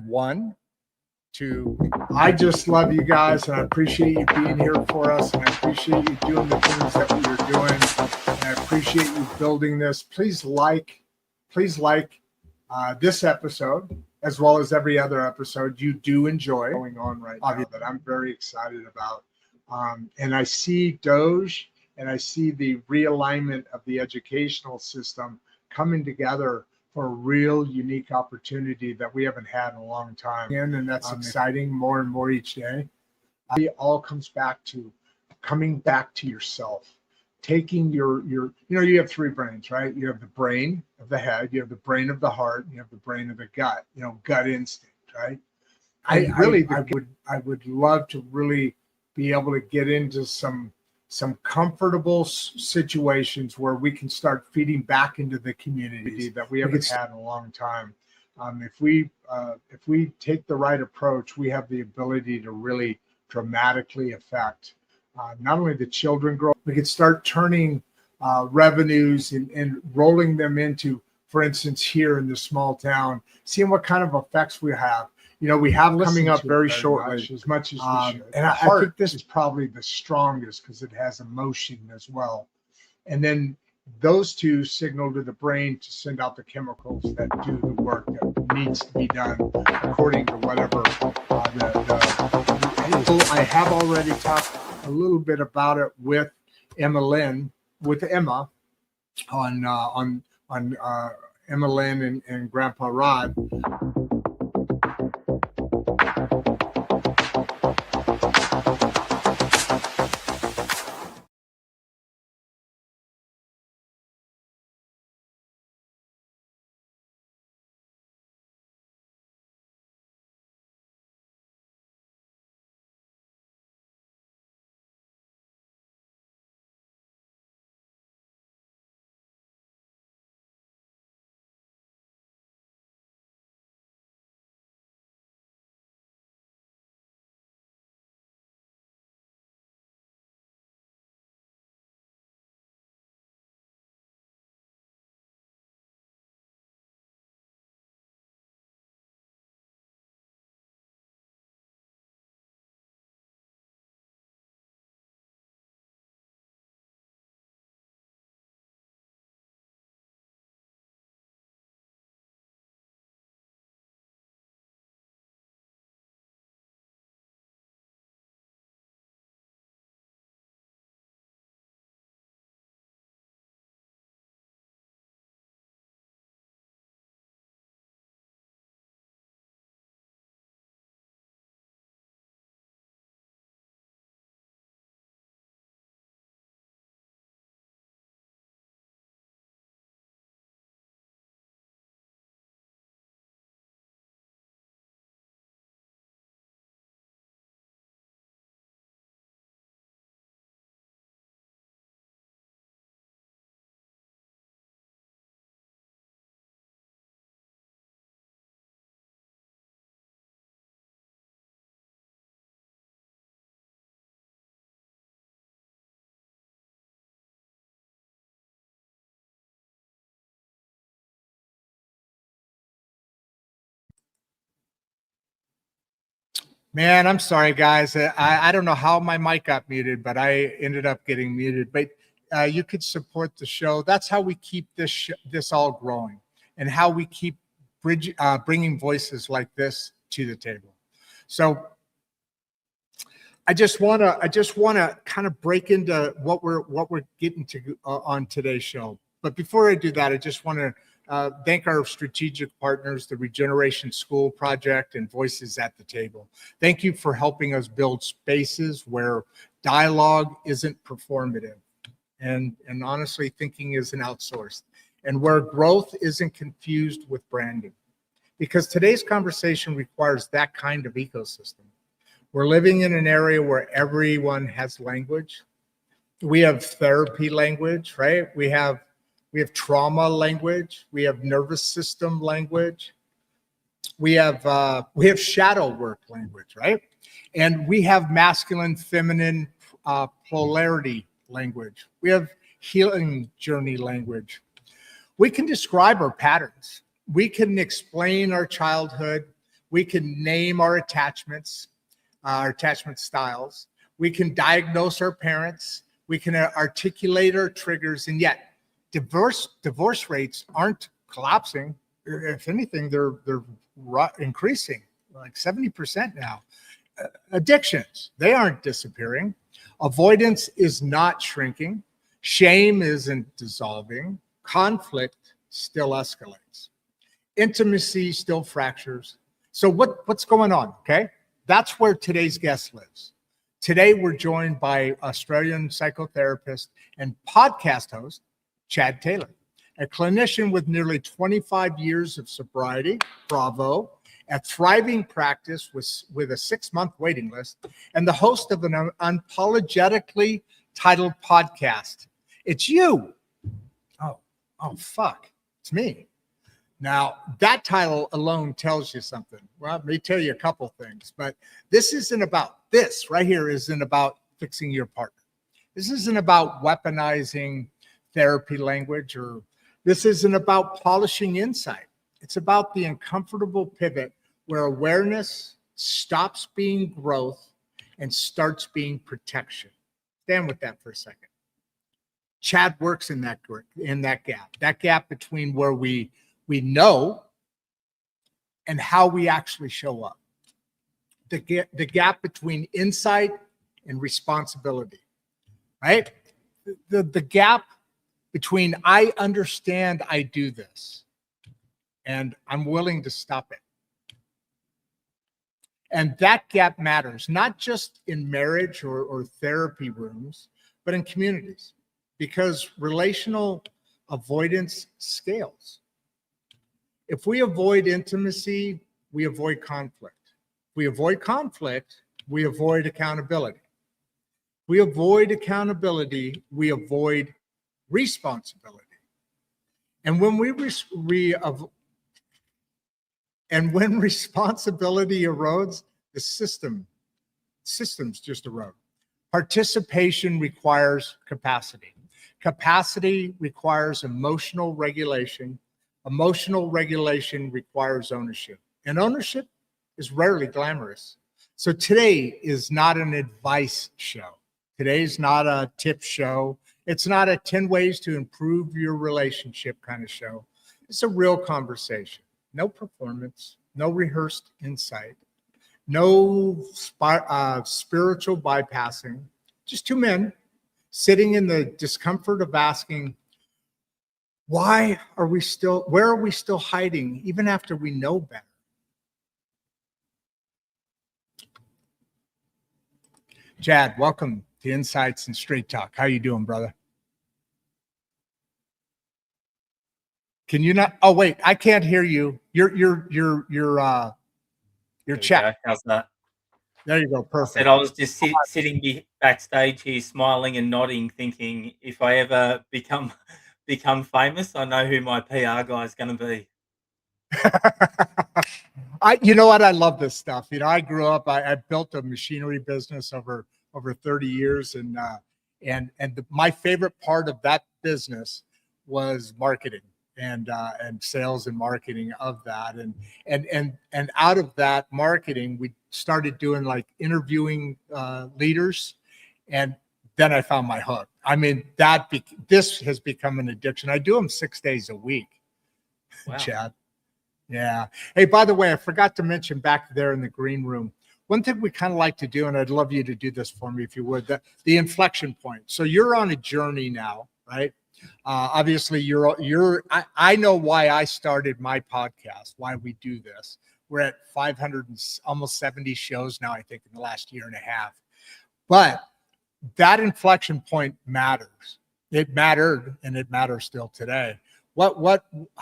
1, 2. I just love you guys, and I appreciate you being here for us, and I appreciate you doing the things that you're doing, and I appreciate you building this. Please like this episode, as well as every other episode you do enjoy going on right now that I'm very excited about. And I see Doge, and I see the realignment of the educational system coming together for a real unique opportunity that we haven't had in a long time. And that's exciting more and more each day. It all comes back to coming back to yourself, taking your, you have 3 brains, right? You have the brain of the head, you have the brain of the heart, and you have the brain of the gut, gut instinct, right? I would love to really be able to get into some comfortable situations where we can start feeding back into the community that we haven't had in a long time. If we take the right approach, we have the ability to really dramatically affect not only the children grow, we could start turning revenues and rolling them into, for instance, here in the small town, seeing what kind of effects we have. We have coming up very shortly, as much as we should. And I think this is probably the strongest because it has emotion as well. And then those 2 signal to the brain to send out the chemicals that do the work that needs to be done according to whatever I have already talked a little bit about it with Emma on Emma Lynn and Grandpa Rodd. Man, I'm sorry, guys. I don't know how my mic got muted, but I ended up getting muted. But you could support the show. That's how we keep this all growing, and how we keep bringing voices like this to the table. So I just want to kind of break into what we're getting to on today's show. But before I do that, I just want to thank our strategic partners, the Regeneration School Project and Voices at the Table. Thank you for helping us build spaces where dialogue isn't performative and honestly thinking isn't outsourced, and where growth isn't confused with branding. Because today's conversation requires that kind of ecosystem. We're living in an area where everyone has language. We have therapy language, right? We have trauma language. We have nervous system language. We have shadow work language, right? And we have masculine, feminine polarity language. We have healing journey language. We can describe our patterns. We can explain our childhood. We can name our attachments, our attachment styles. We can diagnose our parents. We can articulate our triggers, and yet divorce rates aren't collapsing. If anything, they're increasing, like 70% now. Addictions, they aren't disappearing. Avoidance is not shrinking. Shame isn't dissolving. Conflict still escalates. Intimacy still fractures. So what's going on? Okay, that's where today's guest lives. Today we're joined by Australian psychotherapist and podcast host Chad Taylor, a clinician with nearly 25 years of sobriety, bravo, a thriving practice with a 6-month waiting list, and the host of an unapologetically titled podcast. It's you. Oh, fuck. It's me. Now, that title alone tells you something. Well, let me tell you a couple things, but this right here isn't about fixing your partner. This isn't about weaponizing therapy language, or this isn't about polishing insight. It's about the uncomfortable pivot where awareness stops being growth and starts being protection. Stand with that for a second. Chad works in that gap between where we know and how we actually show up. The gap between insight and responsibility, right? The gap between I understand I do this and I'm willing to stop it. And that gap matters, not just in marriage or therapy rooms, but in communities, because relational avoidance scales. If we avoid intimacy, we avoid conflict. If we avoid conflict, we avoid accountability. If we avoid accountability, we avoid responsibility. And when when responsibility erodes, the systems just erode. Participation requires capacity. Capacity requires emotional regulation. Emotional regulation requires ownership. And ownership is rarely glamorous. So today is not an advice show. Today's not a tip show. It's not a 10 ways to improve your relationship kind of show. It's a real conversation. No performance, no rehearsed insight, no spiritual bypassing, just two men sitting in the discomfort of asking, where are we still hiding even after we know better? Chad, welcome to Insights and Straight Talk. How you doing, brother? Can you not? Oh, wait, I can't hear you. Your chat. How's that? There you go. Perfect. I was just sitting backstage here, smiling and nodding, thinking if I ever become famous, I know who my PR guy is going to be. You know what? I love this stuff. You know, I grew up. I built a machinery business over 30 years, and my favorite part of that business was marketing and sales and marketing of that, and out of that marketing, we started doing like interviewing leaders, and then I found my hook. I mean, this has become an addiction. I do them 6 days a week. Wow. Chad. Yeah. Hey, by the way, I forgot to mention back there in the green room, one thing we kind of like to do, and I'd love you to do this for me if you would, the inflection point. So you're on a journey now, right? Obviously, I know why I started my podcast, why we do this. We're at 500 and almost 70 shows now, I think, in the last year and a half. But that inflection point matters. It mattered, and it matters still today. How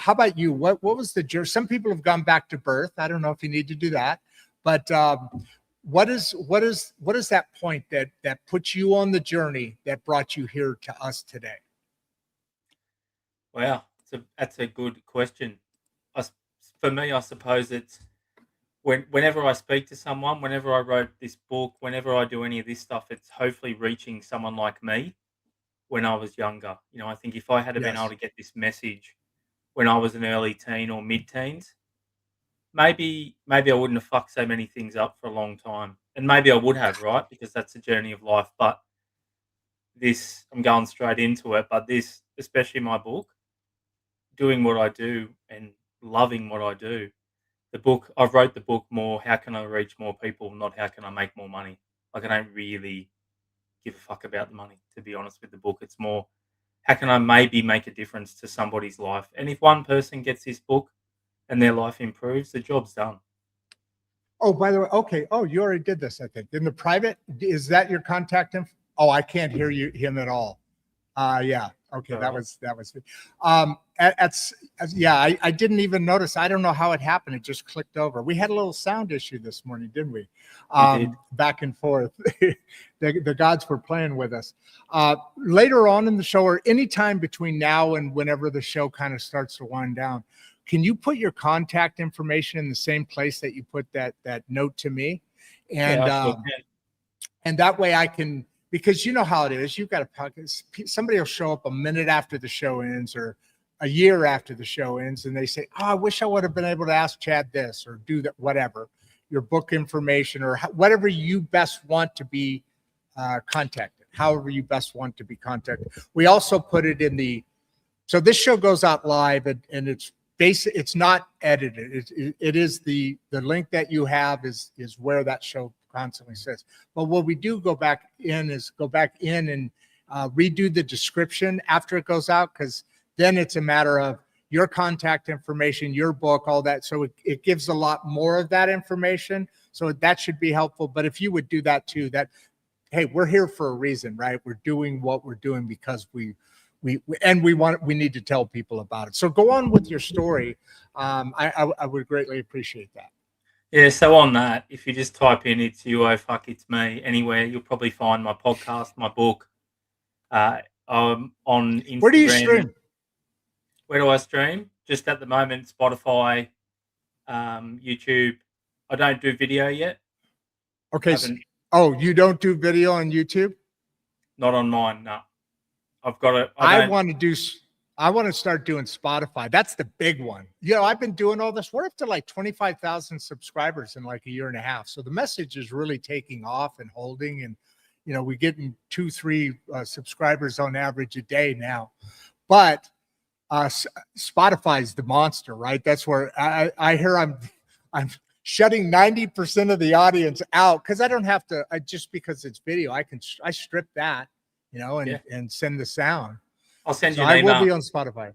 about you? What was the journey? Some people have gone back to birth. I don't know if you need to do that, but what is that point that puts you on the journey that brought you here to us today? Wow, that's a good question. For me, I suppose it's whenever I speak to someone, whenever I wrote this book, whenever I do any of this stuff, it's hopefully reaching someone like me when I was younger. You know, I think if I had been able to get this message when I was an early teen or mid-teens, maybe I wouldn't have fucked so many things up for a long time, and maybe I would have, right? Because that's the journey of life. But this, I'm going straight into it. But this, especially my book, doing what I do and loving what I do. The book, I wrote the book more. How can I reach more people? Not how can I make more money. Like I don't really give a fuck about the money, to be honest with the book. It's more, how can I maybe make a difference to somebody's life? And if one person gets this book and their life improves, the job's done. Oh, by the way, okay. Oh, you already did this, I think. In the private, is that your contact info? Oh, I can't hear him at all. Yeah. Okay, that was yeah. I didn't even notice. I don't know how it happened. It just clicked over. We had a little sound issue this morning, didn't we? Did. Back and forth. the gods were playing with us. Later on in the show, or anytime between now and whenever the show kind of starts to wind down, can you put your contact information in the same place that you put that note to me? And Yeah, I sure can. and that way I can, because you know how it is. You've got a podcast. Somebody will show up a minute after the show ends or a year after the show ends, and they say, "Oh, I wish I would have been able to ask Chad this or do that, whatever." Your book information or whatever you best want to be contacted. However you best want to be contacted. We also put it in the. So this show goes out live, and it's basic. It's not edited. It is the link that you have is where that show constantly says. But what we do go back in and redo the description after it goes out, because then it's a matter of your contact information, your book, all that. So it gives a lot more of that information. So that should be helpful. But if you would do that too, that, hey, we're here for a reason, right? We're doing what we're doing because we need to tell people about it. So go on with your story. I would greatly appreciate that. Yeah, so on that, if you just type in "it's you, oh fuck, it's me" anywhere, you'll probably find my podcast, my book. I'm on Instagram. Where do you stream? Where do I stream? Just at the moment, Spotify, YouTube. I don't do video yet. Okay. Oh, you don't do video on YouTube? Not on mine, no. I've got it. I want to start doing Spotify. That's the big one. I've been doing all this. We're up to like 25,000 subscribers in like a year and a half. So the message is really taking off and holding. And, we're getting 2-3 subscribers on average a day now. But Spotify's the monster, right? That's where I hear I'm shutting 90% of the audience out because I don't have to, just because it's video, I strip that, and send the sound. I'll send you an email. I will be on Spotify.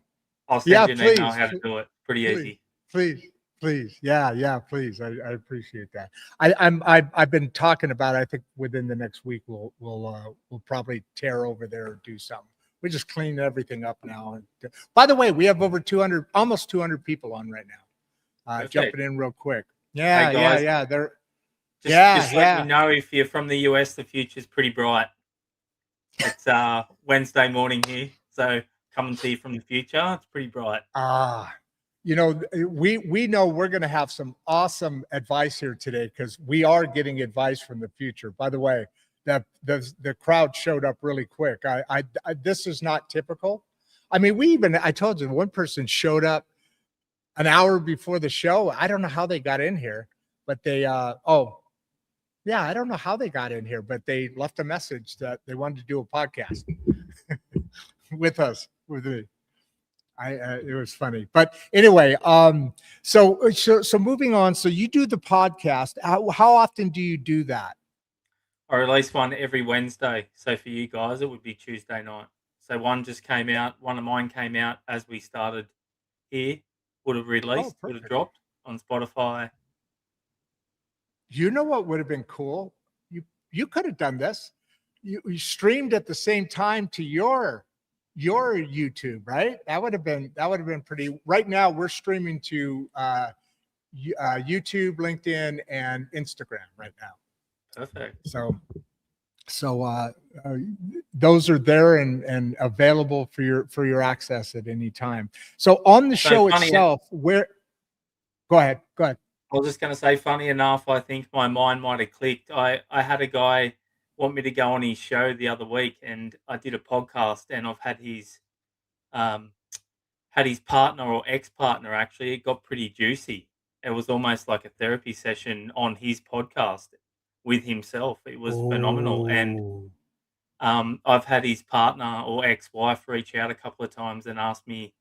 I'll send you an email how to do it. Pretty easy. Please. Yeah, please. I appreciate that. I've been talking about, I think within the next week, we'll probably tear over there or do something. We're just cleaning everything up now. And by the way, we have over 200, almost 200 people on right now. Jumping in real quick. Yeah, hey guys, yeah. Just let me know if you're from the US. The future's pretty bright. It's Wednesday morning here, so come and see from the future. It's pretty bright. We know we're going to have some awesome advice here today because we are getting advice from the future. By the way, the crowd showed up really quick. I this is not typical. I mean, I told you one person showed up an hour before the show. I don't know how they got in here, but they I don't know how they got in here, but they left a message that they wanted to do a podcast with me. It was funny, but anyway, so moving on. So you do the podcast. How often do you do that? I release one every Wednesday. So for you guys, it would be Tuesday night. So one just came out. One of mine came out as we started here. Would have released, would have dropped on Spotify. You know what would have been cool? You could have done this. You streamed at the same time to your YouTube, right? That would have been pretty. Right now, we're streaming to YouTube, LinkedIn, and Instagram right now. Perfect. So those are there and available for your access at any time. So on the show itself, go ahead. I was just going to say, funny enough, I think my mind might have clicked. I had a guy want me to go on his show the other week, and I did a podcast, and I've had his partner or ex-partner, actually. It got pretty juicy. it was almost like a therapy session on his podcast with himself. It was phenomenal. And Oh. I've had his partner or ex-wife reach out a couple of times and ask me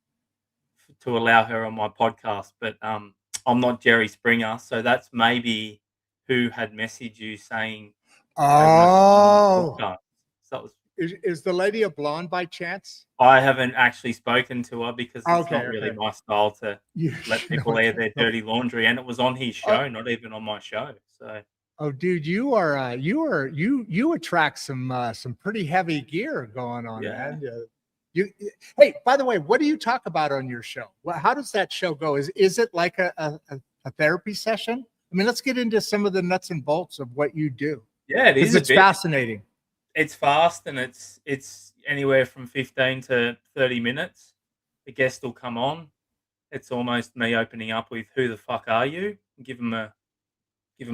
to allow her on my podcast, but I'm not Jerry Springer, so that's maybe who had messaged you saying they wanted to come on the Oh. podcast. So it was, Is the lady a blonde by chance? I haven't actually spoken to her because it's Okay, not really okay. my style to You, let you people know, air their no. dirty laundry, and it was on his Oh, show, not even on my show. So oh, dude, you attract some pretty heavy gear going on, yeah, man. Hey, by the way, what do you talk about on your show? How does that show go? Is it like a therapy session? I mean, let's get into some of the nuts and bolts of what you do yeah, it because is a it's bit. fascinating. It's fast, and it's anywhere from 15 to 30 minutes. The guest will come on. It's almost me opening up with "Who the fuck are you?" and give them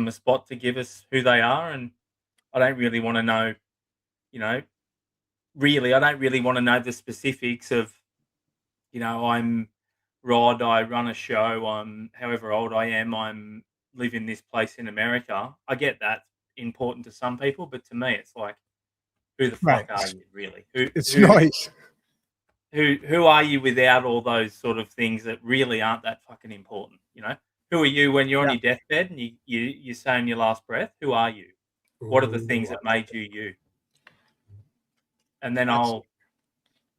a spot to give us who they are, and I don't really want to know, you know, really, I don't really want to know the specifics of, I'm Rod, I run a show, I'm however old I am, I'm live in this place in America. I get that's important to some people, but to me, it's like, who the fuck Right. are you really? Who It's who noise. who are you without all those sort of things that really aren't that fucking important? Who are you when you're on Yeah. your deathbed and you're saying your last breath? Who are you? What are the things Ooh, that I like made that. you you? And then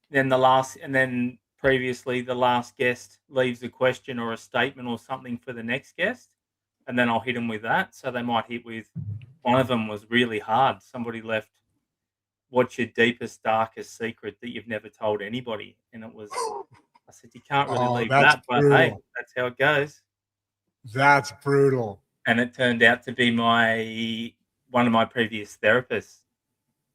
That's previously the last guest leaves a question or a statement or something for the next guest, and then I'll hit them with that. So they might hit with, one of them was really hard. Somebody left, "What's your deepest, darkest secret that you've never told anybody?" And it was, I said, "You can't really oh, leave that's that, but hey, brutal. that's how it goes." That's brutal. And it turned out to be one of my previous therapists,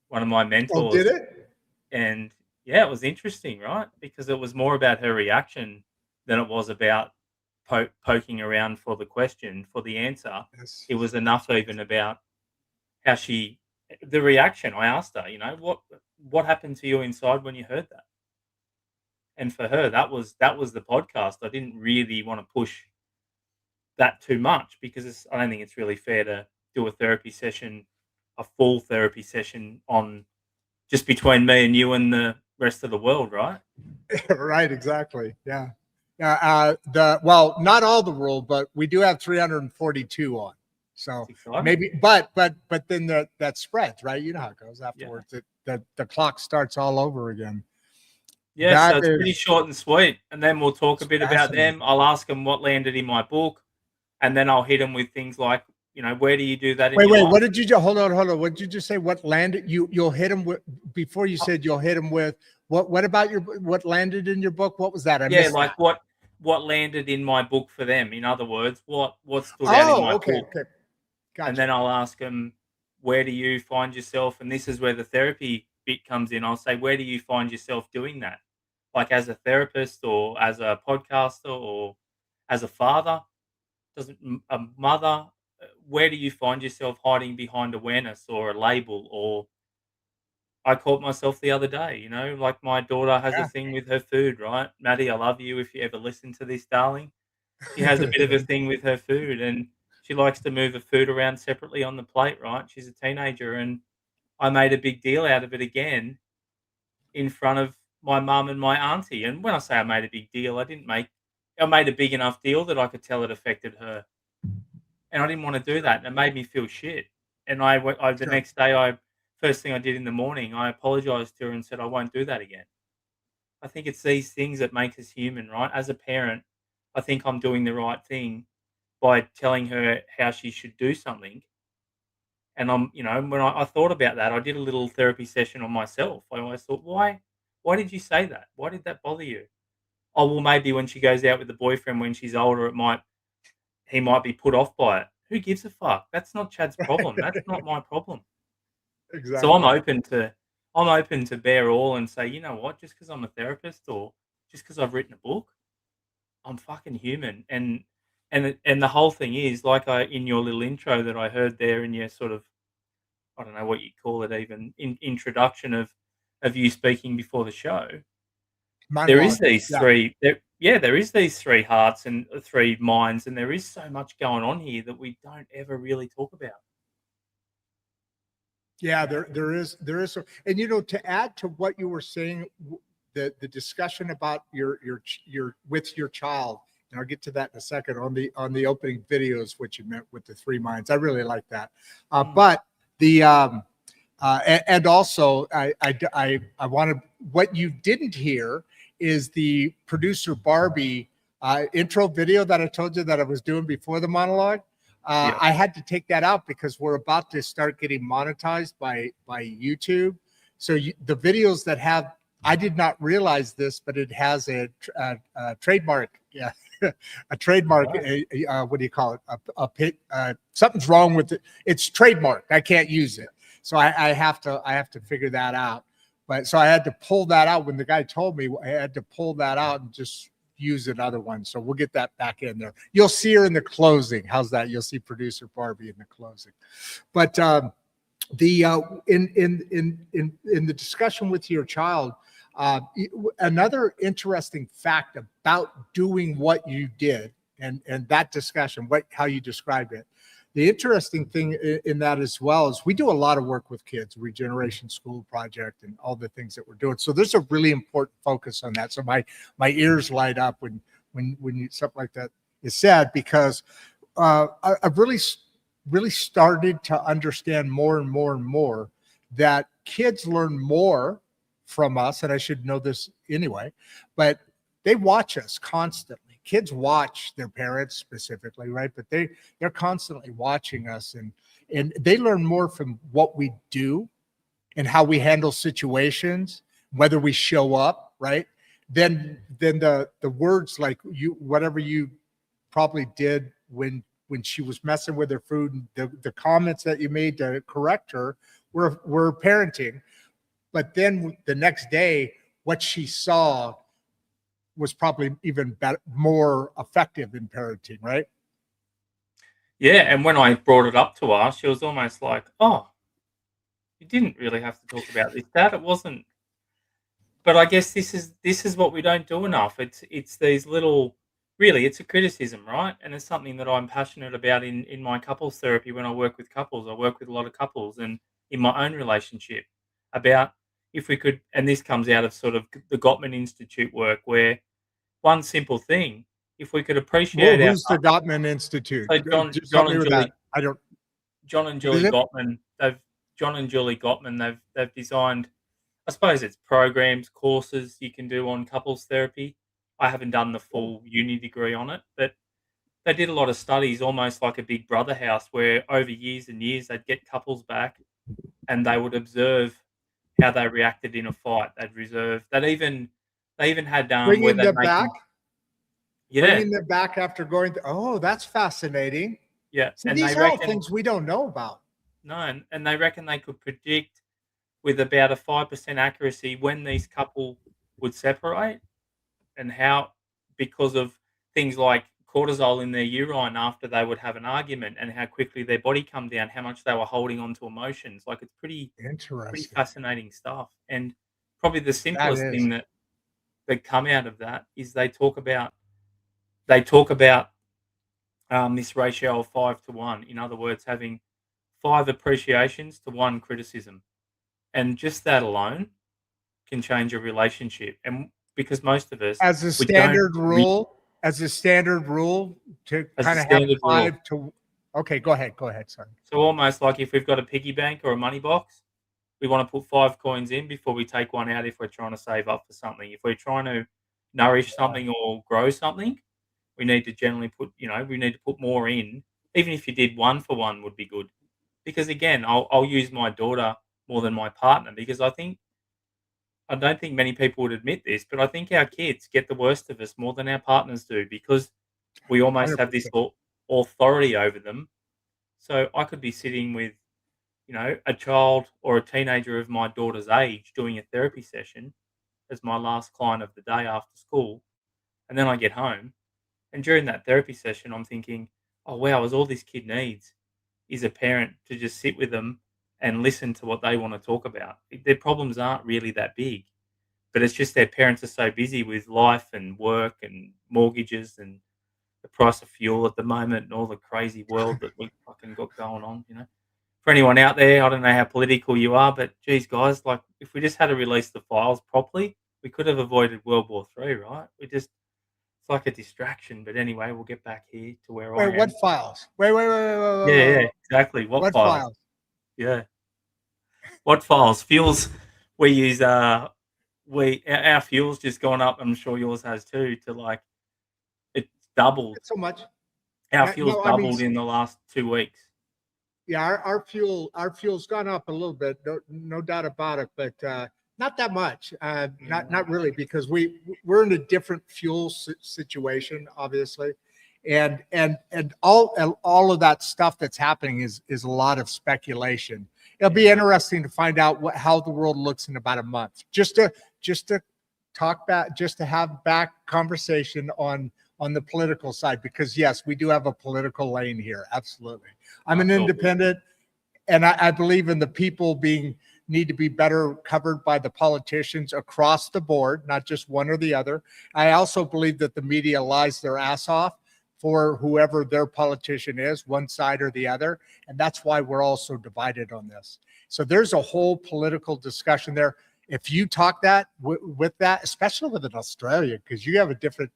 one of my Oh, did mentors. it? And yeah, it was interesting, right? Because it was more about her reaction than it was about poking around for the question, for the answer. Yes. It was enough even about how the reaction. I asked her, what happened to you inside when you heard that? And for her, that was the podcast. I didn't really want to push that too much because I don't think it's really fair to do a full therapy session on just between me and you and the rest of the world, right? Right, exactly. Yeah. Not all the rule, but we do have 342 on. So It's exciting. maybe, but then that spreads, right? You know how it goes Yeah. afterwards. The clock starts all over again. Yeah, so That it's pretty is short and sweet, and then we'll talk a bit about fascinating. them. I'll ask them what landed in my book, and then I'll hit them with things like, where do you do that in Wait, your wait. life? What did you just hold on? Hold on. What did you just say? What landed you'll hit him with before you said you'll hit him with what about what landed in your book? What was that? I Yeah, missed like that. what landed in my book for them. In other words, what stood out in Oh, my okay, book, okay. and Gotcha. then I'll ask them, where do you find yourself? And this is where the therapy bit comes in. I'll say, where do you find yourself doing that? Like as a therapist, or as a podcaster, or as a father, doesn't a mother? Where do you find yourself hiding behind awareness or a label? Or I caught myself the other day, like my daughter has a Yeah. thing with her food, right? Maddie, I love you. If you ever listen to this, darling, she has a bit of a thing with her food, and she likes to move her food around separately on the plate, right? She's a teenager, and I made a big deal out of it again in front of my mum and my auntie. And when I say I made a big deal, I made a big enough deal that I could tell it affected her, and I didn't want to do that. And it made me feel shit. And the Sure. next day, first thing I did in the morning, I apologized to her and said I won't do that again. I think it's these things that make us human, right? As a parent, I think I'm doing the right thing by telling her how she should do something. And when I thought about that, I did a little therapy session on myself. I always thought, why did you say that? Why did that bother you? Oh, well, maybe when she goes out with the boyfriend when she's older, he might be put off by it. Who gives a fuck? That's not Chad's problem. That's not my problem. So Exactly. I'm open to bear all and say, you know what? Just because I'm a therapist or just because I've written a book, I'm fucking human. And the whole thing is like in your little intro that I heard there in your sort of, I don't know what you call it, even introduction of you speaking before the show. There is Monologue. these Yeah. three. yeah, there is these three hearts and three minds, and there is so much going on here that we don't ever really talk about. Yeah, there is, and to add to what you were saying, the discussion about your with your child, and I'll get to that in a second on the opening videos, what you meant with the three minds. I really like that, Mm. but the and also I wanted, what you didn't hear is the producer Barbie intro video that I told you that I was doing before the monologue. Yeah. I had to take that out because we're about to start getting monetized by YouTube. So the videos that have, I did not realize this, but it has a trademark. Yeah, a trademark. What do you call it? Something's wrong with it. It's trademarked. I can't use it. So I have to figure that out. But so I had to pull that out when the guy told me. I had to pull that out and just use another one. So we'll get that back in there. You'll see her in the closing. How's that? You'll see producer Barbie in the closing. But the in the discussion with your child, another interesting fact about doing what you did, and that discussion, how you described it. The interesting thing in that as well is we do a lot of work with kids, Regeneration School Project, and all the things that we're doing. So there's a really important focus on that. So my ears light up when something like that is said, because I've really started to understand more and more and more that kids learn more from us, and I should know this anyway, but they watch us constantly. Kids watch their parents specifically, right? But they're constantly watching us, and they learn more from what we do and how we handle situations, whether we show up, right? Then the words, like whatever you probably did when she was messing with her food, and the comments that you made to correct her were parenting. But then the next day, what she saw was probably even better, more effective in parenting, right? Yeah, and when I brought it up to her, she was almost like, "Oh, you didn't really have to talk about this, Dad. It wasn't." But I guess this is what we don't do enough. It's these little, really, it's a criticism, right? And it's something that I'm passionate about in my couples therapy. When I work with couples, I work with a lot of couples, and in my own relationship, about if we could, and this comes out of sort of the Gottman Institute work, where one simple thing, if we could Well, appreciate our who's the Gottman Institute? so John Just help John me and with that. Julie I don't. John and What is Julie it? Gottman, John and Julie Gottman, they've designed, I suppose it's programs, courses you can do on couples therapy. I haven't done the full uni degree on it, but they did a lot of studies, almost like a Big Brother house, where over years and years they'd get couples back and they would observe how they reacted in a fight. They even had where Bringing they'd them make them, back, yeah, bringing them back after going. Oh, that's fascinating. yeah, See, and they these are all reckon things we don't know about. no, and they reckon they could predict with about a 5% accuracy when these couple would separate, and how, because of things like cortisol in their urine after they would have an argument, and how quickly their body come down, how much they were holding on to emotions. Like, it's pretty Interesting. fascinating stuff. And probably the That simplest is. thing that come out of that is they talk about this ratio of 5 to 1. In other words, having 5 appreciations to 1 criticism, and just that alone can change a relationship. And because most of us, as a we don't standard rule, as a standard rule to as a kind of have standard rule. five to. Okay, go ahead. Sorry. So almost like if we've got a piggy bank or a money box, we want to put 5 coins in before we take one out if we're trying to save up for something. If we're trying to nourish something or grow something, we need to generally we need to put more in. Even if you did 1 for 1 would be good. Because again, I'll use my daughter more than my partner, because I don't think many people would admit this, but I think our kids get the worst of us more than our partners do, because we almost have this 100%. authority over them. So I could be sitting with, a child or a teenager of my daughter's age doing a therapy session as my last client of the day after school. And then I get home, and during that therapy session, I'm thinking, oh, wow, all this kid needs is a parent to just sit with them and listen to what they want to talk about. Their problems aren't really that big. but it's just their parents are so busy with life and work and mortgages and the price of fuel at the moment and all the crazy world that we fucking got going on, you know. For anyone out there, I don't know how political you are, but geez, guys, like if we just had to release the files properly, we could have avoided World War III, right? It's like a distraction. But anyway, we'll get back here to where I Wait, am. what files? Wait. Yeah, exactly. What files? Yeah. What files? Fuels we use our fuel's just gone up, I'm sure yours has too, to like it's doubled. Not so much. Our fuel's No, doubled in the last 2 weeks. Yeah, our fuel's gone up a little bit, no doubt about it, but not that much. Not really, because we're in a different fuel situation, obviously, and all of that stuff that's happening is a lot of speculation. It'll be interesting to find out how the world looks in about a month. Just to talk back, just to have back conversation on the political side, because yes, we do have a political lane here. Absolutely. I'm an independent, and I believe in the people need to be better covered by the politicians across the board, not just one or the other. I also believe that the media lies their ass off for whoever their politician is, one side or the other. And that's why we're all so divided on this. So there's a whole political discussion there. If you talk that with that, especially with an Australia, because you have a different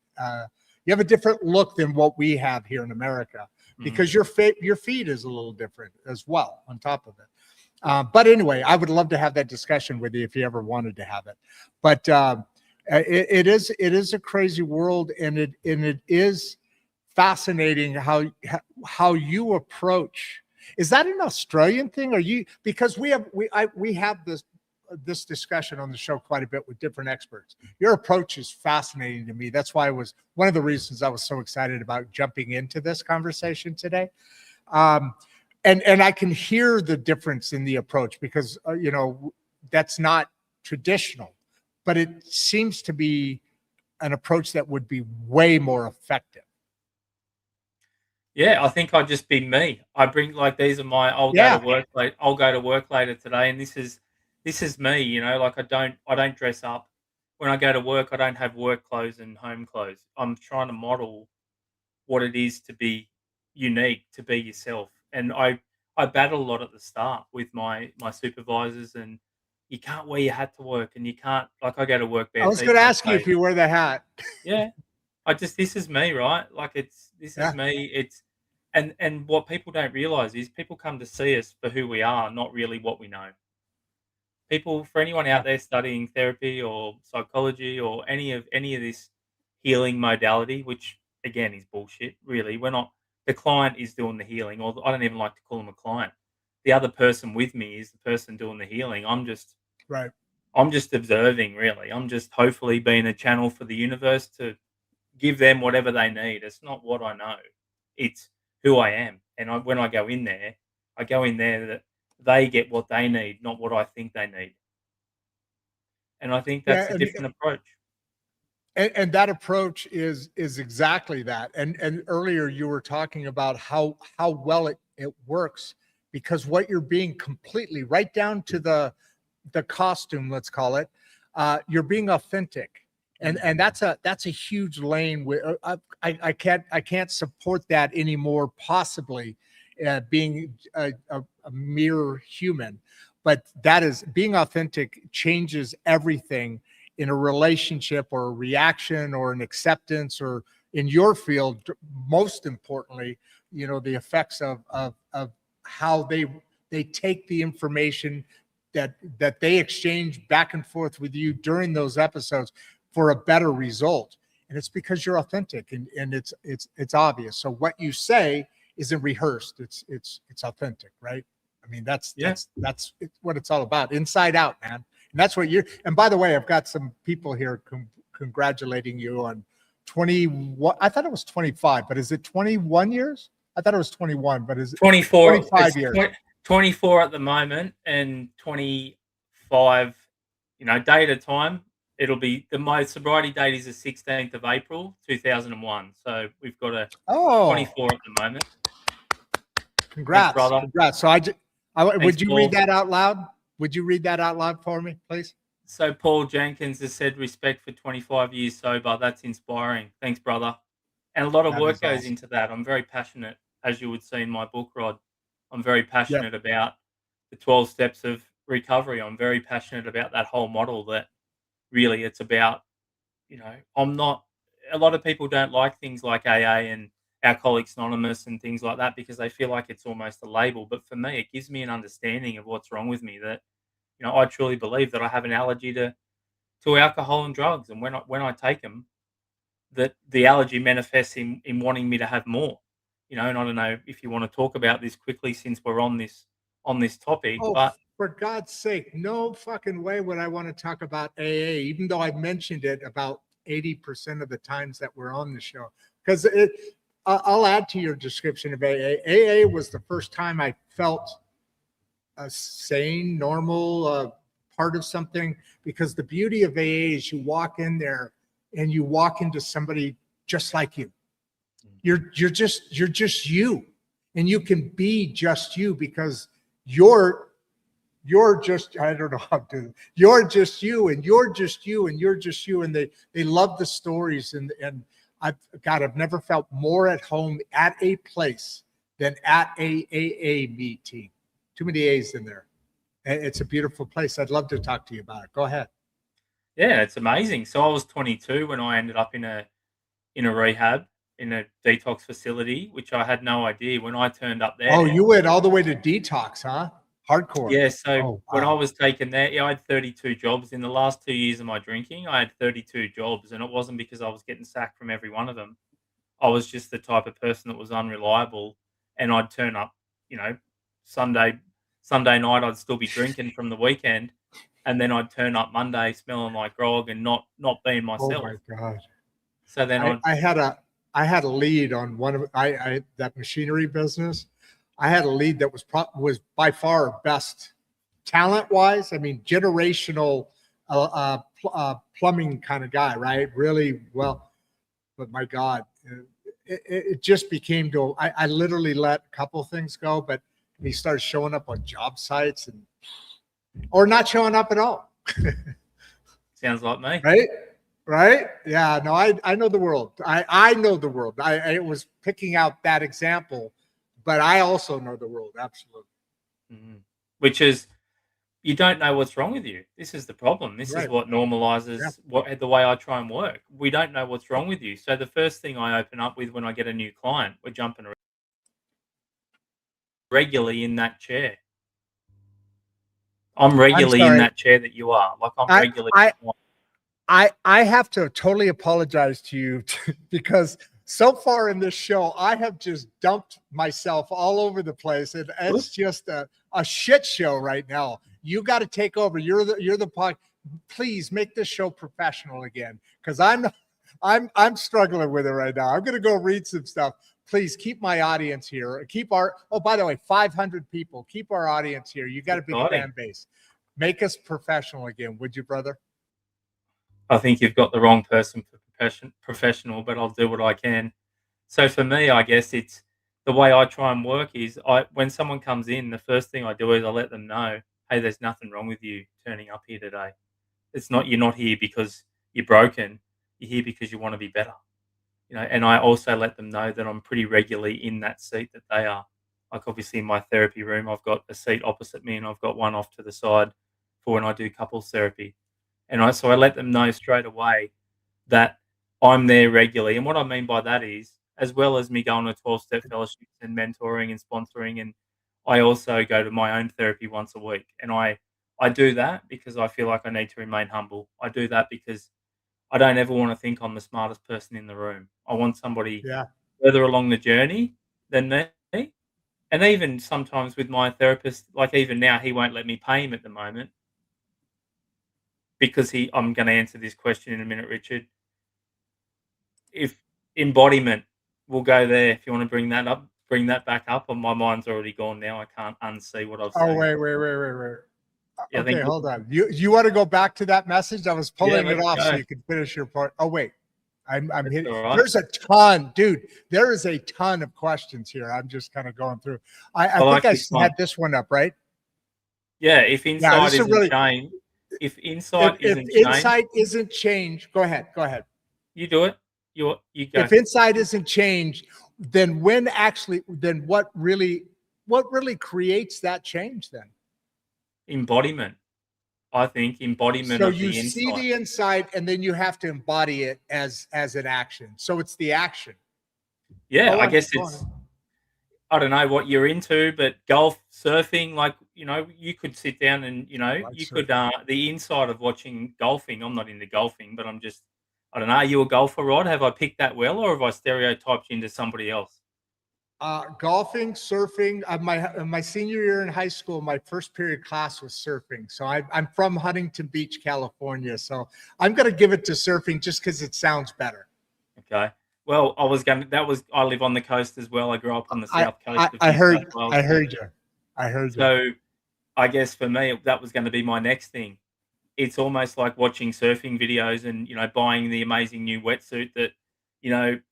look than what we have here in America, because your feed is a little different as well on top of it. But anyway, I would love to have that discussion with you if you ever wanted to have it. But it is a crazy world, and it is fascinating how you approach. Is that an Australian thing? Are you, because we have this discussion on the show quite a bit with different experts. Your approach is fascinating to me. That's why one of the reasons I was so excited about jumping into this conversation today. And I can hear the difference in the approach, because that's not traditional, but it seems to be an approach that would be way more effective. Yeah, I think I'd just be me. I bring, like, these are my I'll go to work later today, and this is me, you know, like I don't dress up. When I go to work, I don't have work clothes and home clothes. I'm trying to model what it is to be unique, to be yourself. And I battle a lot at the start with my supervisors, and you can't wear your hat to work, and you can't, like, I go to work bare I was feet going to most ask you if days. you wear the hat. Yeah. This is me, right? Like this is me. And what people don't realize is people come to see us for who we are, not really what we know. For anyone out there studying therapy or psychology or any of this healing modality, which again is bullshit, really. The client is doing the healing, or I don't even like to call them a client. The other person with me is the person doing the healing. I'm just observing, really. I'm just hopefully being a channel for the universe to give them whatever they need. It's not what I know. It's who I am. And when I go in there that they get what they need, not what I think they need. And I think that's a different approach. And that approach is exactly that. And earlier you were talking about how well it works, because what you're being completely right down to the costume, let's call it, you're being authentic. And that's a huge lane. I can't support that anymore, possibly being a mere human, but that is being authentic changes everything in a relationship or a reaction or an acceptance, or in your field, most importantly, the effects of how they take the information that they exchange back and forth with you during those episodes for a better result. And it's because you're authentic, and it's obvious. So what you say isn't rehearsed. It's authentic, right? I mean, that's what it's all about, inside out, man. And that's what and by the way, I've got some people here congratulating you on 21. I thought it was 25, but is it 21 years? I thought it was 21, but is it 24? 25 years. 24 at the moment, and 25, day at a time. It'll be my sobriety date is the 16th of April, 2001. So we've got a 24 at the moment. Congrats, brother. Congrats. So would you read that out loud? Would you read that out loud for me, please? So Paul Jenkins has said respect for 25 years sober. That's inspiring. Thanks, brother. And a lot of That work is goes awesome. into that. I'm very passionate, as you would see in my book, Rod. I'm very Yeah. passionate about the 12 steps of recovery. I'm very passionate about that whole model that really it's about, I'm not, a lot of people don't like things like AA and Alcoholics Anonymous and things like that because they feel like it's almost a label. But for me, it gives me an understanding of what's wrong with me that, I truly believe that I have an allergy to alcohol and drugs, and when I take them, that the allergy manifests in wanting me to have more. And I don't know if you want to talk about this quickly since we're on this topic, Oh, but for God's sake, no fucking way would I want to talk about AA, even though I've mentioned it about 80% of the times that we're on the show. Because I'll add to your description of AA. AA was the first time I felt a sane, normal part of something. Because the beauty of AA is you walk in there and you walk into somebody just like you. You're just you, and you can be just you because you're just, I don't know how to, you're just you, and you're just you, and you're just you. And they love the stories. And I've never felt more at home at a place than at a AA meeting. Too many A's in there. It's a beautiful place. I'd love to talk to you about it. Go ahead. yeah, it's amazing. So I was 22 when I ended up in a rehab, in a detox facility, which I had no idea when I turned up Oh, there. you went all the way to detox, huh? Hardcore. Yeah, so Oh, when I wow. was taken there, yeah, I had 32 jobs. In the last 2 years of my drinking, I had 32 jobs, and it wasn't because I was getting sacked from every one of them. I was just the type of person that was unreliable, and I'd turn up, you know, Sunday Sunday night, I'd still be drinking from the weekend, and then I'd turn up Monday smelling like grog and not being Oh myself. my God. So then I, I'd I had a I had a lead on one of I that machinery business. I had a lead that was by far best talent wise. I mean, generational plumbing kind of guy, right? Really well. But my God, it just became to. I literally let a couple things go, but he started showing up on job sites or not showing up at all. sounds like me. Right? Right? Yeah. No, I know the world. I know the world. I was picking out that example, but I also know the world. Absolutely. Mhm. Which is you don't know what's wrong with you. This is the problem. This is Right. what Yeah. normalizes what the way I try and work. We don't know what's wrong with you. So the first thing I open up with when I get a new client, we're jumping regularly in that chair. I'm I'm regularly in sorry. that chair that you are. Like I'm I regularly. I I have to totally apologize to you because so far in this show, I have just dumped myself all over the place, and it's just a shit show right now. You got to take over. You're the pod. Please make this show professional again, because I'm struggling with it right now. I'm gonna go read some stuff. Please keep my audience here. Keep our by the way, 500 people. Keep our audience here. You got a big Exciting. fan base. Make us professional again, would you, brother? I think you've got the wrong person for professional, but I'll do what I can. So for me, I guess it's the way I try and work is when someone comes in, the first thing I do is I let them know, hey, there's nothing wrong with you turning up here today. It's not you're not here because you're broken. You're here because you want to be better. And I also let them know that I'm pretty regularly in that seat that they are. Like obviously in my therapy room, I've got a seat opposite me and I've got one off to the side for when I do couples therapy. So I let them know straight away that I'm there regularly. And what I mean by that is, as well as me going to 12-step fellowships and mentoring and sponsoring, and I also go to my own therapy once a week. And I do that because I feel like I need to remain humble. I do that because I don't ever want to think I'm the smartest person in the room. I want somebody Yeah. further along the journey than me. And even sometimes with my therapist, like even now, he won't let me pay him at the moment because I'm going to answer this question in a minute, Richard. If embodiment, we'll go there. If you want to bring that back up. And my mind's already gone now. I can't unsee what I've Oh, said. wait. Yeah, I Okay, think. hold on. You want to go back to that message? I was Yeah, pulling it let's off so go. you could finish your part. Oh, wait. I'm That's hitting. all right. There's a ton, dude. There is a ton of questions here. I'm just kind of going through. I I think like I this one. had this one up, right? Yeah, if Yeah, inside this is a isn't really shame, If insight If isn't changed, insight isn't changed, go ahead. Go ahead. you do it. You go. If insight isn't changed, then what really creates that change then? Embodiment. I think embodiment So of you the see insight. the insight and then you have to embody it as an action. So it's the action. Yeah, Go I on, guess go on. it's I don't know what you're into, but golf, surfing, like, you could sit down and, I like you could, surfing. the inside of watching golfing. I'm not into golfing, but I don't know. Are you a golfer, Rod? Have I picked that well, or have I stereotyped you into somebody else? Golfing, surfing. My senior year in high school, my first period class was surfing. So I'm from Huntington Beach, California. So I'm going to give it to surfing just because it sounds better. Okay. Well, I live on the coast as well. I grew up on the I south coast of I New South heard Wales. I heard you. I heard you. So I guess for me, that was going to be my next thing. It's almost like watching surfing videos and, buying the amazing new wetsuit that,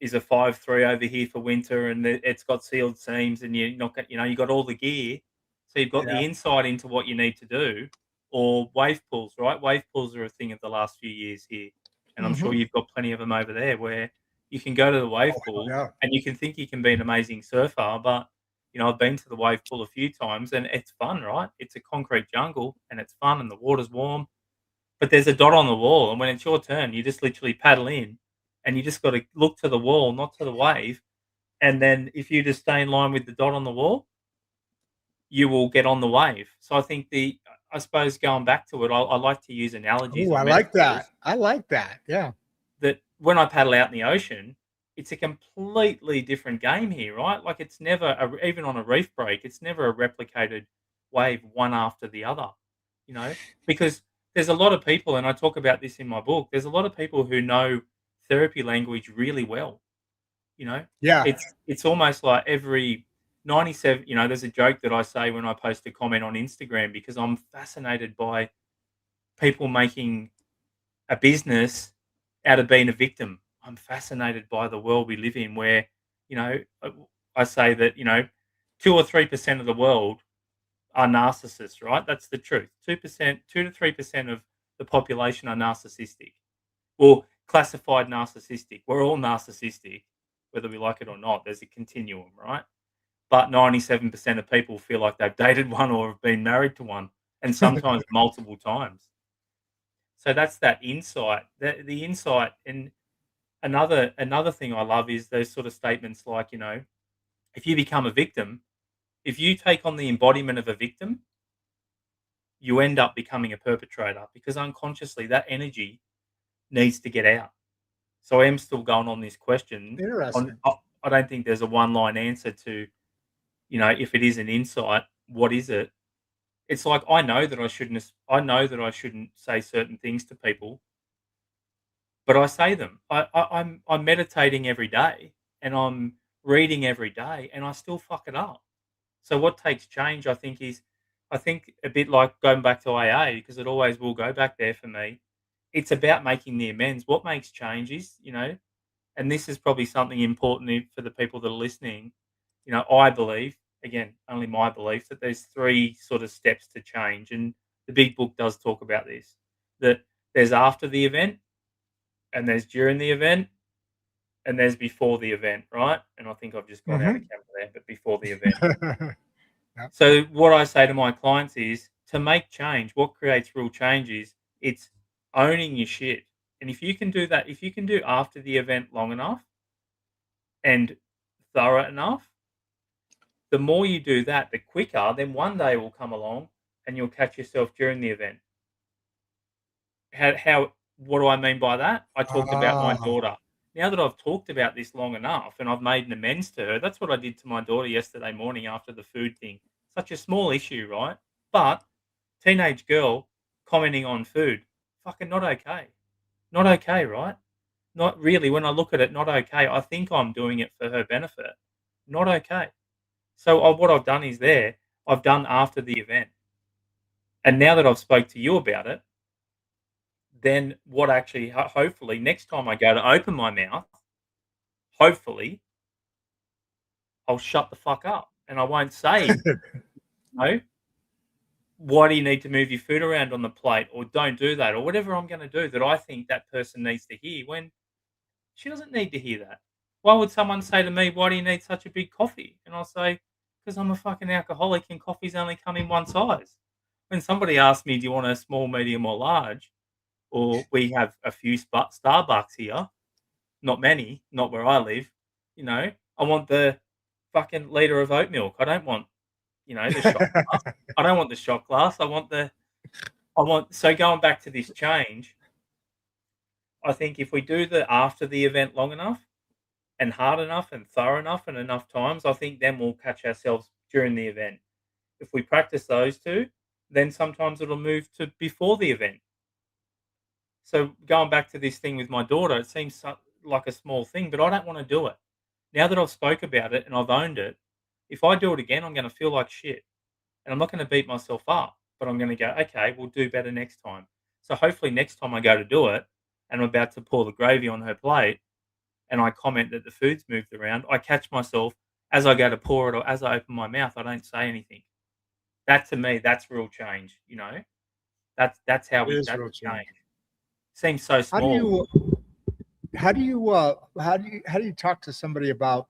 is a 5'3" over here for winter, and it's got sealed seams, and you're not got you got all the gear. So you've got Yeah. the insight into what you need to do. Or wave pools, right? Wave pools are a thing of the last few years here, and I'm sure Mhm. you've got plenty of them over there where you can go to the wave Oh, hell pool yeah. and you can think you can be an amazing surfer, but I've been to the wave pool a few times and it's fun, right? It's a concrete jungle and it's fun and the water's warm, but there's a dot on the wall, and when it's your turn, you just literally paddle in, and you just got to look to the wall, not to the wave. And then if you just stay in line with the dot on the wall, you will get on the wave. So I think I suppose going back to it, I like to use analogies Oh, or I like that. metaphors I like that. Yeah. that when I paddle out in the ocean, it's a completely different game here, right? Like it's never, even on a reef break, it's never a replicated wave one after the other, you know, because there's a lot of people, and I talk about this in my book, there's a lot of people who know therapy language really well, you know, Yeah. it's almost like every 97, there's a joke that I say when I post a comment on Instagram because I'm fascinated by people making a business out of being a victim. I'm fascinated by the world we live in where, you know, uh, I say that, 2 or 3% of the world are narcissists, right? That's the truth. 2%, 2 to 3% of the population are narcissistic or classified narcissistic. We're all narcissistic, whether we like it or not. There's a continuum, right? But 97% of people feel like they've dated one or have been married to one, and sometimes multiple times. So that's that insight. The insight, and another thing I love is those sort of statements like, if you become a victim, if you take on the embodiment of a victim, you end up becoming a perpetrator because unconsciously that energy needs to get out. So I am still going on this question. Interesting. I don't think there's a one line answer to, if it is an insight, what is it? It's like I know that I shouldn't say certain things to people, but I say them. I'm meditating every day and I'm reading every day and I still fuck it up. So what takes change, I think a bit like going back to AA because it always will go back there for me. It's about making the amends. What makes change is, and this is probably something important for the people that are listening. I believe, again, only my belief, that there's three sort of steps to change, and the big book does talk about this. That there's after the event, and there's during the event, and there's before the event, right? And I think I've just gone out of Mhm. camp there, but before the event. Yep. So what I say to my clients is to make change, what creates real change is it's owning your shit. And if you can do that, if you can do after the event long enough and thorough enough, the more you do that, the quicker, then one day will come along and you'll catch yourself during the event. What do I mean by that? I talked about my Ah, daughter. Now that I've talked about this long enough and I've made an amends to her, that's what I did to my daughter yesterday morning after the food thing. Such a small issue, right? But teenage girl commenting on food, fucking not okay. Not okay, right? Not really. When I look at it, not okay. I think I'm doing it for her benefit. Not okay. So what I've done is I've done after the event. And now that I've spoke to you about it, then what actually, hopefully, next time I go to open my mouth, hopefully, I'll shut the fuck up and I won't say, no, why do you need to move your food around on the plate, or don't do that, or whatever I'm going to do that I think that person needs to hear, when she doesn't need to hear that. Why would someone say to me, why do you need such a big coffee? And I'll say, because I'm a fucking alcoholic and coffees only come in one size. When somebody asks me, do you want a small, medium, or large? Or we have a few Starbucks here, not many, not where I live, I want the fucking liter of oat milk. I don't want, the shot glass. I don't want the shot glass. So going back to this change, I think if we do the after the event long enough and hard enough and thorough enough and enough times, I think then we'll catch ourselves during the event. If we practice those two, then sometimes it'll move to before the event. So going back to this thing with my daughter, it seems like a small thing, but I don't want to do it. Now that I've spoke about it and I've owned it, if I do it again, I'm going to feel like shit. And I'm not going to beat myself up, but I'm going to go, okay, we'll do better next time. So hopefully next time I go to do it and I'm about to pour the gravy on her plate and I comment that the food's moved around, I catch myself as I go to pour it or as I open my mouth, I don't say anything. That to me, that's real change, That's how It is that's real change. Seems so small. How do you talk to somebody about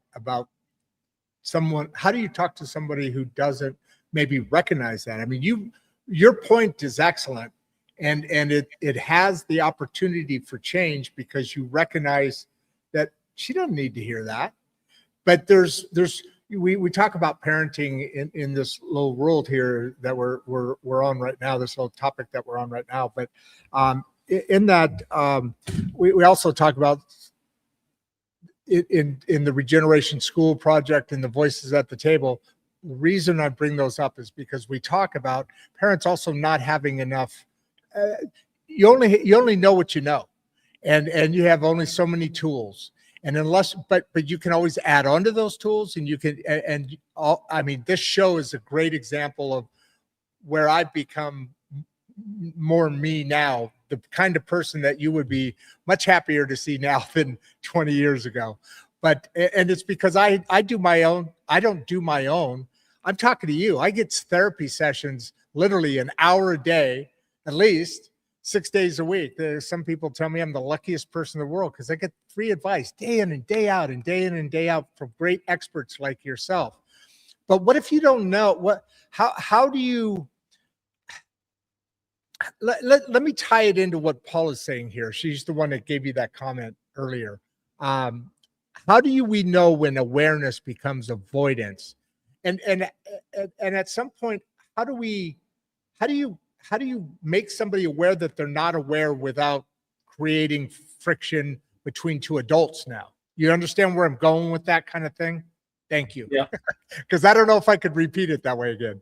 someone? How do you talk to somebody who doesn't maybe recognize that? I mean, your point is excellent, and it has the opportunity for change because you recognize that she doesn't need to hear that. But we talk about parenting in this little world here that we're on right now, this little topic that we're on right now. But in that, we also talk about in the Regeneration School Project and the Voices at the Table. The reason I bring those up is because we talk about parents also not having enough. You only know what you know, and you have only so many tools. And but you can always add on to those tools, and you can, I mean, this show is a great example of where I've become more me now, the kind of person that you would be much happier to see now than 20 years ago. And it's because I do my own. I don't do my own. I'm talking to you. I get therapy sessions literally an hour a day, at least 6 days a week. Some people tell me I'm the luckiest person in the world because I get free advice day in and day out and day in and day out from great experts like yourself. But what if you don't know how do you, let me tie it into what Paul is saying here. She's the one that gave you that comment earlier. How do we know when awareness becomes avoidance? And at some point, how do you make somebody aware that they're not aware without creating friction between two adults now? You understand where I'm going with that kind of thing? Thank you. Yeah. Because I don't know if I could repeat it that way again.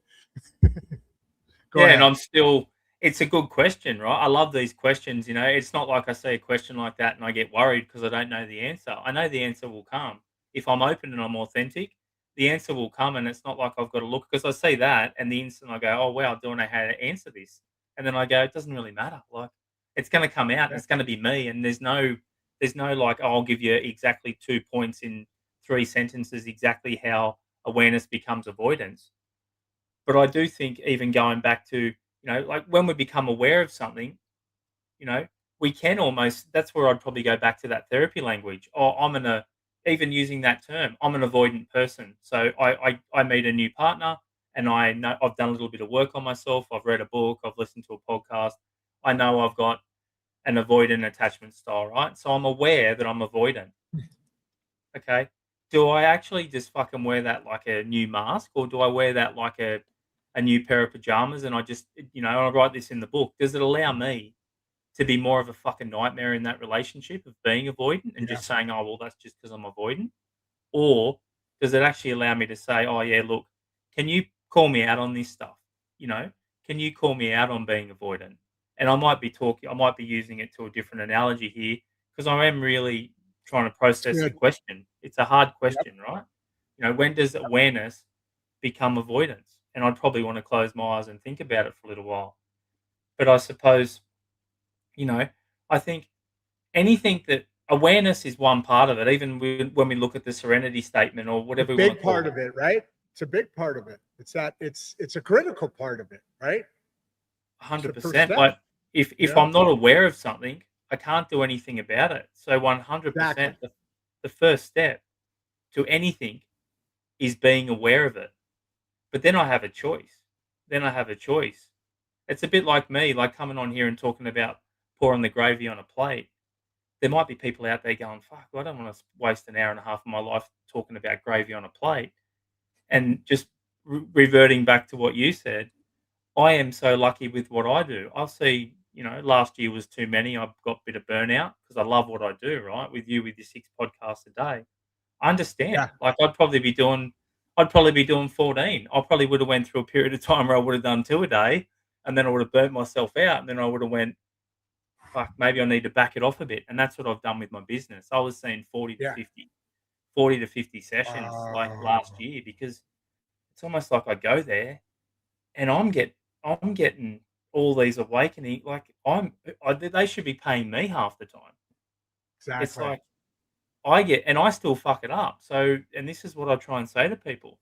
Go ahead. And it's a good question, right? I love these questions, It's not like I see a question like that and I get worried because I don't know the answer. I know the answer will come. If I'm open and I'm authentic, the answer will come, and it's not like I've got to look, because I see that and the instant I go, oh, wow, I don't know how to answer this. And then I go, it doesn't really matter. Like, it's going to come out and it's going to be me. And there's no like, oh, I'll give you exactly 2 points in 3 sentences, exactly how awareness becomes avoidance. But I do think even going back to, like when we become aware of something, we can almost, that's where I'd probably go back to that therapy language. Oh, even using that term, I'm an avoidant person. So I meet a new partner and I know I've done a little bit of work on myself. I've read a book, I've listened to a podcast. I know I've got an avoidant attachment style, right? So I'm aware that I'm avoidant. Okay. Do I actually just fucking wear that like a new mask, or do I wear that like a new pair of pajamas? And I just, I write this in the book. Does it allow me to be more of a fucking nightmare in that relationship of being avoidant and just saying, oh, well, that's just because I'm avoidant? Or does it actually allow me to say, oh, yeah, look, can you call me out on this stuff? Can you call me out on being avoidant? And I might be using it to a different analogy here, because I am really trying to process the question. It's a hard question, right? When does awareness become avoidance? And I'd probably want to close my eyes and think about it for a little while. But I suppose, I think anything that awareness is one part of it. Even when we look at the serenity statement or whatever, big part of it, right? It's a big part of it. It's a critical part of it, right? It's the first 100%. step. Like if Yeah, I'm not aware of something, I can't do anything about it. So exactly. 100%, the first step to anything is being aware of it. But then I have a choice. Then I have a choice. It's a bit like me, like coming on here and talking about pouring the gravy on a plate. There might be people out there going, "Fuck, I don't want to waste an hour and a half of my life talking about gravy on a plate." And just reverting back to what you said, I am so lucky with what I do. I'll see, last year was too many. I've got a bit of burnout because I love what I do, right? With you, with your 6 podcasts a day. I understand. Yeah, Like I'd probably be doing 14. I probably would have went through a period of time where I would have done 2 a day, and then I would have burnt myself out, and then I would have went, fuck, maybe I need to back it off a bit. And that's what I've done with my business. I was seeing 40 to yeah. 50, 40 to 50 sessions like last Oh, year because it's almost like I go there and I'm getting all these awakening. Like they should be paying me half the time. It's exactly. like and I still fuck it up. So, and this is what I try and say to people,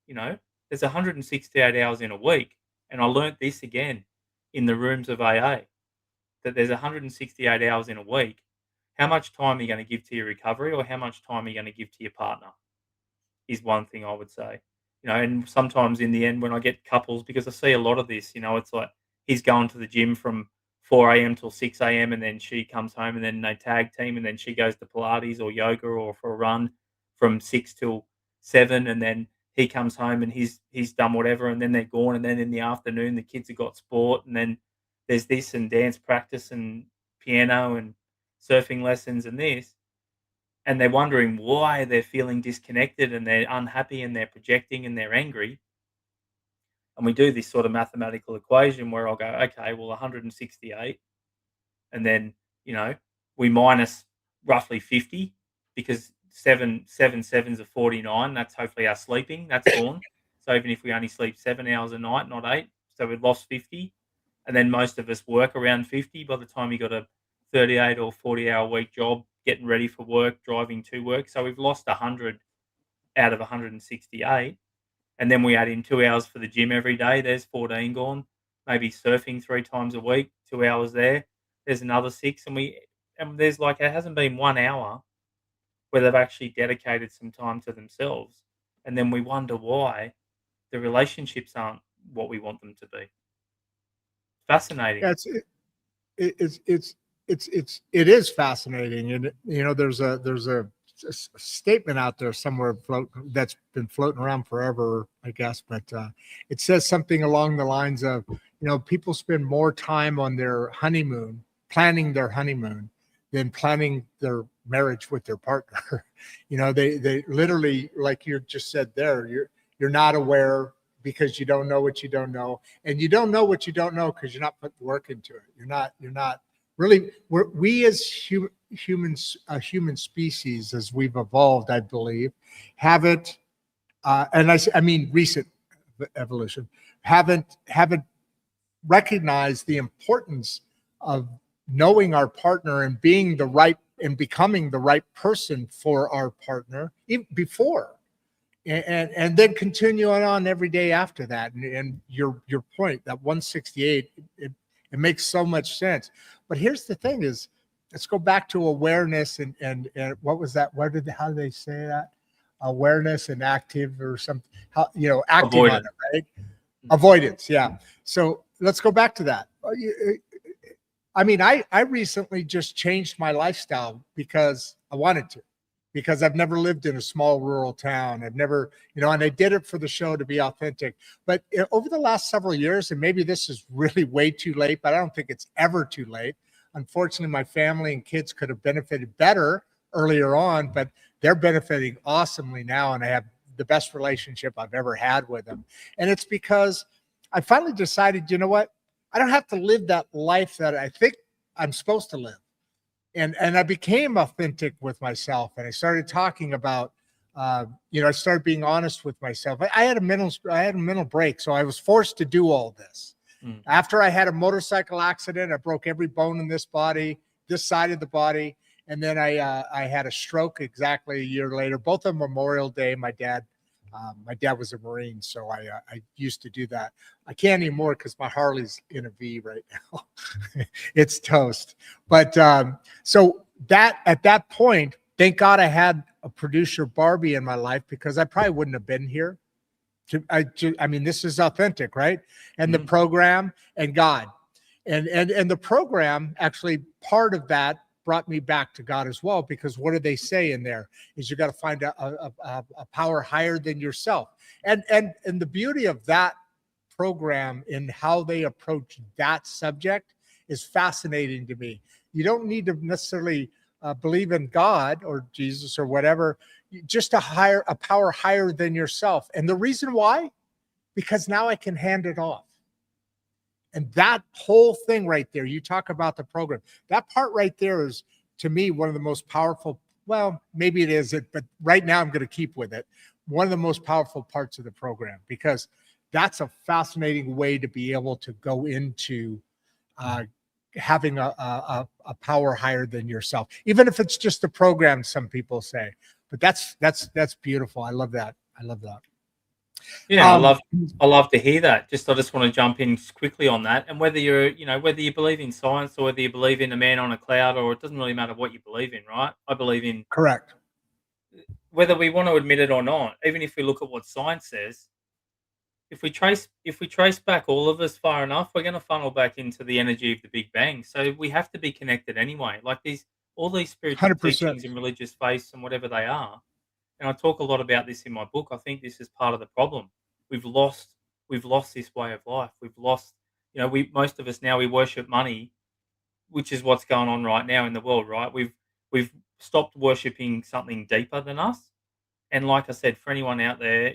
you know, there's 168 hours in a week. And I learnt this again in the rooms of AA, that there's 168 hours in a week. How much time are you going to give to your recovery, or how much time are you going to give to your partner? Is one thing I would say. And sometimes in the end, when I get couples, because I see a lot of this, it's like he's going to the gym from 4 a.m. till 6 a.m. and then she comes home and then they tag team and then she goes to Pilates or yoga or for a run from 6 till 7, and then he comes home and he's done whatever, and then they're gone, and then in the afternoon the kids have got sport, and then there's this and dance practice and piano and surfing lessons and this, and they're wondering why they're feeling disconnected and they're unhappy and they're projecting and they're angry. And we do this sort of mathematical equation where I'll go, okay, well, 168, and then we minus roughly 50, because seven sevens are 49. That's hopefully our sleeping. That's gone. So even if we only sleep 7 hours a night, not 8, so we've lost 50. And then most of us work around 50 by the time you got a 38 or 40-hour week job, getting ready for work, driving to work. So we've lost 100 out of 168. And then we add in 2 hours for the gym every day. There's 14 gone. Maybe surfing 3 times a week, 2 hours there. There's another 6. And there's like, it hasn't been 1 hour where they've actually dedicated some time to themselves. And then we wonder why the relationships aren't what we want them to be. Fascinating. Yeah, it is fascinating, and there's a statement out there somewhere that's been floating around forever, I guess, but it says something along the lines of, people spend more time on their honeymoon, planning their honeymoon, than planning their marriage with their partner. They literally, like you just said there, you're not aware because you don't know what you don't know, and you don't know what you don't know because you're not putting work into it. You're not really. We as humans, a human species, as we've evolved, I believe, haven't, and I mean recent evolution, haven't recognized the importance of knowing our partner and being the right and becoming the right person for our partner even before, and then continuing on every day after that. And your point, that 168, it makes so much sense. But here's the thing: is let's go back to awareness and what was that? How do they say that? Awareness and active or something. How acting on Avoidance. it, right? Avoidance, yeah. So let's go back to that. I mean, I recently just changed my lifestyle because I wanted to, because I've never lived in a small rural town. I've never, and I did it for the show to be authentic. But over the last several years, and maybe this is really way too late, but I don't think it's ever too late. Unfortunately, my family and kids could have benefited better earlier on, but they're benefiting awesomely now. And I have the best relationship I've ever had with them. And it's because I finally decided, you know what? I don't have to live that life that I think I'm supposed to live. And I became authentic with myself, and I started talking about, I started being honest with myself. I had a mental break, so I was forced to do all this. Mm. After I had a motorcycle accident, I broke every bone in this side of the body, and then I had a stroke exactly a year later, both on Memorial Day. My dad My dad was a Marine, so I used to do that. I can't anymore because my Harley's in a V right now. It's toast. But so that at that point, thank God I had a producer Barbie in my life, because I probably wouldn't have been here. I mean, this is authentic, right? And the program and God, and the program, actually part of that brought me back to God as well, because what do they say in there is you got to find a power higher than yourself. And the beauty of that program and how they approach that subject is fascinating to me. You don't need to necessarily believe in God or Jesus or whatever, just a power higher than yourself. And the reason why, because now I can hand it off. And that whole thing right there, you talk about the program, that part right there is, to me, one of the most powerful. Well, maybe it is, but right now I'm going to keep with it. One of the most powerful parts of the program, because that's a fascinating way to be able to go into having a power higher than yourself, even if it's just a program, some people say. But that's beautiful. I love that. I love that. Yeah, I love to hear that. I just want to jump in quickly on that. And whether whether you believe in science or whether you believe in a man on a cloud, or it doesn't really matter what you believe in, right? I believe in, Correct. whether we want to admit it or not. Even if we look at what science says, if we trace back all of us far enough, we're going to funnel back into the energy of the Big Bang. So we have to be connected anyway. Like all these spiritual 100%. teachings and religious faiths and whatever they are. And I talk a lot about this in my book. I think this is part of the problem. We've lost this way of life. We've lost, most of us now, we worship money, which is what's going on right now in the world, right? We've stopped worshiping something deeper than us. And like I said, for anyone out there,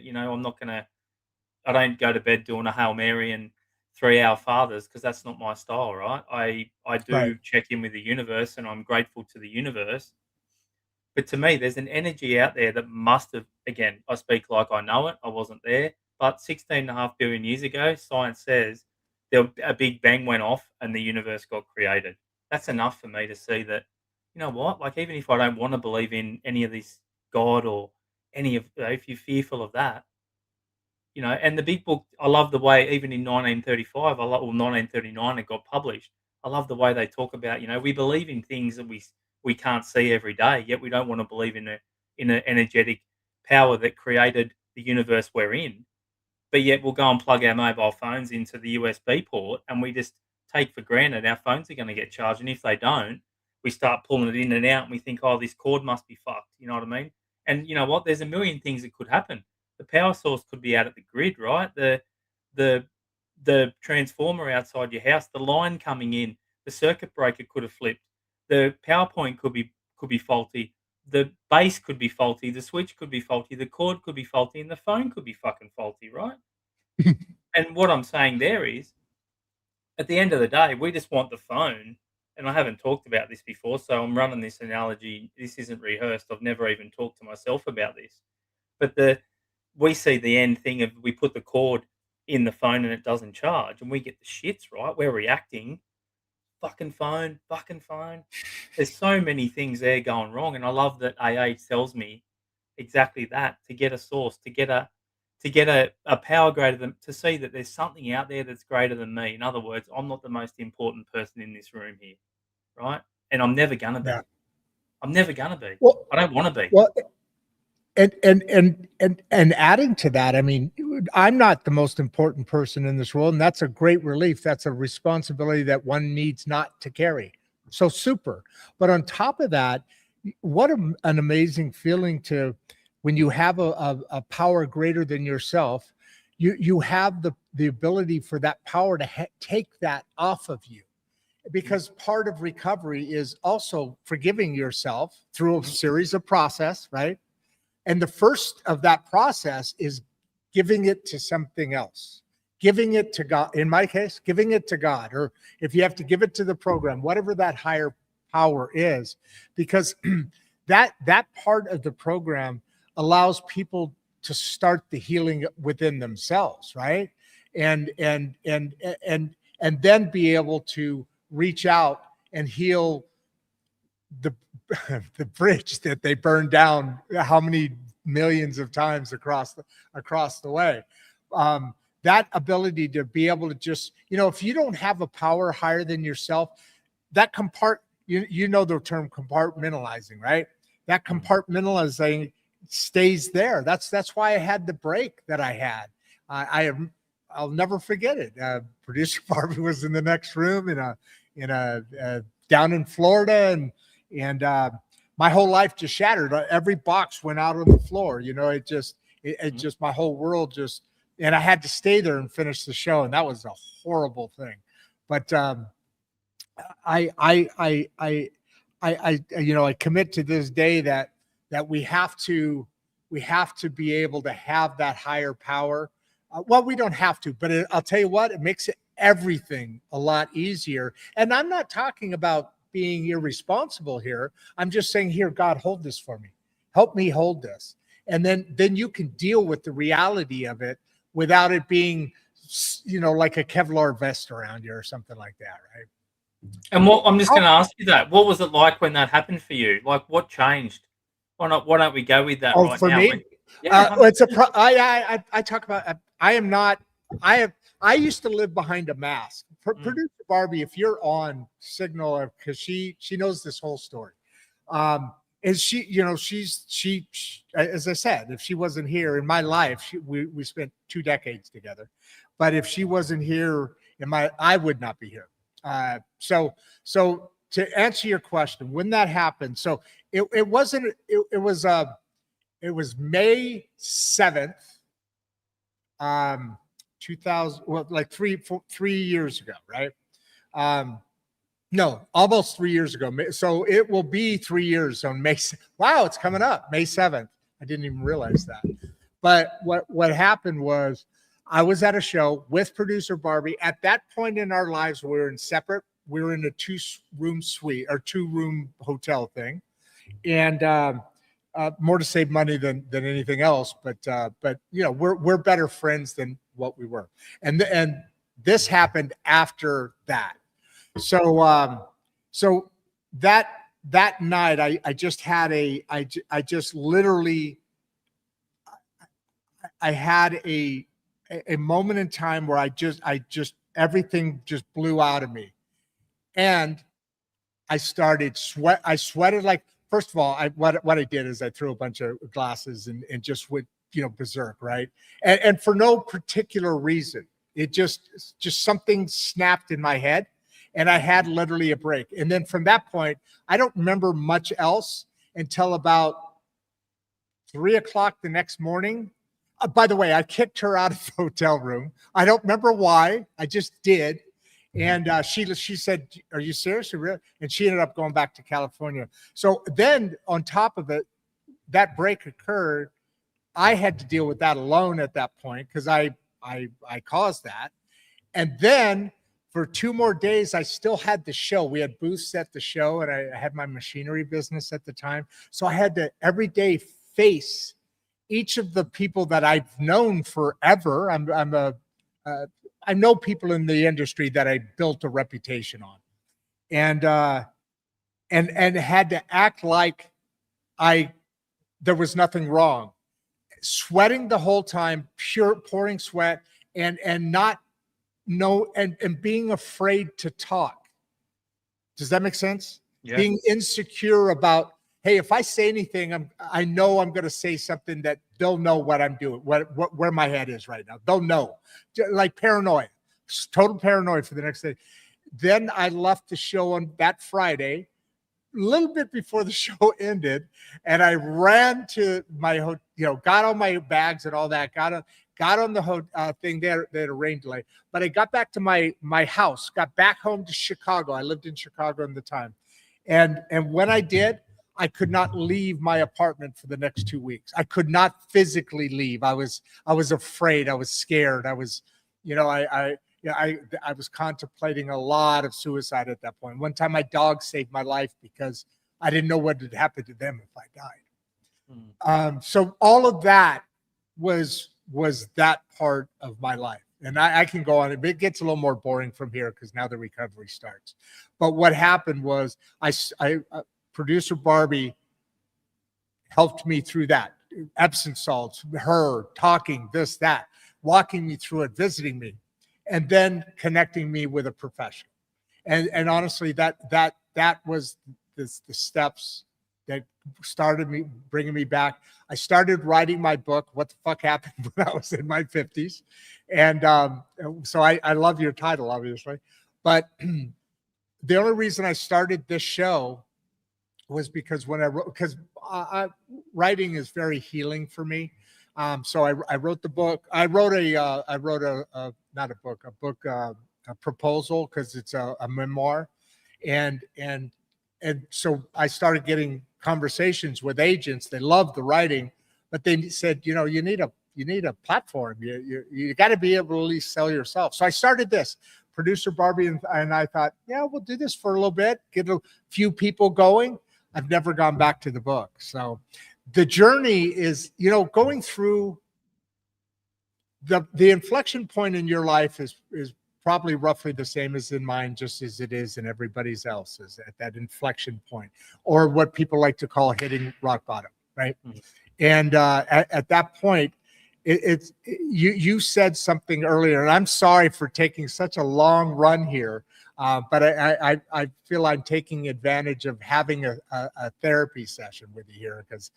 I don't go to bed doing a Hail Mary and 3 Our Fathers, because that's not my style, right? I do Right. check in with the universe, and I'm grateful to the universe. But to me, there's an energy out there that must have, again, I speak like I know it, I wasn't there, but 16.5 billion years ago, science says a big bang went off and the universe got created. That's enough for me to see that, you know what, like, even if I don't want to believe in any of this God or any of, if you're fearful of that, and the big book, I love the way, even in 1935, or 1939, it got published. I love the way they talk about, we believe in things that we can't see every day, yet we don't want to believe in an energetic power that created the universe we're in. But yet we'll go and plug our mobile phones into the USB port, and we just take for granted our phones are going to get charged. And if they don't, we start pulling it in and out, and we think, oh, this cord must be fucked. You know what I mean? And you know what? There's a million things that could happen. The power source could be out at the grid, right? The transformer outside your house, the line coming in, the circuit breaker could have flipped. The PowerPoint could be faulty. The base could be faulty. The switch could be faulty. The cord could be faulty, and the phone could be fucking faulty, right? And what I'm saying there is, at the end of the day, we just want the phone. And I haven't talked about this before, so I'm running this analogy. This isn't rehearsed. I've never even talked to myself about this. But we see the end thing of, we put the cord in the phone and it doesn't charge, and we get the shits, right? We're reacting. Fucking phone. There's so many things there going wrong, and I love that AA tells me exactly that. To get a source, to get a power greater than, to see that there's something out there that's greater than me. In other words, I'm not the most important person in this room here, right? And I'm never gonna be. Yeah. I'm never gonna be. Well, I don't want to be. well, and adding to that, I mean, I'm not the most important person in this world, and that's a great relief. That's a responsibility that one needs not to carry. So super. But on top of that, what an amazing feeling to, when you have a power greater than yourself, you have the ability for that power to take that off of you. Because part of recovery is also forgiving yourself through a series of process, right? And the first of that process is giving it to something else, giving it to God. In my case, giving it to God, or if you have to give it to the program, whatever that higher power is, because that part of the program allows people to start the healing within themselves, right? And then be able to reach out and heal the bridge that they burned down how many millions of times across the way. That ability to be able to just, if you don't have a power higher than yourself, that you know the term compartmentalizing, right? That compartmentalizing stays there. That's why I had the break that I had. I'll never forget it. Producer Barbie was in the next room in a down in Florida, and my whole life just shattered. Every box went out on the floor. It just my whole world just, and I had to stay there and finish the show, and that was a horrible thing. But I commit to this day that we have to be able to have that higher power. Well, we don't have to, but I'll tell you what, it makes everything a lot easier. And I'm not talking about being irresponsible here. I'm just saying, here, God, hold this for me. Help me hold this. And then you can deal with the reality of it without it being, like a Kevlar vest around you or something like that, right? And I'm just going to ask you that. What was it like when that happened for you? Like, what changed? Why don't we go with that right for now? Me, I talk about. I used to live behind a mask. Producer Barbie, if you're on Signal, because she knows this whole story. And she, as I said, if she wasn't here in my life, we spent 2 decades together. But if she wasn't here I would not be here. So to answer your question, when that happened, so it was May 7th, 2000, well, like 3 years ago, right? No, almost 3 years ago. So it will be 3 years on May. Wow, it's coming up, May 7th. I didn't even realize that. But what happened was, I was at a show with Producer Barbie. At that point in our lives, we were in a 2-room suite or 2-room hotel thing, and more to save money than anything else. But we're better friends than what we were. And this happened after that. So that night, I just had a moment in time where I just everything just blew out of me, and I started sweat. I sweated like, first of all, what I did is I threw a bunch of glasses and just went berserk, right? And for no particular reason, it just something snapped in my head, and I had literally a break. And then from that point, I don't remember much else until about 3 o'clock the next morning. By the way, I kicked her out of the hotel room. I don't remember why. I just did. And she said, "Are you serious? And she ended up going back to California. So then on top of it, that break occurred. I had to deal with that alone at that point because I caused that. And then for 2 more days, I still had the show. We had booths at the show, and I had my machinery business at the time. So I had to every day face each of the people that I've known forever. I know people in the industry that I built a reputation on, and had to act like there was nothing wrong, sweating the whole time, pouring sweat, and not know, and being afraid to talk. Does that make sense? Yeah. Being insecure about, hey, if I say anything, I know I'm going to say something that they'll know what I'm doing, where my head is right now. They'll know, like paranoia, total paranoia for the next day. Then I left the show on that Friday, a little bit before the show ended, and I ran to my hotel, got all my bags and all that, got on the thing there. They had a rain delay, but I got back to my house, got back home to Chicago. I lived in Chicago at the time, and when I did, I could not leave my apartment for the next 2 weeks. I could not physically leave. I was afraid. I was scared. I was, I was contemplating a lot of suicide at that point. One time my dog saved my life because I didn't know what would happen to them if I died. So all of that was that part of my life. And I can go on. It gets a little more boring from here because now the recovery starts. But what happened was Producer Barbie helped me through that. Epsom salts, her talking, this, that, walking me through it, visiting me, and then connecting me with a professional. And honestly, that was the steps that started me bringing me back. I started writing my book, What the Fuck Happened, when I was in my 50s. And so I love your title, obviously. But the only reason I started this show was because when I wrote, because writing is very healing for me. So I wrote the book. I wrote not a book, a proposal, because it's a memoir, and so I started getting conversations with agents. They loved the writing, but they said, you need a platform. You got to be able to at least sell yourself. So I started this. Producer Barbie and I thought, yeah, we'll do this for a little bit, get a few people going. I've never gone back to the book. So the journey is, going through the inflection point in your life is probably roughly the same as in mine, just as it is in everybody's else's at that inflection point, or what people like to call hitting rock bottom, right? Mm-hmm. And at that point, you said something earlier, and I'm sorry for taking such a long run here, but I feel I'm taking advantage of having a therapy session with you here, because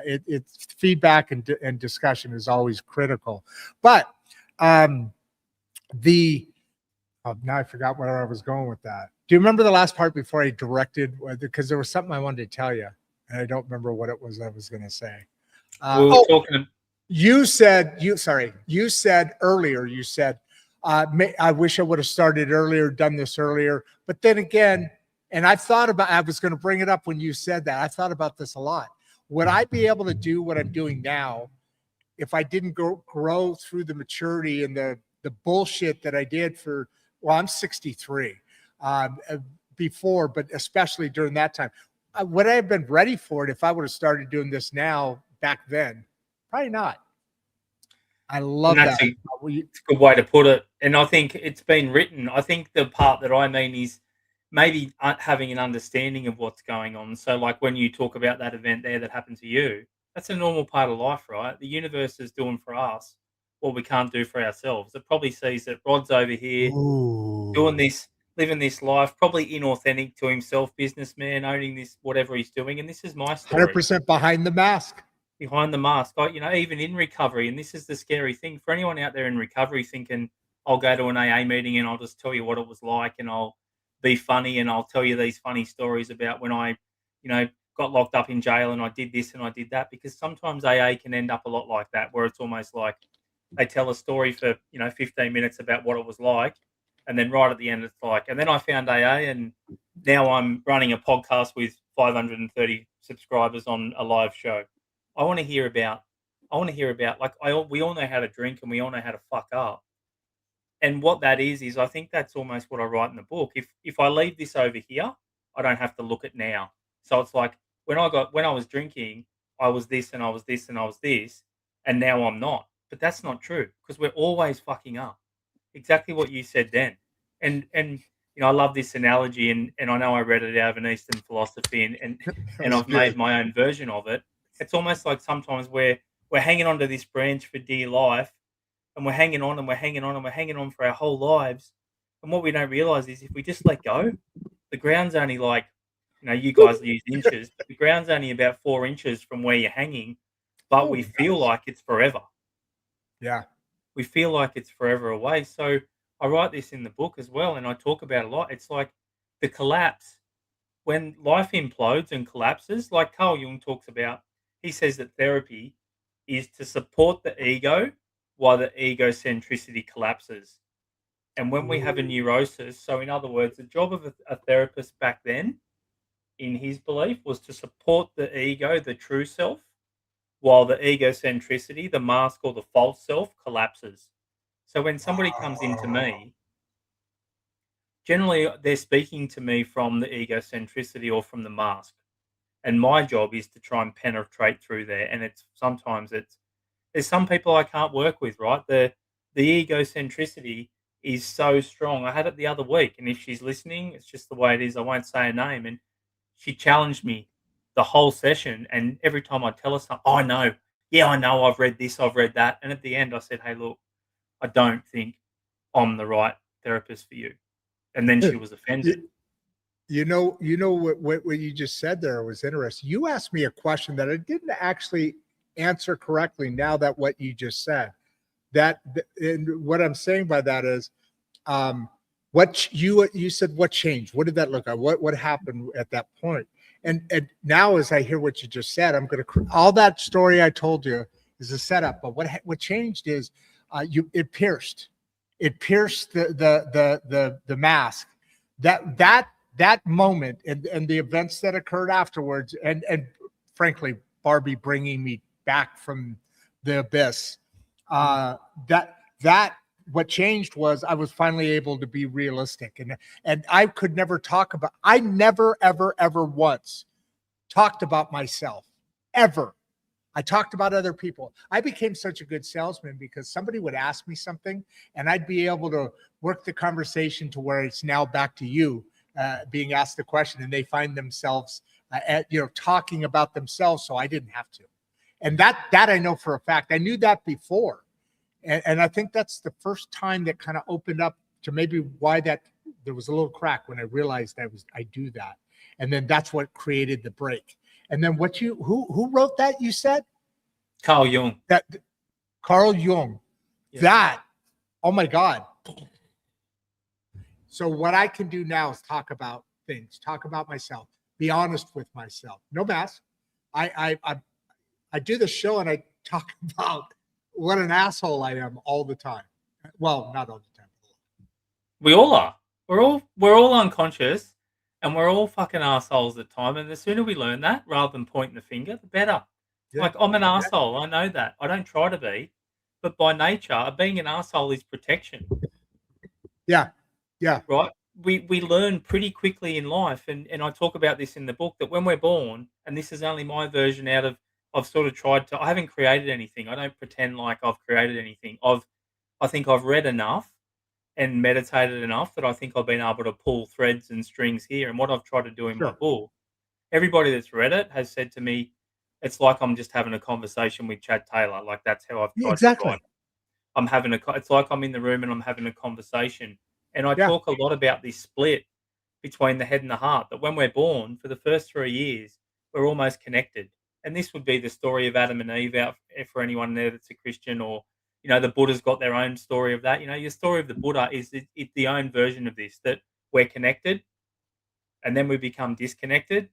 it's feedback and discussion is always critical. But now I forgot where I was going with that. Do you remember the last part before I directed? Because there was something I wanted to tell you, and I don't remember what it was I was going to say. We were talking. You said earlier, I wish I would have started earlier, done this earlier. But then again, and I was going to bring it up when you said that. I thought about this a lot. Would I be able to do what I'm doing now if I didn't grow through the maturity and the bullshit that I did I'm 63 before, but especially during that time? Would I have been ready for it if I would have started doing this now back then? Probably not. I love that. It's a good way to put it. And I think it's been written. I think the part that I mean is maybe having an understanding of what's going on. So like when you talk about that event there that happened to you, that's a normal part of life, right? The universe is doing for us what we can't do for ourselves. It probably sees that Rod's over here doing this, living this life, probably inauthentic to himself, businessman, owning this, whatever he's doing. And this is my story. 100% behind the mask. Behind the mask, even in recovery, and this is the scary thing for anyone out there in recovery thinking, I'll go to an AA meeting and I'll just tell you what it was like, and I'll be funny and I'll tell you these funny stories about when I, got locked up in jail and I did this and I did that, because sometimes AA can end up a lot like that, where it's almost like they tell a story for, 15 minutes about what it was like, and then right at the end it's like, and then I found AA and now I'm running a podcast with 530 subscribers on a live show. I want to hear about we all know how to drink and we all know how to fuck up. And what that is I think that's almost what I write in the book. If I leave this over here, I don't have to look at now. So it's like when I was drinking, I was this and I was this and I was this, and now I'm not. But that's not true, because we're always fucking up. Exactly what you said then. And I love this analogy, and I know I read it out of an Eastern philosophy, and I've made my own version of it. It's almost like sometimes we're hanging on to this branch for dear life, and we're hanging on and we're hanging on and we're hanging on for our whole lives. And what we don't realize is if we just let go, the ground's only like, you guys use inches, but the ground's only about 4 inches from where you're hanging, but we feel like it's forever. Yeah. We feel like it's forever away. So I write this in the book as well, and I talk about it a lot. It's like the collapse. When life implodes and collapses, like Carl Jung talks about, he says that therapy is to support the ego while the egocentricity collapses. And when we have a neurosis, so in other words, the job of a therapist back then, in his belief, was to support the ego, the true self, while the egocentricity, the mask or the false self, collapses. So when somebody comes into me, generally they're speaking to me from the egocentricity or from the mask. And my job is to try and penetrate through there. And there's some people I can't work with, right? The egocentricity is so strong. I had it the other week, and if she's listening, it's just the way it is. I won't say her name. And she challenged me the whole session. And every time I tell her something, I know, yeah, I know I've read this, I've read that. And at the end, I said, hey, look, I don't think I'm the right therapist for you. And then she was offended. What you just said there was interesting. You asked me a question that I didn't actually answer correctly. Now that what you just said, and what I'm saying by that is, what you said, what changed? What did that look like? What happened at that point? And now, as I hear what you just said, I'm going to all that story I told you is a setup. But what changed is, it pierced the mask. That moment and the events that occurred afterwards, and frankly, Barbie bringing me back from the abyss. That what changed was I was finally able to be realistic, and I could never talk about. I never ever once talked about myself ever. I talked about other people. I became such a good salesman because somebody would ask me something and I'd be able to work the conversation to where it's now back to you being asked the question, and they find themselves talking about themselves, so I didn't have to. And that I know for a fact. I knew that before. And I think that's the first time that kind of opened up to maybe why that there was a little crack when I realized I do that. And then that's what created the break. And then who wrote that, you said? Carl Jung. Carl Jung. Yeah. That, oh my God. So what I can do now is talk about things, talk about myself, be honest with myself. No mask. I do the show and I talk about what an asshole I am all the time. Well, not all the time. We all are. We're all unconscious, and we're all fucking assholes at time. And the sooner we learn that, rather than pointing the finger, the better. Yeah. Like, I'm an asshole. I know that. I don't try to be, but by nature, being an asshole is protection. Yeah. Yeah. Right. We learn pretty quickly in life, and I talk about this in the book, that when we're born, and this is only my version out of, I've sort of tried to, I haven't created anything. I don't pretend like I've created anything. I think I've read enough and meditated enough that I think I've been able to pull threads and strings here. And what I've tried to do in my book, everybody that's read it has said to me, it's like I'm just having a conversation with Chad Taylor. Like, that's how I've tried to write. It's like I'm in the room and I'm having a conversation. And I talk a lot about this split between the head and the heart, that when we're born, for the first 3 years, we're almost connected. And this would be the story of Adam and Eve out for anyone there that's a Christian, or, the Buddha's got their own story of that. Your story of the Buddha is it's the own version of this, that we're connected and then we become disconnected.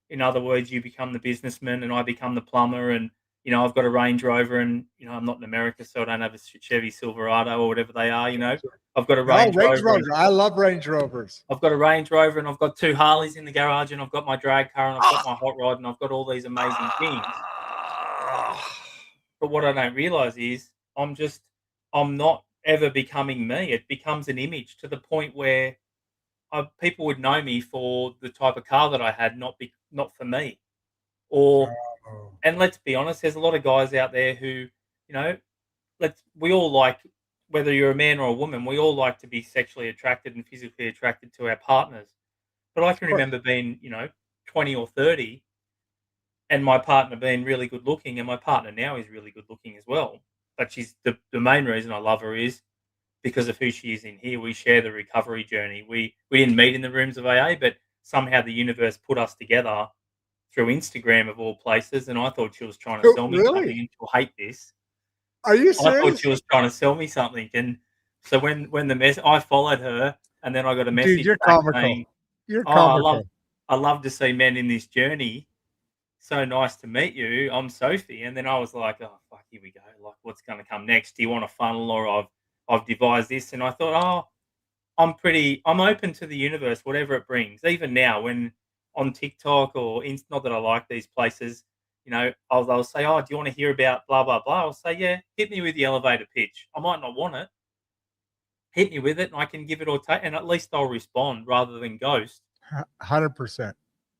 In other words, you become the businessman and I become the plumber, and, I've got a Range Rover and, I'm not in America, so I don't have a Chevy Silverado or whatever they are, I've got a Range Rover. I love Range Rovers. I've got a Range Rover and I've got 2 Harleys in the garage, and I've got my drag car and I've got my hot rod and I've got all these amazing things. But what I don't realize is I'm not ever becoming me. It becomes an image, to the point where people would know me for the type of car that I had, not for me. And let's be honest, there's a lot of guys out there who, we all like, whether you're a man or a woman, we all like to be sexually attracted and physically attracted to our partners. But I can remember being, 20 or 30, and my partner being really good looking, and my partner now is really good looking as well. But she's the main reason I love her is because of who she is in here. We share the recovery journey. We didn't meet in the rooms of AA, but somehow the universe put us together through Instagram of all places. And I thought she was trying to sell me something, and she'll hate this. Are you serious? I thought she was trying to sell me something. And so when I followed her, and then I got a message. Dude, you're comical. Saying, you're comical. I love to see men in this journey. So nice to meet you. I'm Sophie. And then I was like, oh, fuck, here we go. Like, what's going to come next? Do you want a funnel, or I've devised this? And I thought, I'm open to the universe, whatever it brings. Even now, when on TikTok or not that I like these places, they'll say, oh, do you want to hear about blah, blah, blah? I'll say, yeah, hit me with the elevator pitch. I might not want it. Hit me with it, and I can give it or take, and at least I'll respond rather than ghost. 100%.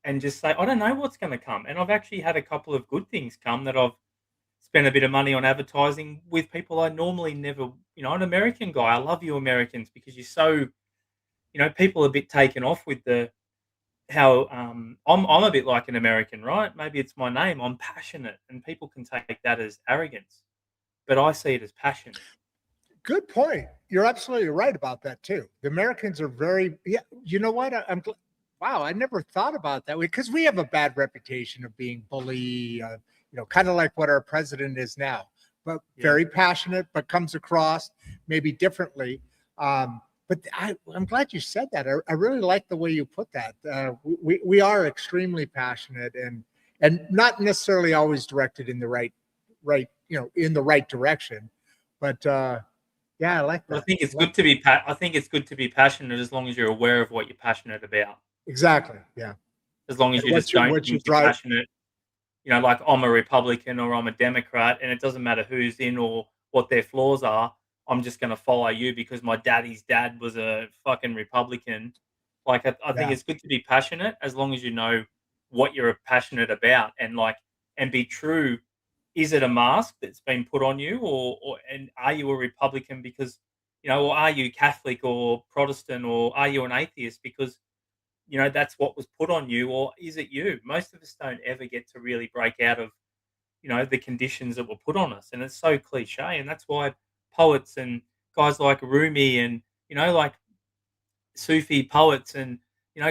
And just say, I don't know what's going to come. And I've actually had a couple of good things come, that I've spent a bit of money on advertising with people I normally never, an American guy. I love you Americans, because you're so, people are a bit taken off with the how I'm a bit like an American, right? Maybe it's my name. I'm passionate, and people can take that as arrogance, but I see it as passion. Good point. You're absolutely right about that too. The Americans are very, yeah. You know what? Wow. I never thought about that way because we have a bad reputation of being bully. Kind of like what our president is now, but very passionate, but comes across maybe differently. But I'm glad you said that. I really like the way you put that. We are extremely passionate and not necessarily always directed in the in the right direction, but. Yeah, I like Well, I that. think it's good to be I think it's good to be passionate as long as you're aware of what you're passionate about. Exactly. Yeah. As long as And you just don't what's your think you're drive? passionate, like I'm a Republican or I'm a Democrat, and it doesn't matter who's in or what their flaws are. I'm just going to follow you because my daddy's dad was a fucking Republican. Like I think Yeah. it's good to be passionate as long as you know what you're passionate about, and be true. Is it a mask that's been put on you, or and are you a Republican because or are you Catholic or Protestant, or are you an atheist because that's what was put on you, or is it you? Most of us don't ever get to really break out of the conditions that were put on us, and it's so cliche, and that's why poets and guys like Rumi and like Sufi poets and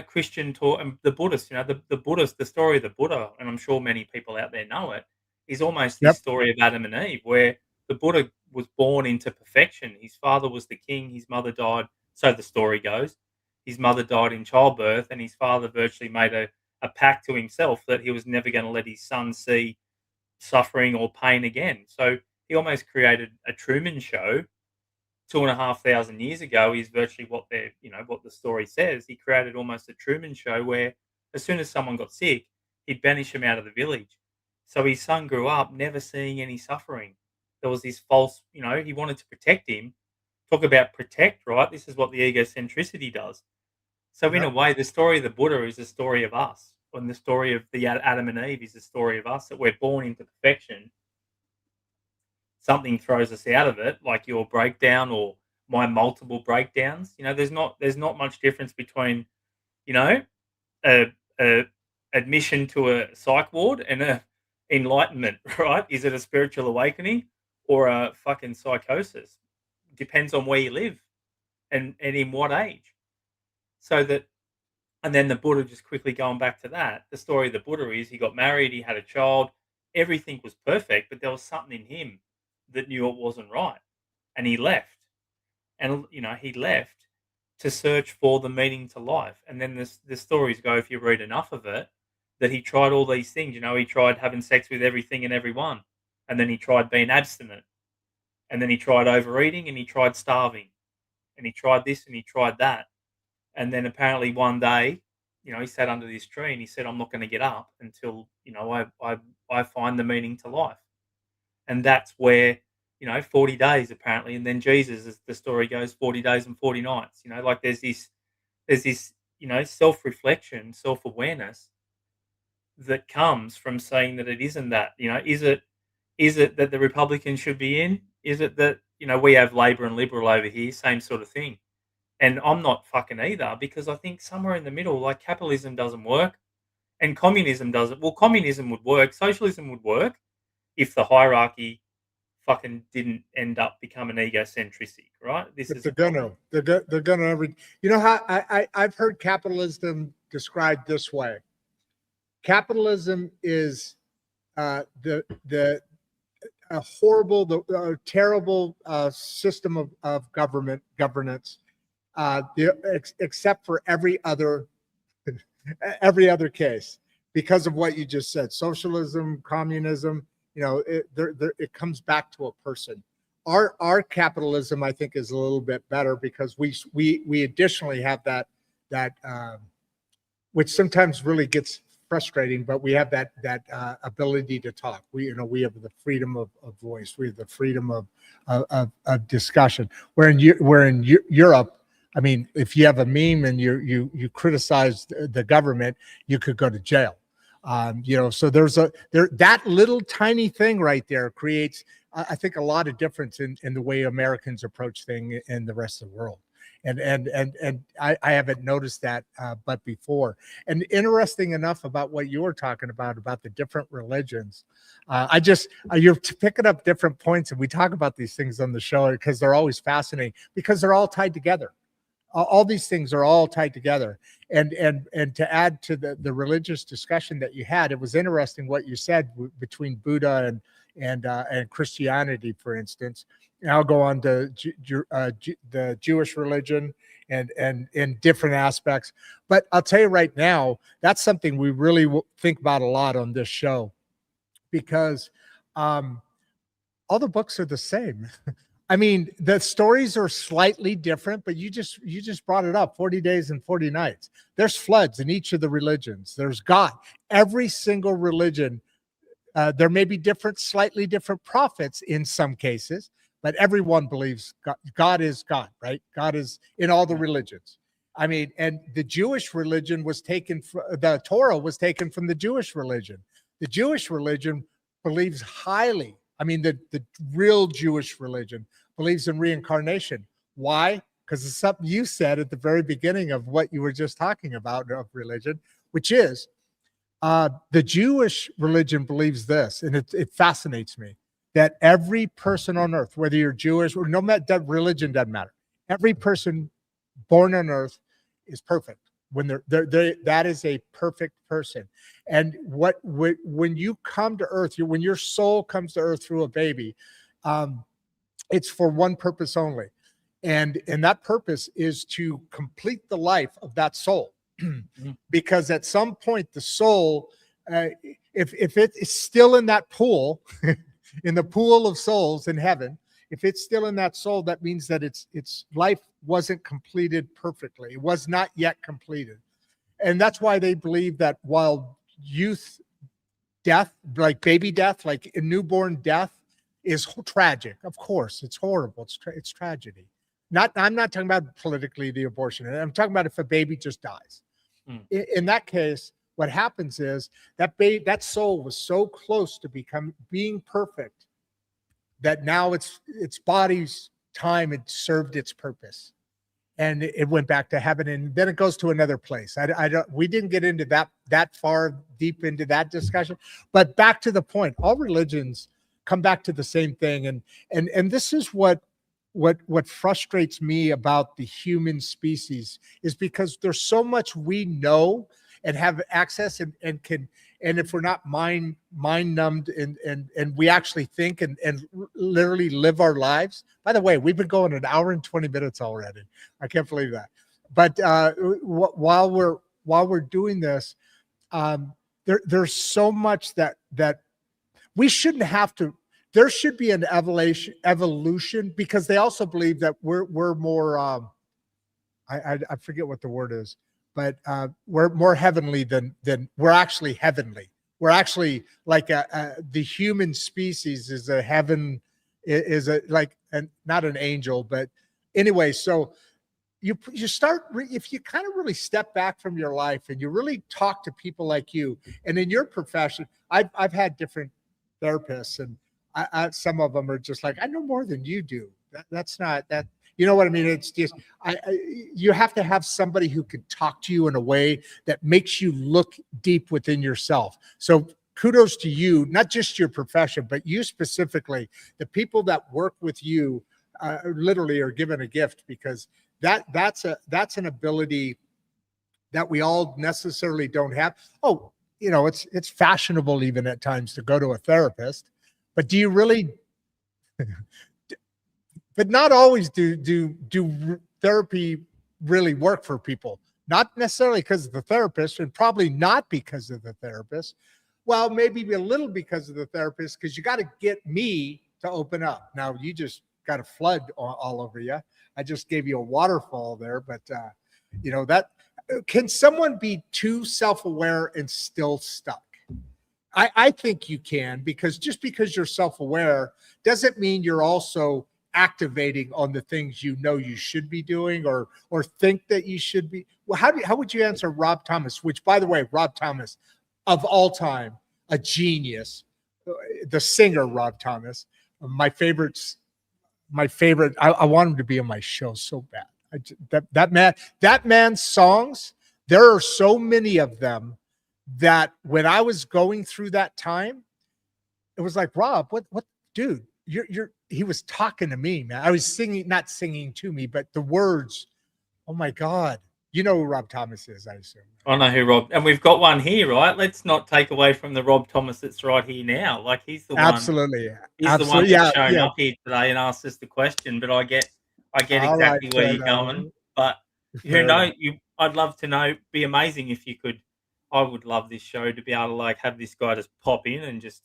Christian taught and the Buddhists, the Buddhist, the story of the Buddha, and I'm sure many people out there know it, is almost this Yep. story of Adam and Eve, where the Buddha was born into perfection. His father was the king, his mother died, so the story goes. His mother died in childbirth, and his father virtually made a pact to himself that he was never going to let his son see suffering or pain again. So he almost created a Truman Show 2,500 years ago. Is virtually what the story says. He created almost a Truman Show where as soon as someone got sick, he'd banish them out of the village. So his son grew up never seeing any suffering. There was this false, he wanted to protect him. Talk about protect, right? This is what the egocentricity does. So in a Yep. way, the story of the Buddha is the story of us, and the story of the Adam and Eve is the story of us, that we're born into perfection. Something throws us out of it, like your breakdown or my multiple breakdowns. There's not much difference between you know a, a admission to a psych ward and a enlightenment, right? Is it a spiritual awakening or a fucking psychosis? Depends on where you live and in what age. So that, and then the Buddha, just quickly going back to that, the story of the Buddha is he got married, he had a child, everything was perfect, but there was something in him that knew it wasn't right, and he left. And he left to search for the meaning to life. And then the stories go, if you read enough of it, that he tried all these things. He tried having sex with everything and everyone, and then he tried being abstinent, and then he tried overeating, and he tried starving, and he tried this and he tried that. And then apparently one day, he sat under this tree and he said, "I'm not going to get up until I find the meaning to life." And that's where 40 days apparently, and then Jesus, as the story goes, 40 days and 40 nights. Like there's this self-reflection, self-awareness that comes from saying that it isn't that. Is it that the Republicans should be in? Is it that we have Labor and Liberal over here, same sort of thing? And I'm not fucking either, because I think somewhere in the middle, like capitalism doesn't work and communism doesn't. Well, communism would work, socialism would work if the hierarchy fucking didn't end up becoming egocentric, right? This But is a problem. they're gonna every. You know how I've heard capitalism described this way. Capitalism is the a horrible, terrible system of governance, except for every other case, because of what you just said. Socialism, communism, it comes back to a person. Our capitalism, I think, is a little bit better because we additionally have that which sometimes really gets frustrating, but we have that ability to talk. We have the freedom of voice. We have the freedom of discussion. Where in Europe, I mean, if you have a meme and you criticize the government, you could go to jail. So that little tiny thing right there creates, I think, a lot of difference in the way Americans approach things in the rest of the world. And I haven't noticed that but before. And interesting enough about what you were talking about the different religions. You're picking up different points, and we talk about these things on the show because they're always fascinating because they're all tied together. All these things are all tied together. And to add to the religious discussion that you had, it was interesting what you said between Buddha and Christianity, for instance. And I'll go on to the Jewish religion and in different aspects. But I'll tell you right now, that's something we really think about a lot on this show, because all the books are the same. I mean, the stories are slightly different, but you just brought it up, 40 days and 40 nights. There's floods in each of the religions. There's God. Every single religion, there may be slightly different prophets in some cases, but everyone believes God is God, right? God is in all the religions. I mean, and the Jewish religion the Torah was taken from the Jewish religion. The Jewish religion believes highly. I mean, the real Jewish religion believes in reincarnation. Why? Because it's something you said at the very beginning of what you were just talking about of religion, which is the Jewish religion believes this, and it fascinates me, that every person on earth, whether you're Jewish or no matter, religion doesn't matter. Every person born on earth is perfect. When that is a perfect person. And when you come to earth, when your soul comes to earth through a baby, it's for one purpose only. And that purpose is to complete the life of that soul. Because at some point, the soul, if it is still in that pool, in the pool of souls in heaven, if it's still in that soul, that means that its life wasn't completed perfectly. It was not yet completed. And that's why they believe that while youth death, like baby death, like a newborn death, is tragic. Of course, it's horrible. It's tragedy. I'm not talking about politically the abortion. I'm talking about if a baby just dies. In that case, what happens is that soul was so close to being perfect that now its body's time had served its purpose, and it went back to heaven, and then it goes to another place. We didn't get into that far deep into that discussion, but back to the point, all religions come back to the same thing, and this is what frustrates me about the human species, is because there's so much we know and have access and can, and if we're not mind numbed and we actually think and literally live our lives. By the way, we've been going an hour and 20 minutes already. I can't believe that. But while we're doing this, there's so much that we shouldn't have to. There should be an evolution, because they also believe that we're more. I forget what the word is, but we're more heavenly than we're actually heavenly. We're actually like the human species is a heaven, not an angel, but anyway. So you start, if you kind of really step back from your life and you really talk to people like you, and in your profession, I've had different therapists, and some of them are just like, I know more than you do. That's not that. You know what I mean? It's just you have to have somebody who can talk to you in a way that makes you look deep within yourself. So kudos to you, not just your profession, but you specifically. The people that work with you literally are given a gift, because that's an ability that we all necessarily don't have. Oh, it's fashionable even at times to go to a therapist, but do you really? But not always do therapy really work for people. Not necessarily because of the therapist, and probably not because of the therapist. Well, maybe a little because of the therapist, because you got to get me to open up. Now, you just got a flood all over you. I just gave you a waterfall there, but that can someone be too self-aware and still stuck? I think you can, because just because you're self-aware doesn't mean you're also activating on the things you should be doing or think that you should be. Well, how would you answer Rodd Thomas, which, by the way, Rodd Thomas, of all time, a genius, the singer Rodd Thomas, my favorite. I want him to be on my show so bad. That man's songs, there are so many of them that when I was going through that time, it was like, Rob, what, dude, he was talking to me, man. I was singing, not singing to me, but the words. Oh my God. You know who Rob Thomas is, I assume. I know who Rob, and we've got one here, right? Let's not take away from the Rob Thomas that's right here now. Like he's the one. Absolutely. He's the one Absolutely. that's Yeah. shown Yeah. up here today and asked us the question. But I get All right. exactly where Fair you're enough. going. But who Fair enough. knows? I'd love to know. Be amazing if you could. I would love this show to be able to like have this guy just pop in and just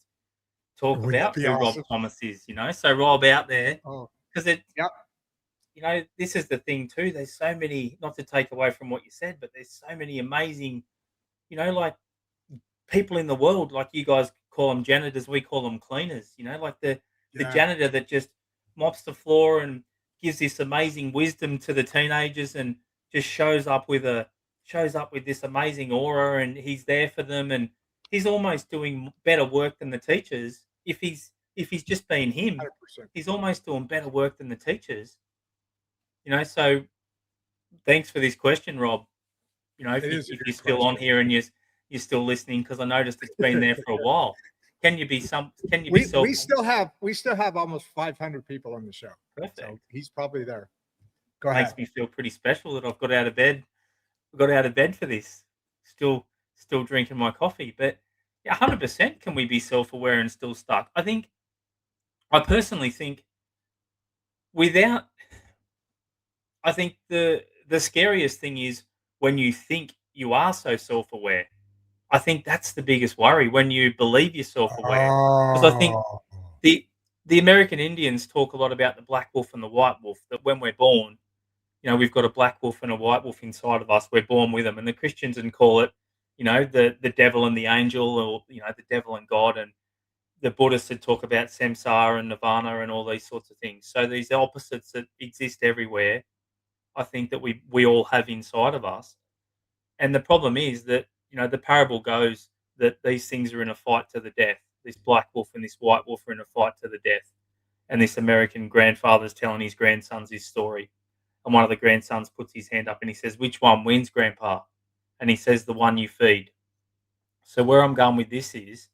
talk Wouldn't that about be who Rob awesome? Thomas is. So Rob out there, Oh, because it. yep. This is the thing too. There's so many. Not to take away from what you said, but there's so many amazing. Like people in the world, like you guys call them janitors, we call them cleaners. Like the Yeah. janitor that just mops the floor and gives this amazing wisdom to the teenagers and just shows up with this amazing aura and he's there for them and he's almost doing better work than the teachers if he's just being him. 100%. He's almost doing better work than the teachers. So thanks for this question, Rob. It is a if good you're still on question. here and you're still listening, because I noticed it's been there for a while. Can you be self We still have almost 500 people on the show. perfect? So he's probably there. Go Makes ahead. me feel pretty special that I've got out of bed. Got out of bed for this. Still drinking my coffee, but yeah, 100%. Can we be self-aware and still stuck? I personally think without. I think the scariest thing is when you think you are so self-aware. I think that's the biggest worry when you believe you're self-aware. Because I think Oh, the the American Indians talk a lot about the black wolf and the white wolf. That when we're born, we've got a black wolf and a white wolf inside of us. We're born with them, and the Christians and call it, the devil and the angel, or the devil and God. And the Buddhists would talk about samsara and nirvana and all these sorts of things. So these opposites that exist everywhere, I think that we all have inside of us. And the problem is that, the parable goes that these things are in a fight to the death. This black wolf and this white wolf are in a fight to the death. And this American grandfather's telling his grandsons his story. And one of the grandsons puts his hand up and he says, "Which one wins, Grandpa?" And he says, "The one you feed." So where I'm going with this is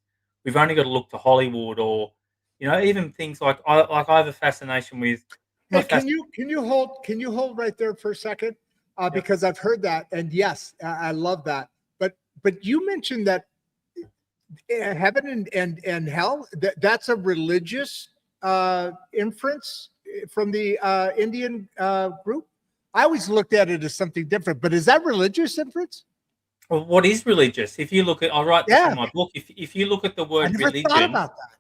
we've only got to look to Hollywood or, even things like I have a fascination with hey, not fas- can you hold right there for a second? Yep. Because I've heard that, and yes, I love that. But you mentioned that heaven and hell, that's a religious inference from the Indian group. I always looked at it as something different, but is that religious inference? Well, what is religious? If you look at, I write this in Yeah, my book. If you look at the I word never thought religion, about that.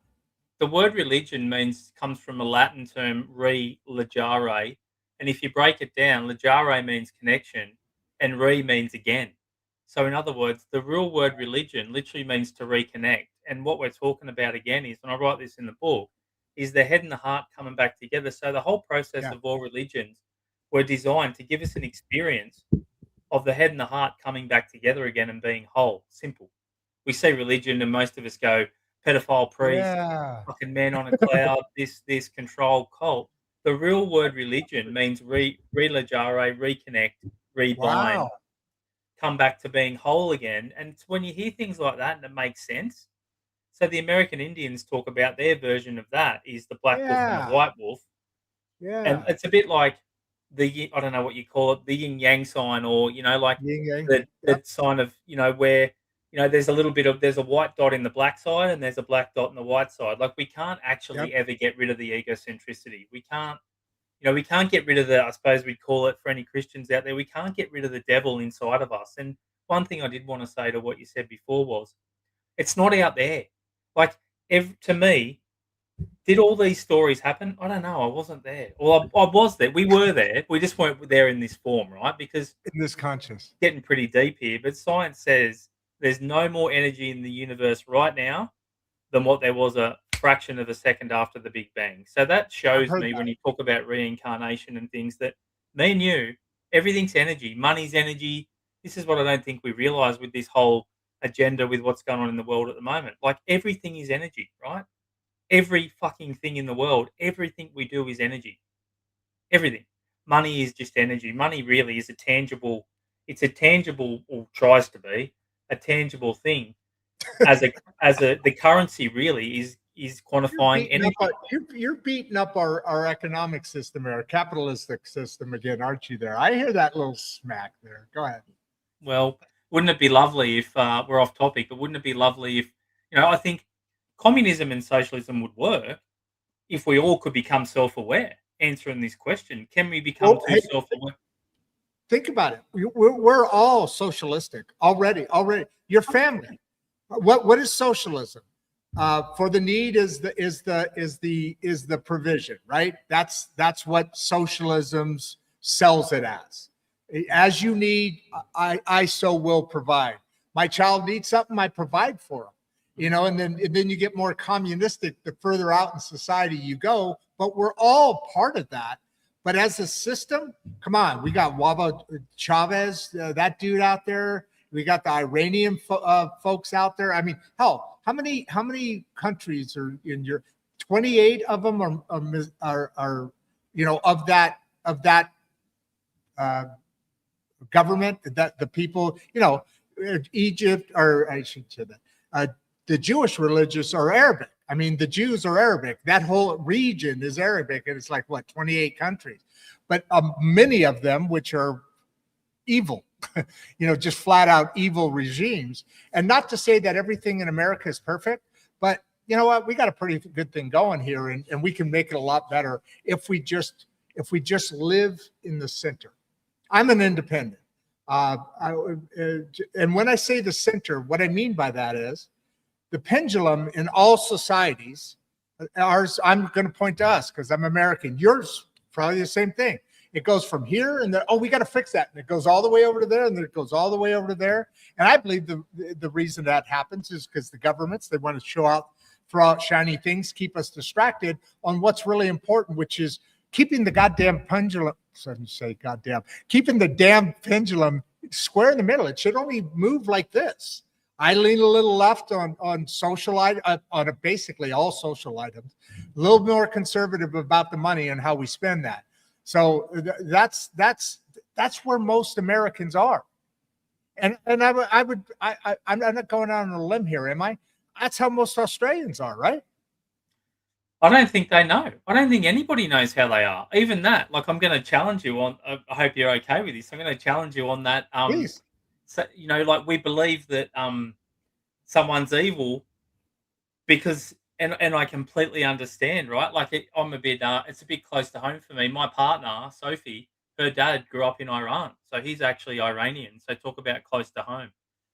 the word religion comes from a Latin term legare, and if you break it down, legare means connection, and means again. So in other words, the real word religion literally means to reconnect. And what we're talking about again is, and I write this in the book, is the head and the heart coming back together. So the whole process Yeah, of all religions were designed to give us an experience of the head and the heart coming back together again and being whole. Simple. We see religion and most of us go pedophile priest, yeah. fucking man on a cloud, this control cult. The real word religion means relegare, reconnect, rebind, Wow. come back to being whole again. And it's when you hear things like that and it makes sense. So the American Indians talk about their version of that is the black wolf and the Yeah, white wolf. And yeah. it's a bit like I don't know what you call it, the yin yang sign, or like Yin yang. the Yep, sign of where there's a little bit of there's a white dot in the black side and there's a black dot in the white side. Like we can't yep. actually ever get rid of the egocentricity. We can't get rid of the, I suppose we'd call it, for any Christians out there, we can't get rid of the devil inside of us. And one thing I did want to say to what you said before was it's not out there. Like to me, did all these stories happen? I don't know. I wasn't there. Well, I was there. We were there. We just weren't there in this form, right? Because In this conscious. getting pretty deep here, but science says there's no more energy in the universe right now than what there was a fraction of a second after the Big Bang. So that I've shows heard me that. when you talk about reincarnation and things that me and you, everything's energy. Money's energy. This is what I don't think we realize with this whole agenda with what's going on in the world at the moment. Like everything is energy, right? Every fucking thing in the world, everything we do is energy. Everything. money is just energy. Money really is a tangible. It's a tangible, or tries to be a tangible thing. The currency really is You're quantifying beating up energy. you're beating up our economic system, our capitalistic system again, aren't you? There, I hear that little smack there. Go ahead. Well, wouldn't it be lovely if we're off topic? But wouldn't it be lovely if I think communism and socialism would work if we all could become self-aware. Answering this question, can we become Well, too hey, self-aware? think about it. We're all socialistic already. Already, your family. What is socialism? For the need is the provision, right? That's what socialism sells it as. As you need, I so will provide. My child needs something, I provide for them. And then you get more communistic the further out in society you go. But we're all part of that. But as a system, come on, we got Wava Chavez, that dude out there. We got the Iranian folks out there. I mean, hell, how many countries are in your 28 of them are of that government, that the people, Egypt, or I should say that the Jewish religious are Arabic. I mean, the Jews are Arabic. That whole region is Arabic, and it's like 28 countries, but many of them which are evil, just flat out evil regimes. And not to say that everything in America is perfect, but you know what? We got a pretty good thing going here, and we can make it a lot better if we just live in the center. I'm an independent. And when I say the center, what I mean by that is the pendulum in all societies, ours, I'm going to point to us because I'm American. Yours, probably the same thing. It goes from here and we got to fix that. And it goes all the way over to there, and then it goes all the way over to there. And I believe the reason that happens is because the governments, they want to throw out shiny things, keep us distracted on what's really important, which is keeping the goddamn pendulum, keeping the damn pendulum square in the middle. It should only move like this. I lean a little left on social on basically all social items, a little more conservative about the money and how we spend that. So that's where most Americans are, and I'm not going out on a limb here, am I? That's how most Australians are, right? I don't think they know. I don't think anybody knows how they are. Even that, like, I'm going to challenge you on. I hope you're okay with this. I'm going to challenge you on that. Please. So, like, we believe that someone's evil because, and I completely understand, right? Like, I'm a bit. It's a bit close to home for me. My partner, Sophie, her dad grew up in Iran, so he's actually Iranian. So talk about close to home.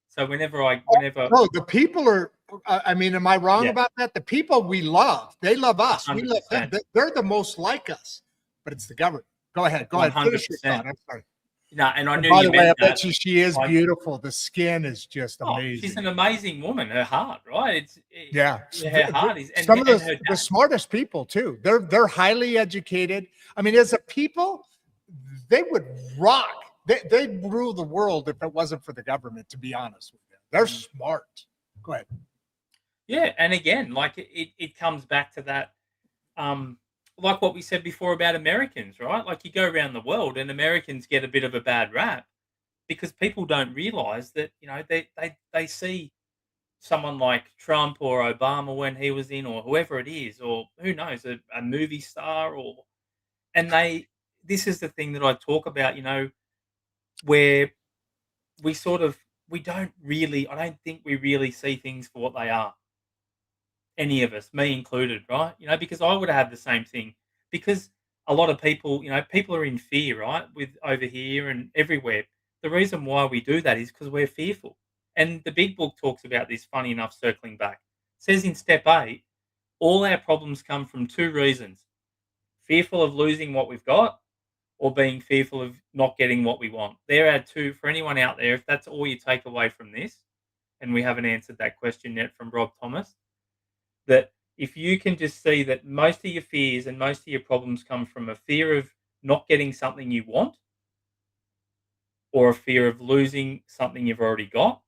So whenever no, the people are. I mean, am I wrong Yeah. about that? The people we love, they love us. 100%. We love them. They're the most like us, but it's the government. Go ahead. 100%. Finish your thought. I'm sorry. No, and I knew. By you the way, I meant bet that. she is beautiful. The skin is just amazing. She's an amazing woman. Her heart, right? Yeah, her heart is. Some of the smartest people too. They're highly educated. I mean, as a people, they would rock. They'd rule the world if it wasn't for the government. To be honest with you, they're smart. Go ahead. Yeah, and again, like it comes back to that, like what we said before about Americans, right? Like, you go around the world and Americans get a bit of a bad rap because people don't realize that they see someone like Trump or Obama when he was in, or whoever it is, or who knows, a movie star, and this is the thing that I talk about, where we don't really, I don't think we really see things for what they are. Any of us, me included, right? Because I would have had the same thing. Because a lot of people, people are in fear, right? With over here and everywhere. The reason why we do that is because we're fearful. And the big book talks about this, funny enough, circling back. It says in step 8, all our problems come from 2 reasons: fearful of losing what we've got, or being fearful of not getting what we want. There are 2 for anyone out there. If that's all you take away from this, and we haven't answered that question yet from Rob Thomas, that if you can just see that most of your fears and most of your problems come from a fear of not getting something you want, or a fear of losing something you've already got,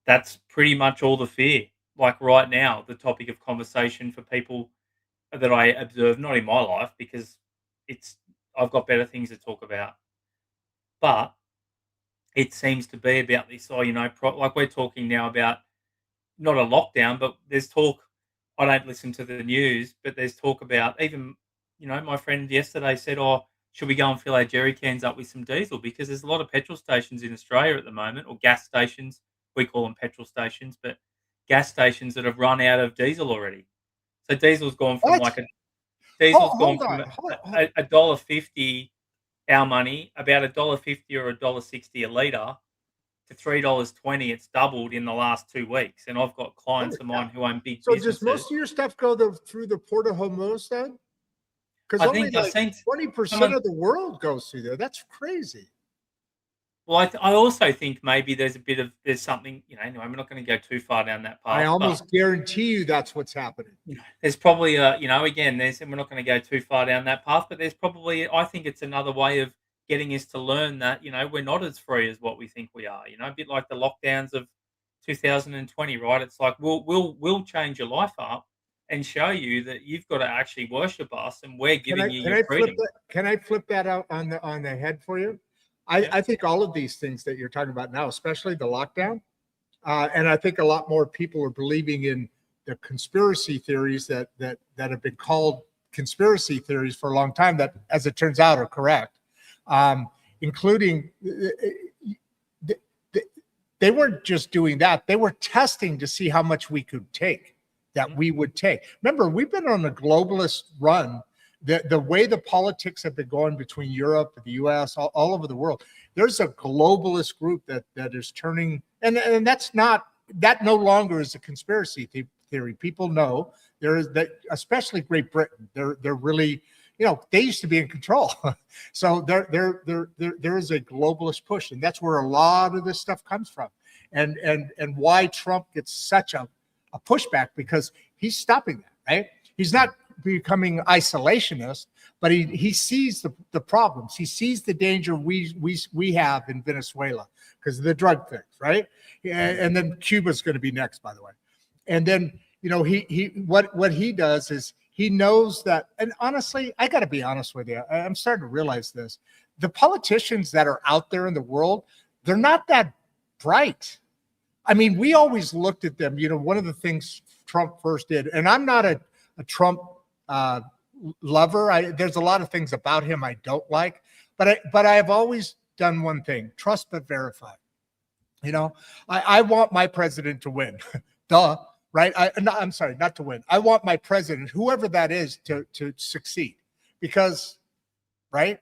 that's pretty much all the fear. Like right now, the topic of conversation for people that I observe, not in my life, because I've got better things to talk about. But it seems to be about this, like we're talking now about not a lockdown, but there's talk. I don't listen to the news, but there's talk about even, my friend yesterday said, "Oh, should we go and fill our jerry cans up with some diesel?" Because there's a lot of petrol stations in Australia at the moment, or gas stations. We call them petrol stations, but gas stations that have run out of diesel already. So diesel's gone from What? diesel's gone Hold from on. a $1.50 our money, about $1.50 or $1.60 a litre, to $3.20. It's doubled in the last 2 weeks, and I've got clients of mine who own big So does businesses. most of your stuff go through the Port of Hormuz then? Because I only think I've like seen 20% of the world goes through there. That's crazy. Well, I also think maybe there's something, anyway, I'm not going to go too far down that path. I almost guarantee you that's what's happening. There's probably again, we're not going to go too far down that path, but there's probably, I think it's another way of getting us to learn that, we're not as free as what we think we are, a bit like the lockdowns of 2020, right? It's like, we'll change your life up and show you that you've got to actually worship us, and we're giving you your freedom. Can I flip that out on the head for you? I think all of these things that you're talking about now, especially the lockdown, and I think a lot more people are believing in the conspiracy theories that have been called conspiracy theories for a long time that, as it turns out, are correct, including they weren't just doing that. They were testing to see how much we could take, we would take. Remember, we've been on a globalist run. The way the politics have been going between Europe, the U.S., all over the world, there's a globalist group that is turning, and that no longer is a conspiracy theory. People know there is that, especially Great Britain. They're really, they used to be in control, so there is a globalist push, and that's where a lot of this stuff comes from, and why Trump gets such a pushback, because he's stopping that, right? He's not becoming isolationist, but he sees the problems. He sees the danger we have in Venezuela because of the drug things, right? And then Cuba's going to be next, by the way. And then what he does is he knows that. And honestly, I got to be honest with you. I'm starting to realize this. The politicians that are out there in the world, they're not that bright. I mean, we always looked at them. One of the things Trump first did, and I'm not a Trump lover. There's a lot of things about him I don't like, but I have always done one thing: trust but verify. I want my president to win. Duh, right? I'm sorry, not to win. I want my president, whoever that is, to succeed, because, right?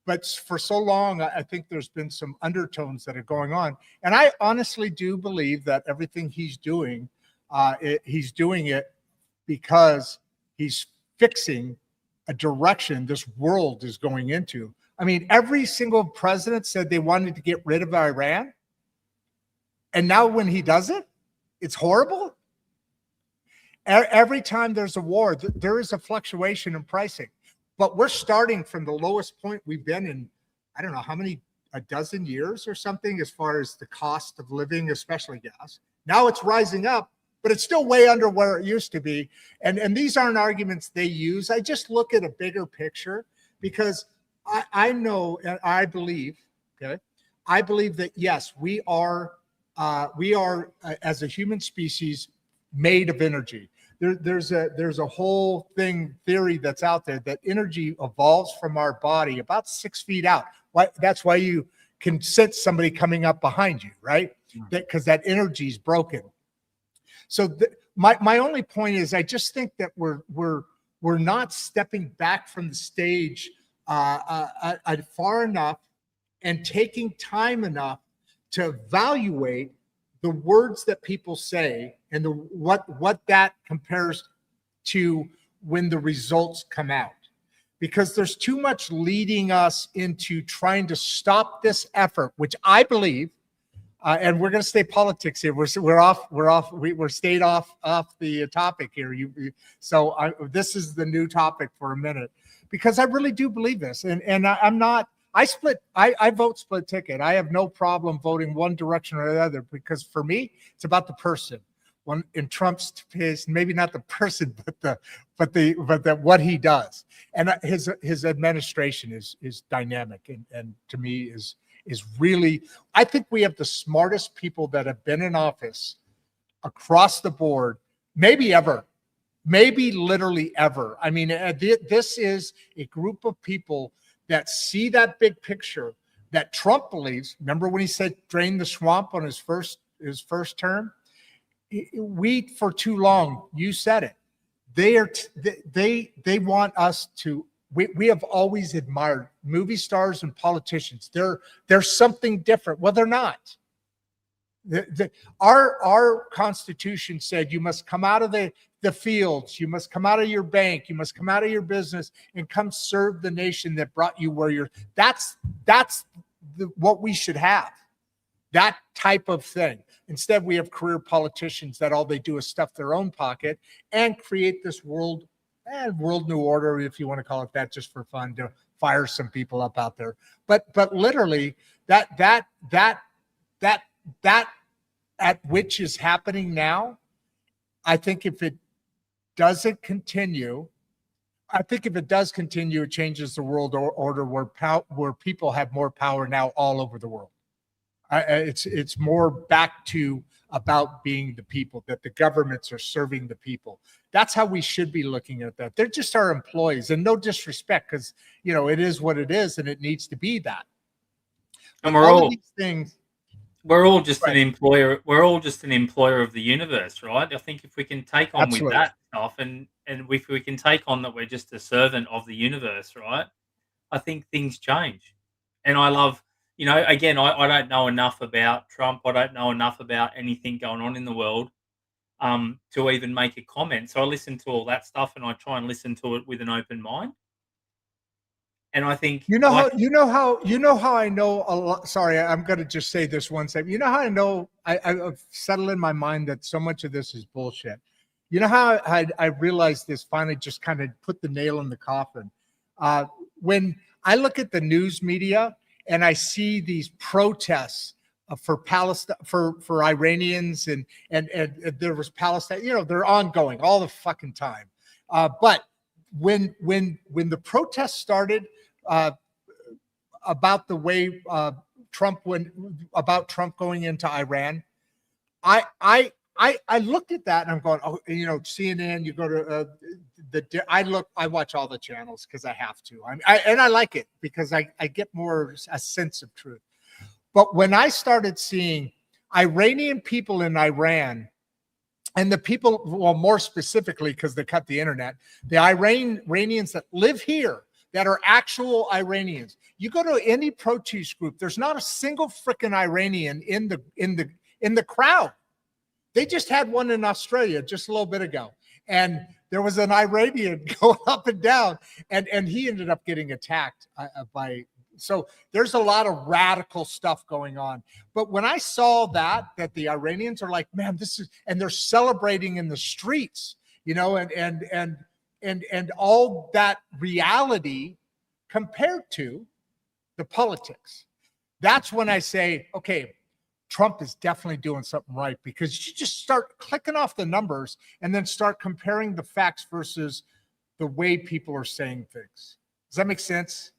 But for so long, I think there's been some undertones that are going on, and I honestly do believe that everything he's doing it because he's fixing a direction this world is going into. I mean, every single president said they wanted to get rid of Iran. And now when he does it, it's horrible. Every time there's a war, there is a fluctuation in pricing. But we're starting from the lowest point we've been in, I don't know how many, a dozen years or something, as far as the cost of living, especially gas. Now it's rising up, but it's still way under where it used to be. And these aren't arguments they use. I just look at a bigger picture, because I know and I believe, I believe that, yes, we are as a human species made of energy. There's a whole theory that's out there that energy evolves from our body about 6 feet out. That's why you can sense somebody coming up behind you, right? Because that energy is broken. So my only point is, I just think that we're not stepping back from the stage far enough and taking time enough to evaluate the words that people say and what that compares to when the results come out. Because there's too much leading us into trying to stop this effort, which I believe, and we're going to stay politics here. We're stayed off the topic here. This is the new topic for a minute, because I really do believe this, and I'm not. I vote split ticket. I have no problem voting one direction or the other, because for me, it's about the person. Well, in Trump's case, maybe not the person, but what he does, and his administration is dynamic, and to me is really. I think we have the smartest people that have been in office across the board, maybe ever, maybe literally ever. I mean, this is a group of people that see that big picture that Trump believes. Remember when he said drain the swamp on his first term? We, for too long, you said it. They want us to. We have always admired movie stars and politicians. They're something different. Well, they're not. Our Constitution said you must come out of the fields, you must come out of your bank, you must come out of your business and come serve the nation that brought you where you're. That's what we should have. That type of thing. Instead, we have career politicians that all they do is stuff their own pocket and create this world new order, if you want to call it that, just for fun, to fire some people up out there. But literally, that at which is happening now, I think if it doesn't continue, it changes the world order where people have more power now all over the world. It's more back to about being the people, that the governments are serving the people. That's how we should be looking at that. They're just our employees, and no disrespect, because it is what it is, and it needs to be that. And we're all these things. We're all just an employer. We're all just an employer of the universe, right? I think if we can take on with that stuff, and if we can take on that we're just a servant of the universe, right? I think things change. And I love, again, I don't know enough about Trump. I don't know enough about anything going on in the world to even make a comment. So I listen to all that stuff, and I try and listen to it with an open mind. And I think how I know a lot. Sorry, I'm going to just say this one second. You know how I know I've settled in my mind that so much of this is bullshit. You know how I realized this finally, just kind of put the nail in the coffin. When I look at the news media and I see these protests for Palestine, for Iranians, and there was Palestine. They're ongoing all the fucking time. But when the protests started about the way Trump going into Iran, I looked at that and I'm going, CNN. You go to I watch all the channels because I have to. I like it because I get more a sense of truth. But when I started seeing Iranian people in Iran, and the people, well, more specifically, because they cut the internet, the Iranians that live here, that are actual Iranians. You go to any protest group, there's not a single freaking Iranian in the crowd. They just had one in Australia just a little bit ago, and there was an Iranian going up and down, and he ended up getting attacked by. So there's a lot of radical stuff going on. But when I saw that the Iranians are like, man, this is, and they're celebrating in the streets, and all that reality compared to the politics. That's when I say, okay, Trump is definitely doing something right, because you just start clicking off the numbers and then start comparing the facts versus the way people are saying things. Does that make sense?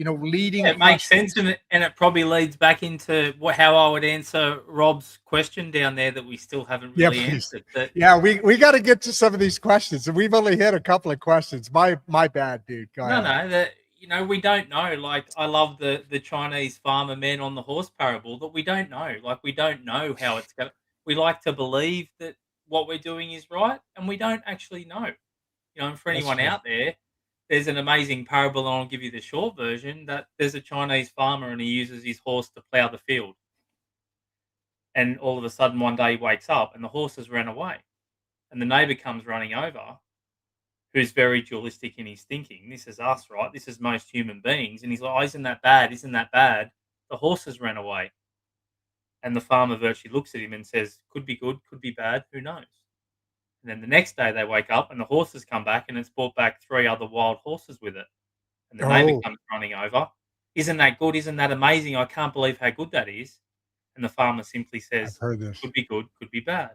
Leading. It makes sense, and it probably leads back into how I would answer Rob's question down there that we still haven't really answered. Yeah, we got to get to some of these questions, and we've only hit a couple of questions. My bad, dude. Go ahead. No, we don't know. Like, I love the Chinese farmer men on the horse parable, that we don't know. Like, we don't know how it's going. We like to believe that what we're doing is right, and we don't actually know. And for anyone out there, there's an amazing parable, and I'll give you the short version, that there's a Chinese farmer and he uses his horse to plow the field. And all of a sudden one day he wakes up and the horse has run away. And the neighbor comes running over, who's very dualistic in his thinking. This is us, right? This is most human beings. And he's like, oh, isn't that bad? Isn't that bad? The horse has run away. And the farmer virtually looks at him and says, could be good, could be bad, who knows? And then the next day they wake up and the horses come back, and it's brought back 3 other wild horses with it. And the neighbor comes running over. Isn't that good? Isn't that amazing? I can't believe how good that is. And the farmer simply says, I've heard this. Could be good, could be bad.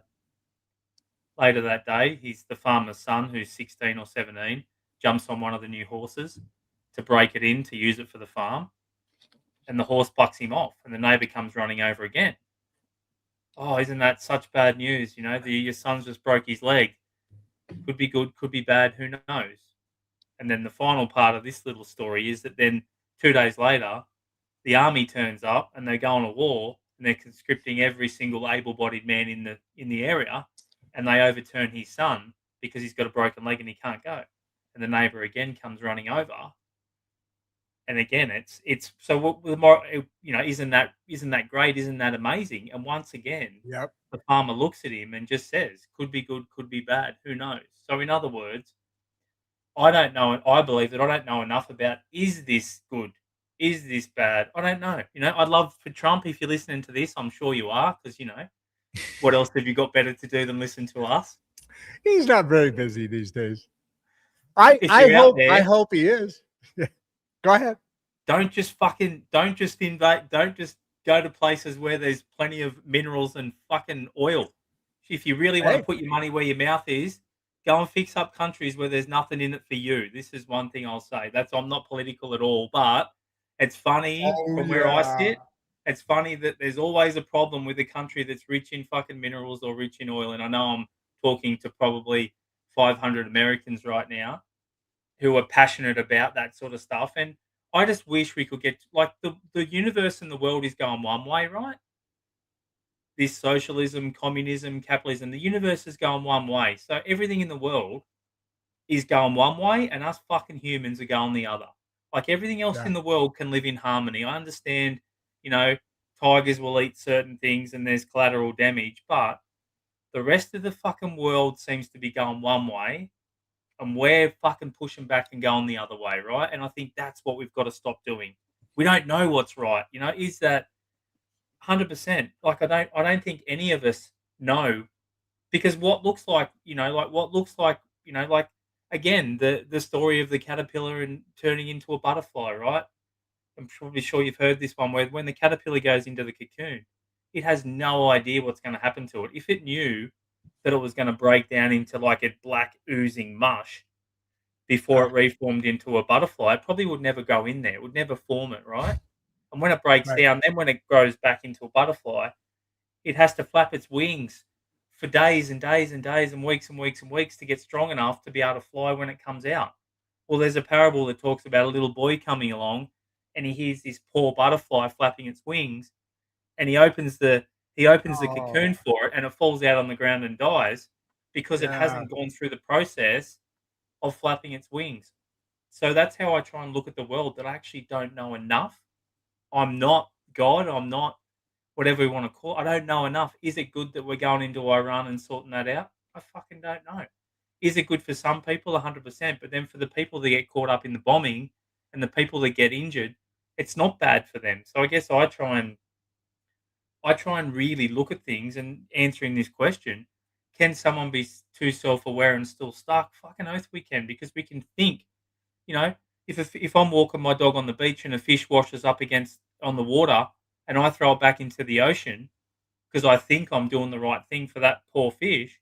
Later that day, he's the farmer's son, who's 16 or 17, jumps on one of the new horses to break it in to use it for the farm, and the horse bucks him off, and the neighbour comes running over again. Oh, isn't that such bad news? You know, your son's just broke his leg. Could be good, could be bad, who knows? And then the final part of this little story is that then 2 days later, the army turns up and they go on a war and they're conscripting every single able-bodied man in the area, and they overturn his son because he's got a broken leg and he can't go. And the neighbour again comes running over, and again it's so what the more, you know, isn't that great? Isn't that amazing? And once again, Yep. the farmer looks at him and just says, "Could be good, could be bad. Who knows?" So in other words, I don't know. I believe that I don't know enough about, is this good? Is this bad? I don't know. You know, I'd love for Trump, if you're listening to this, I'm sure you are, because, you know, what else have you got better to do than listen to us? He's not very busy these days. If you're out there, I hope he is. Go ahead. don't just invade, don't just go to places where there's plenty of minerals and fucking oil. If you really want to put your money where your mouth is, go and fix up countries where there's nothing in it for you. This is one thing I'll say. I'm not political at all, but it's funny from where I sit. It's funny that there's always a problem with a country that's rich in fucking minerals or rich in oil. And I know I'm talking to probably 500 Americans right now who are passionate about that sort of stuff. And I just wish we could get, like, the universe and the world is going one way, right? This socialism, communism, capitalism, the universe is going one way. So everything in the world is going one way, and us fucking humans are going the other. Like, everything else in the world can live in harmony. I understand, you know, tigers will eat certain things and there's collateral damage, but the rest of the fucking world seems to be going one way, and we're fucking pushing back and going the other way, right? And I think that's what we've got to stop doing. We don't know what's right. You know, is that 100%? Like, I don't think any of us know, because what looks like, you know, like, again, the story of the caterpillar and turning into a butterfly, right? I'm probably sure you've heard this one, where when the caterpillar goes into the cocoon, it has no idea what's going to happen to it. If it knew that it was going to break down into like a black oozing mush before it reformed into a butterfly, it probably would never go in there. It would never form it, right? And when it breaks down, then when it grows back into a butterfly, it has to flap its wings for days and days and days and weeks and weeks and weeks to get strong enough to be able to fly when it comes out. Well, there's a parable that talks about a little boy coming along, and he hears this poor butterfly flapping its wings, and he opens the cocoon for it, and it falls out on the ground and dies because it hasn't gone through the process of flapping its wings. So that's how I try and look at the world, that I actually don't know enough. I'm not God. I'm not whatever we want to call it. I don't know enough. Is it good that we're going into Iran and sorting that out? I fucking don't know. Is it good for some people? 100%. But then for the people that get caught up in the bombing and the people that get injured, it's not bad for them. So I guess I try and really look at things and answering this question: can someone be too self-aware and still stuck? Fucking oath we can, because we can think. You know, if I'm walking my dog on the beach and a fish washes up against on the water and I throw it back into the ocean because I think I'm doing the right thing for that poor fish,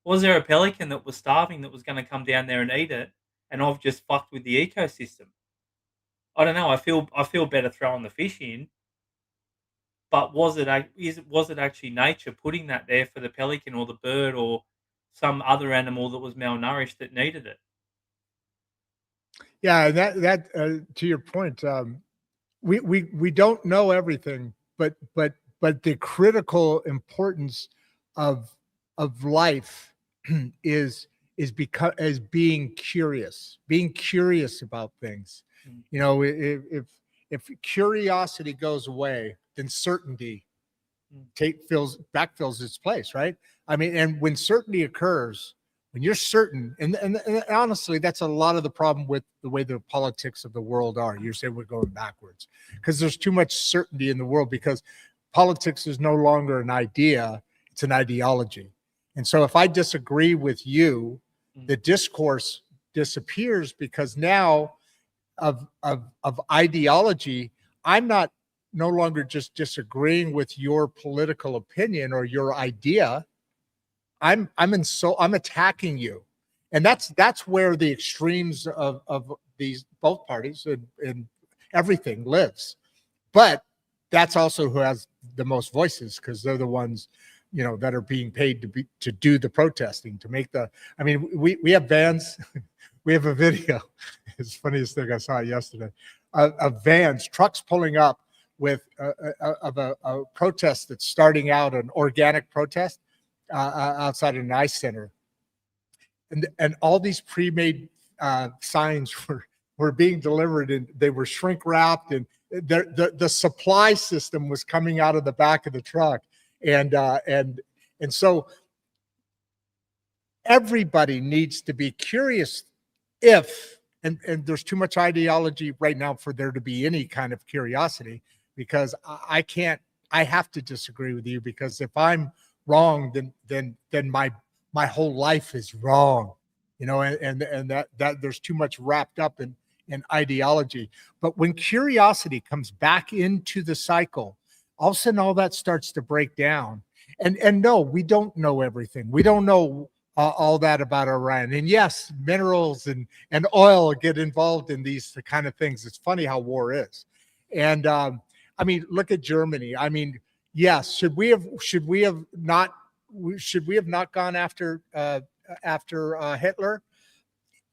was there a pelican that was starving that was going to come down there and eat it, and I've just fucked with the ecosystem? I don't know. I feel better throwing the fish in, but was it actually nature putting that there for the pelican or the bird or some other animal that was malnourished that needed it? Yeah, that to your point, we don't know everything, but the critical importance of life is being curious about things. Mm. You know, if curiosity goes away, then certainty backfills its place, right? I mean, and when certainty occurs, when you're certain, and honestly, that's a lot of the problem with the way the politics of the world are. You're saying we're going backwards because there's too much certainty in the world, because politics is no longer an idea, it's an ideology. And so if I disagree with you, the discourse disappears, because now of ideology, I'm no longer just disagreeing with your political opinion or your idea. I'm attacking you. And that's where the extremes of these both parties and everything lives. But that's also who has the most voices, because they're the ones, that are being paid to do the protesting, to make the. I mean, we have vans. We have a video. It's the funniest thing I saw yesterday. Of vans, trucks pulling up with a protest that's starting out, an organic protest outside an ice center, and all these pre-made signs were being delivered, and they were shrink wrapped, and the supply system was coming out of the back of the truck, and so everybody needs to be curious. And there's too much ideology right now for there to be any kind of curiosity, because I have to disagree with you, because if I'm wrong, then my whole life is wrong, and that there's too much wrapped up in ideology. But when curiosity comes back into the cycle, all of a sudden all that starts to break down. And no, we don't know everything. We don't know all that about Iran. And yes, minerals and oil get involved in these kind of things. It's funny how war is. And I mean, look at Germany. I mean, yes, should we have not gone after Hitler?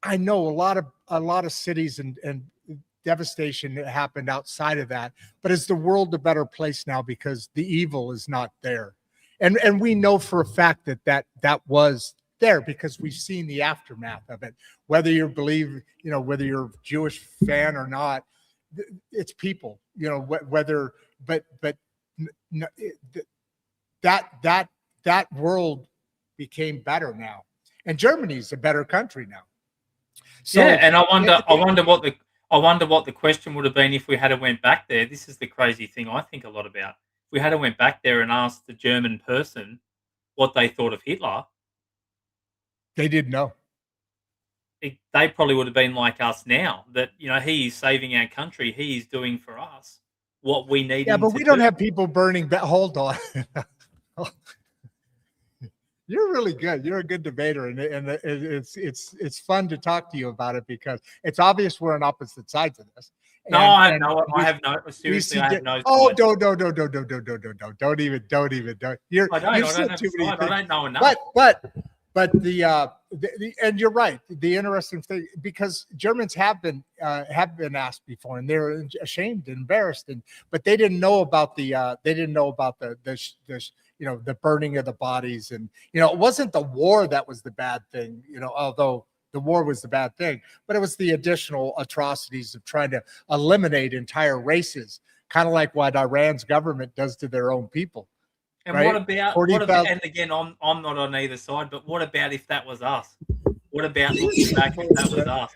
I know a lot of cities and devastation that happened outside of that, but is the world a better place now because the evil is not there? And we know for a fact that was there, because we've seen the aftermath of it. Whether you believe, whether you're a Jewish fan or not, it's people, whether, but that world became better now, and Germany's a better country now. So, yeah, and I wonder what the question would have been if we had went back there. This is the crazy thing I think a lot about. If we had went back there and asked the German person what they thought of Hitler, they didn't know. They probably would have been like us now, that he is saving our country, he is doing for us what we need. Yeah, but we don't have people burning. Hold on. You're really good. You're a good debater, and it's fun to talk to you about it, because it's obvious we're on opposite sides of this. No, I have no. Seriously, I have no. Oh, don't even. I don't know enough. But the and you're right. The interesting thing, because Germans have been asked before, and they're ashamed and embarrassed, but they didn't know about the burning of the bodies, and it wasn't the war that was the bad thing, although the war was the bad thing, but it was the additional atrocities of trying to eliminate entire races, kind of like what Iran's government does to their own people. And right? What about? And again, I'm not on either side, but what about if that was us? What about looking back if that was us?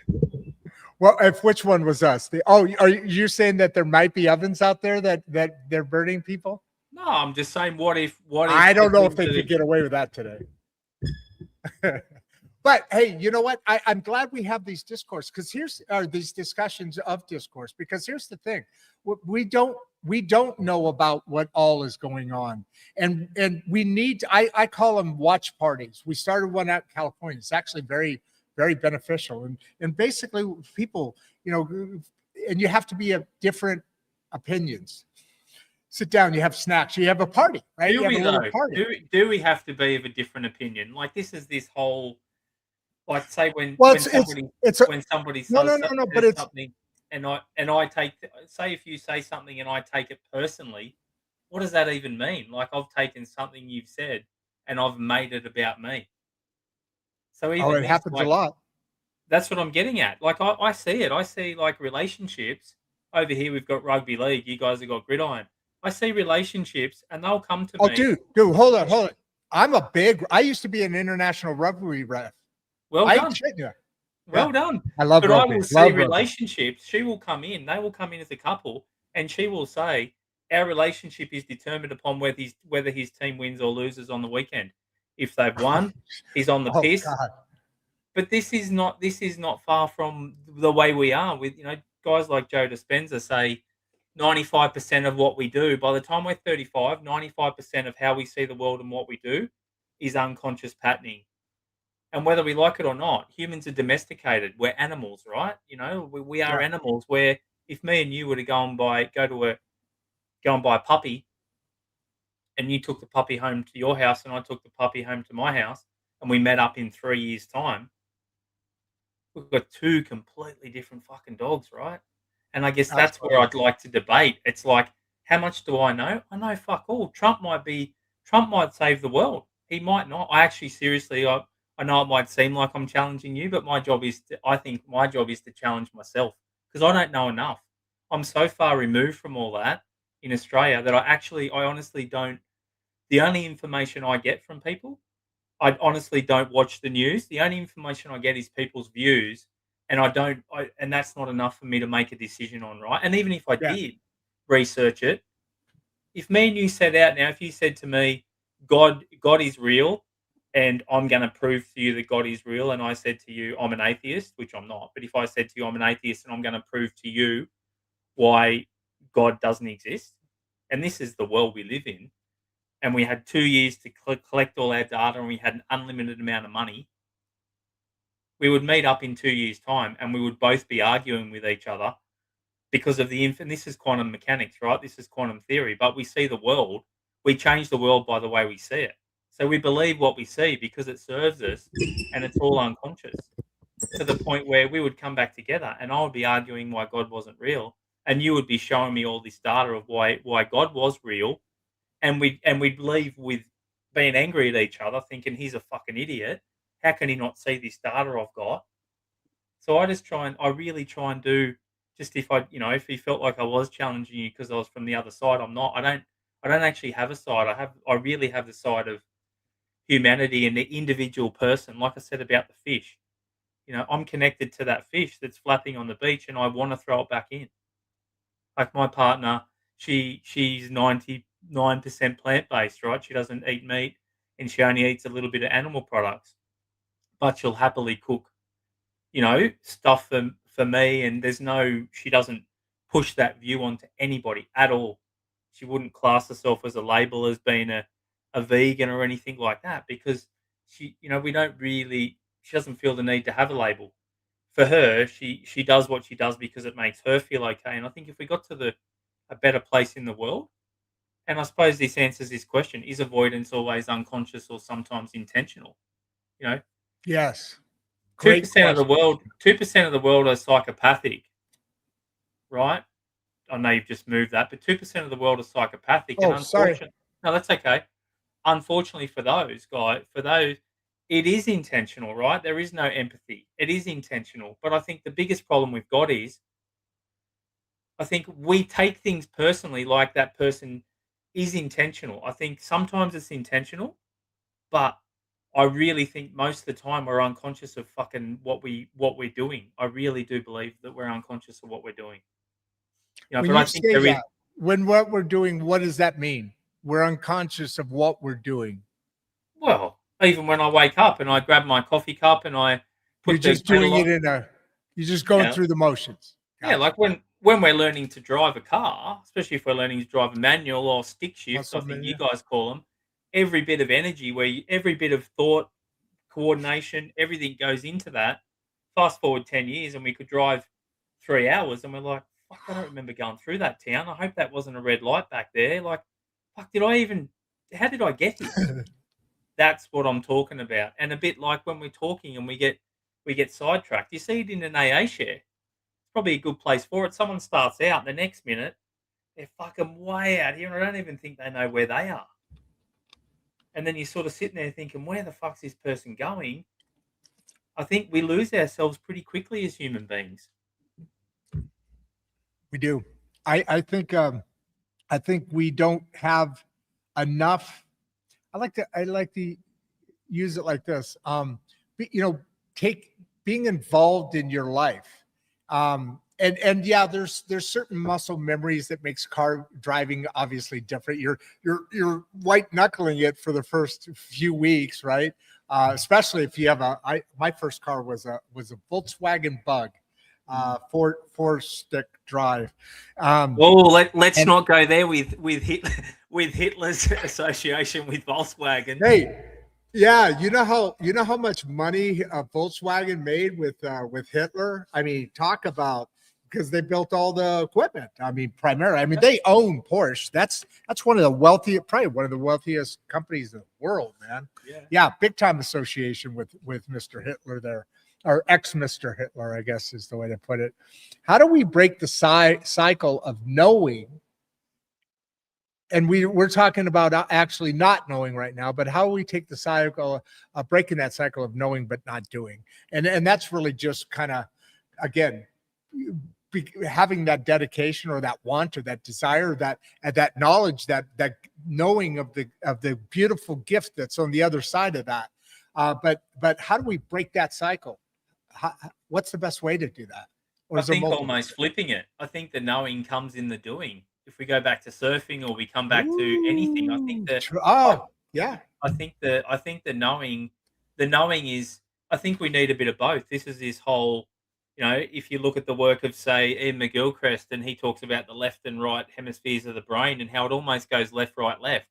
Well, which one was us? Are you saying that there might be ovens out there that they're burning people? No, I'm just saying, what if I don't know if they could get away with that today. But hey, you know what? I'm glad we have these discourse, because these discussions of discourse, because here's the thing. We don't know about what all is going on. And we need, I call them watch parties. We started one out in California. It's actually very, very beneficial. And basically people, and you have to be of different opinions. Sit down, you have snacks, you have a party, right? Do we have to be of a different opinion? Like, this whole, like, say when somebody says something, and I take, say if you say something and I take it personally, what does that even mean? Like, I've taken something you've said and I've made it about me. So it happens a lot. That's what I'm getting at. Like, I see it. I see, like, relationships. Over here we've got rugby league. You guys have got gridiron. I see relationships, and they'll come to me. Oh, dude, hold on. I used to be an international rugby ref. Well done. Well done. I love rugby. I will see relationships. She will come in. They will come in as a couple, and she will say, our relationship is determined upon whether his team wins or loses on the weekend. If they've won, he's on the piss. God. But this is not far from the way we are with, guys like Joe Dispenza say 95% of what we do, by the time we're 35, 95% of how we see the world and what we do is unconscious patterning. And whether we like it or not, humans are domesticated. We're animals, right? You know, we are animals. Where if me and you were to go and buy a puppy, and you took the puppy home to your house, and I took the puppy home to my house, and we met up in 3 years' time, we've got two completely different fucking dogs, right? And I guess that's where I'd like to debate. It's like, how much do I know? I know fuck all. Trump might save the world. He might not. I actually seriously, I know it might seem like I'm challenging you, but I think my job is to challenge myself, because I don't know enough. I'm so far removed from all that in Australia that I honestly don't. The only information I get from people, I honestly don't watch the news. The only information I get is people's views, and and that's not enough for me to make a decision on, right? And even if I did research it, if me and you set out now, if you said to me, God is real, and I'm going to prove to you that God is real, and I said to you, I'm an atheist, which I'm not, but if I said to you, I'm an atheist, and I'm going to prove to you why God doesn't exist, and this is the world we live in, and we had 2 years to collect all our data, and we had an unlimited amount of money, we would meet up in 2 years' time, and we would both be arguing with each other because of and this is quantum mechanics, right? This is quantum theory, but we see the world. We change the world by the way we see it. So we believe what we see because it serves us, and it's all unconscious, to the point where we would come back together, and I would be arguing why God wasn't real, and you would be showing me all this data of why God was real, and we'd leave with being angry at each other, thinking he's a fucking idiot. How can he not see this data I've got? So I really try and do, just if he felt like I was challenging you because I was from the other side, I'm not. I don't actually have a side. I really have the side of humanity and the individual person. Like I said about the fish, I'm connected to that fish that's flapping on the beach, and I want to throw it back in. Like my partner, she's 99% plant based, right? She doesn't eat meat, and she only eats a little bit of animal products, but she'll happily cook, stuff for me. And she doesn't push that view onto anybody at all. She wouldn't class herself as a label as being a vegan or anything like that, because she doesn't feel the need to have a label. For her, she does what she does because it makes her feel okay. And I think if we got to a better place in the world, and I suppose this answers this question: is avoidance always unconscious or sometimes intentional? Yes. 2% of the world, 2% of the world are psychopathic, right? I know you've just moved that, but 2% of the world are psychopathic, and sorry. No, that's okay. Unfortunately for those guys, it is intentional, right? There is no empathy. It is intentional, but I think the biggest problem we've got is, I think we take things personally, like that person is intentional. I think sometimes it's intentional, but I really think most of the time we're unconscious of fucking what we're doing. I really do believe that we're unconscious of what we're doing. When I think when what we're doing, what does that mean? We're unconscious of what we're doing. Well, even when I wake up and I grab my coffee cup and I put, you're just doing it you're just going through the motions. Gotcha. Yeah, like when we're learning to drive a car, especially if we're learning to drive a manual or stick shift, I think you guys call them, every bit of energy, every bit of thought, coordination, everything goes into that. Fast forward 10 years and we could drive 3 hours and we're like, fuck, I don't remember going through that town. I hope that wasn't a red light back there. Like, fuck, how did I get here? That's what I'm talking about. And a bit like when we're talking and we get sidetracked. You see it in an AA share. It's probably a good place for it. Someone starts out, the next minute, they're fucking way out here and I don't even think they know where they are. And then you're sort of sitting there thinking, where the fuck's this person going? I think we lose ourselves pretty quickly as human beings. We do. I think we don't have enough. I like to use it like this. Being involved in your life. And yeah, there's certain muscle memories that makes car driving obviously different. You're white knuckling it for the first few weeks, right? Especially if you have my first car was a Volkswagen Bug, four stick drive. Let's not go there with Hitler's association with Volkswagen. Hey, Yeah, you know how much money Volkswagen made with Hitler. I mean, talk about, because they built all the equipment. I mean, primarily, I mean, they own Porsche. That's one of the wealthiest, probably one of the wealthiest companies in the world, man. Yeah. Yeah, big time association with Mr. Hitler there, or ex Mr. Hitler, I guess is the way to put it. How do we break the cycle of knowing? And we're talking about actually not knowing right now, but how we take the cycle of breaking that cycle of knowing but not doing, and that's really just kind of, again, having that dedication or that want or that desire, that knowledge, that knowing of the beautiful gift that's on the other side of that. But how do we break that cycle? What's the best way to do that? Or I is there think multiple? almost flipping it. I think the knowing comes in the doing. If we go back to surfing or we come back to anything, I think Ooh, that I, oh yeah, I think the knowing is, I think we need a bit of both. This whole, if you look at the work of, say, Ian McGilchrist, and he talks about the left and right hemispheres of the brain and how it almost goes left, right, left.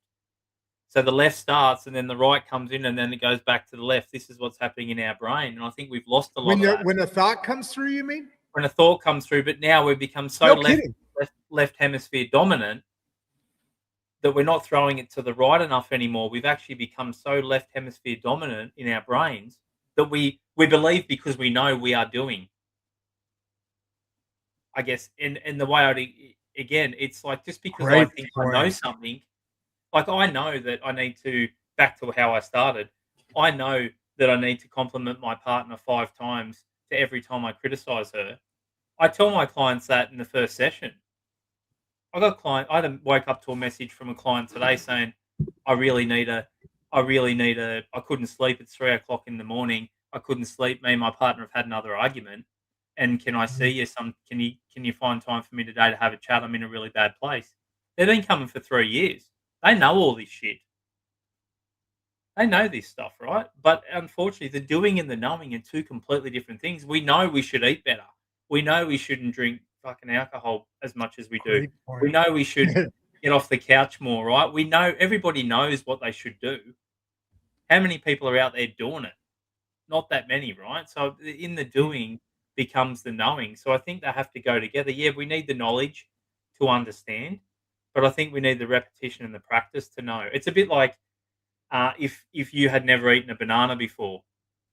So the left starts and then the right comes in and then it goes back to the left. This is what's happening in our brain. And I think we've lost a lot of that when a thought comes through, you mean? when a thought comes through, but now we've become so No kidding. left hemisphere dominant that we're not throwing it to the right enough anymore. We've actually become so left hemisphere dominant in our brains that we believe, because we know we are doing. I guess in the way again, it's like, just because I Great think I know point. something, like I know that I need to, back to how I started. I know that I need to compliment my partner 5 times to every time I criticize her. I tell my clients that in the first session. I had to wake up to a message from a client today saying, I really need a, I couldn't sleep. It's 3 o'clock in the morning. I couldn't sleep. Me and my partner have had another argument. And can I see you can you find time for me today to have a chat? I'm in a really bad place. They've been coming for 3 years. They know all this shit. They know this stuff, right? But unfortunately, the doing and the knowing are two completely different things. We know we should eat better. We know we shouldn't drink fucking alcohol as much as we do. Great We point. know we should get off the couch more, right? We know, everybody knows what they should do. How many people are out there doing it? Not that many, right? So in the doing becomes the knowing. So I think they have to go together. Yeah, we need the knowledge to understand, but I think we need the repetition and the practice to know. It's a bit like, if you had never eaten a banana before,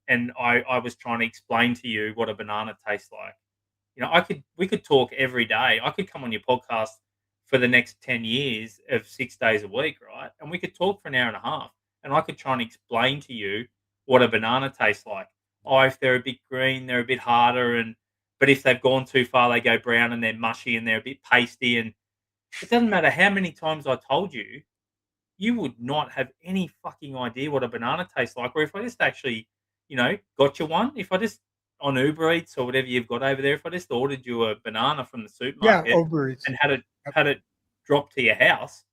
and I was trying to explain to you what a banana tastes like. We could talk every day. I could come on your podcast for the next 10 years of 6 days a week, right? And we could talk for an hour and a half, and I could try and explain to you what a banana tastes like. Oh, if they're a bit green, they're a bit harder, but if they've gone too far, they go brown and they're mushy and they're a bit pasty. And it doesn't matter how many times I told you, you would not have any fucking idea what a banana tastes like. Or if I just actually, got you one, if I just, on Uber Eats or whatever you've got over there, if I just ordered you a banana from the Yeah, supermarket ovaries. and had it dropped to your house,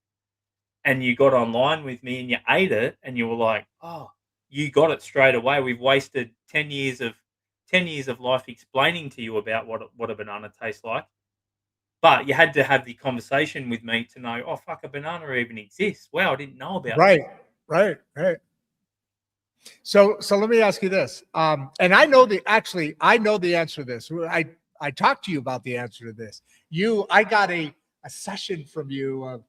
and you got online with me and you ate it and you were like, oh, you got it straight away. We've wasted 10 years of life explaining to you about what a banana tastes like. But you had to have the conversation with me to know, oh fuck, a banana even exists. Wow, I didn't know about this. Right, right. So let me ask you this. And I know the answer to this. I talked to you about the answer to this. I got a session from you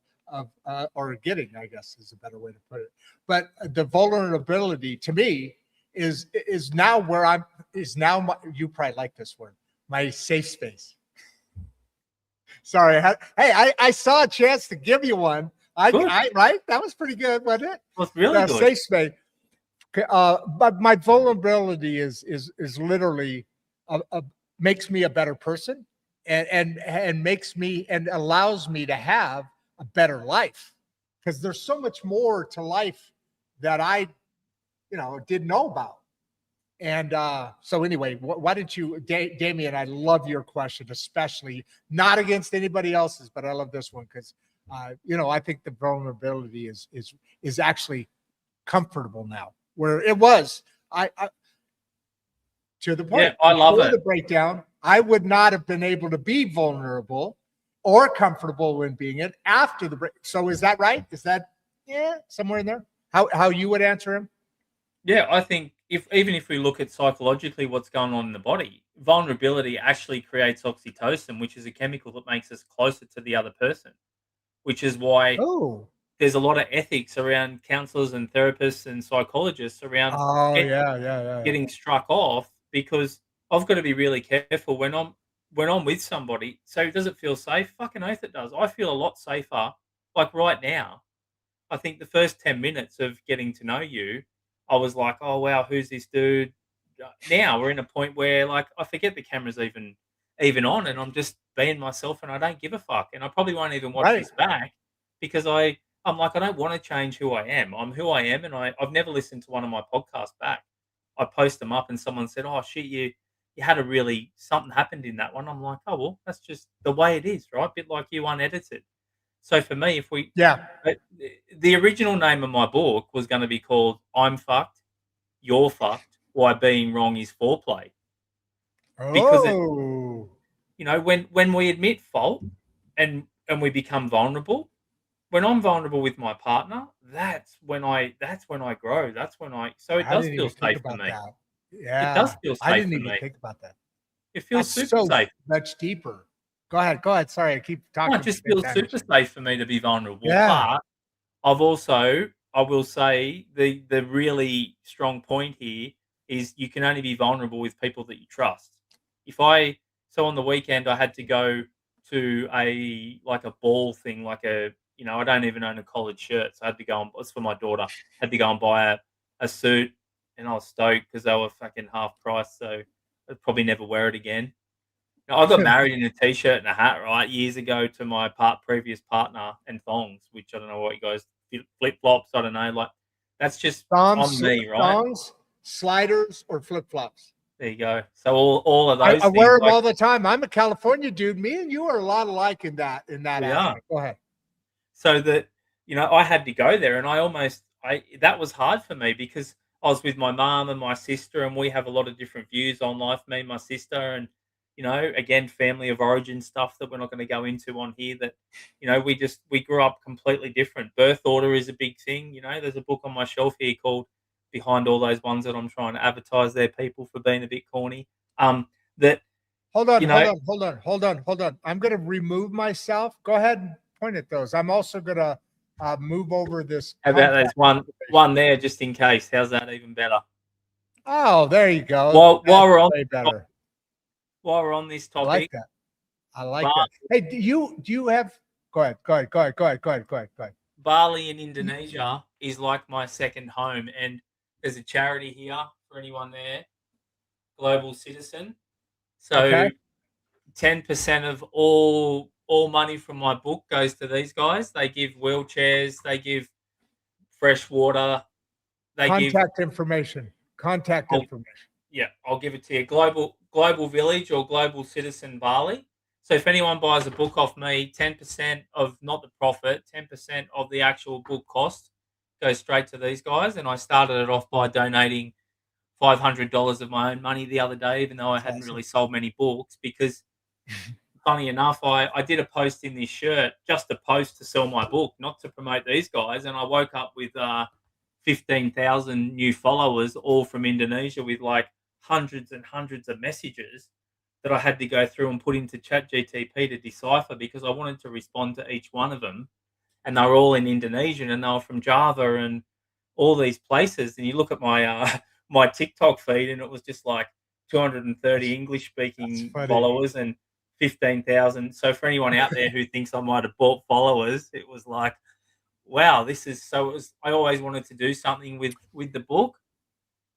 or getting, I guess is a better way to put it. But the vulnerability to me is now where you probably like this word, my safe space. Sorry. Hey, I saw a chance to give you one. Good. Right? That was pretty good, wasn't it? Well, it's really good. Safe space. But my vulnerability is literally makes me a better person, and makes me and allows me to have a better life, because there's so much more to life that I didn't know about. And so anyway, why did you, Damien? I love your question, especially not against anybody else's, but I love this one because I think the vulnerability is actually comfortable now, where it was. I to the point, Yeah, I love before it. the breakdown, I would not have been able to be vulnerable or comfortable when being it after the break. So is that right? Is that somewhere in there? How you would answer him? Yeah, I think even if we look at psychologically what's going on in the body, vulnerability actually creates oxytocin, which is a chemical that makes us closer to the other person, which is why Oh. there's a lot of ethics around counselors and therapists and psychologists around Oh, get, yeah, yeah, yeah, yeah. getting struck off because I've got to be really careful when I'm with somebody. So does it feel safe? Fucking oath it does. I feel a lot safer. Like right now, I think the first 10 minutes of getting to know you, I was like, oh wow, who's this dude? Now we're in a point where like I forget the camera's even on, and I'm just being myself, and I don't give a fuck, and I probably won't even watch Right. this back because I'm like I don't want to change who I am. I'm who I am, and I've never listened to one of my podcasts back. I post them up, and someone said, "Oh shit, you had a really something happened in that one." I'm like, "Oh well, that's just the way it is, right? Bit like you unedited." So for me, if we Yeah. the original name of my book was going to be called "I'm Fucked, You're Fucked, Why Being Wrong Is Foreplay," because it Oh, when we admit fault and we become vulnerable. When I'm vulnerable with my partner, that's when I grow. That's when I so it I does didn't feel even think safe for about me. that. It does Yeah, feel I safe didn't for even me. think about that. It feels That's super so safe. much deeper. Go ahead. Go ahead. Sorry, I keep No, it talking at just the same feels time super as you. safe for me to be vulnerable. Yeah. But I will say the really strong point here is you can only be vulnerable with people that you trust. If I so on the weekend I had to go to a like a ball thing, like I don't even own a collared shirt, so I had to go and it's for my daughter. Had to go and buy a suit, and I was stoked because they were fucking half price, so I'd probably never wear it again. Now, I got married in a t-shirt and a hat, right, years ago to my previous partner and thongs, which I don't know what you guys flip flops. I don't know, like that's just on me, right? Thongs, sliders, or flip flops. There you go. So all of I those things, wear them like all the time. I'm a California dude. Me and you are a lot alike in that we are. aspect. Go ahead. So that I had to go there, and I that was hard for me because I was with my mom and my sister, and we have a lot of different views on life. Me and my sister, and again, family of origin stuff that we're not going to go into on here. That we grew up completely different. Birth order is a big thing. There's a book on my shelf here called "Behind All Those Ones" that I'm trying to advertise there, people for being a bit corny. That Hold on, you hold know, on, hold on, hold on, hold on. I'm going to remove myself. Go ahead and point at those. I'm also going to move over this how about contact there's one information. there just in case. How's that even better? Oh, there you go. While That's while we're on way better. while we're on this I like topic, that. I like Bar- that. Hey, do you have? Go ahead. Go ahead. Go ahead. Go ahead. Go ahead. Go ahead. Go ahead. Bali in Indonesia is like my second home, and there's a charity here for anyone there, Global Citizen. Okay. So 10% of all money from my book goes to these guys. They give wheelchairs, they give fresh water, they give. Contact information. Contact I'll, information. yeah, I'll give it to you. Global Village or Global Citizen Bali. So if anyone buys a book off me, 10% of not the profit, 10% of the actual book cost goes straight to these guys. And I started it off by donating $500 of my own money the other day, even though I That's hadn't awesome. really sold many books. Because funny enough, I did a post in this shirt, just a post to sell my book, not to promote these guys. And I woke up with 15,000 new followers, all from Indonesia, with like hundreds and hundreds of messages that I had to go through and put into ChatGTP to decipher because I wanted to respond to each one of them. And they were all in Indonesian, and they were from Java and all these places. And you look at my my TikTok feed, and it was just like 230 English That's speaking funny. followers and 15,000. So for anyone out there who thinks I might have bought followers, it was like, wow, this is so. It was. I always wanted to do something with the book,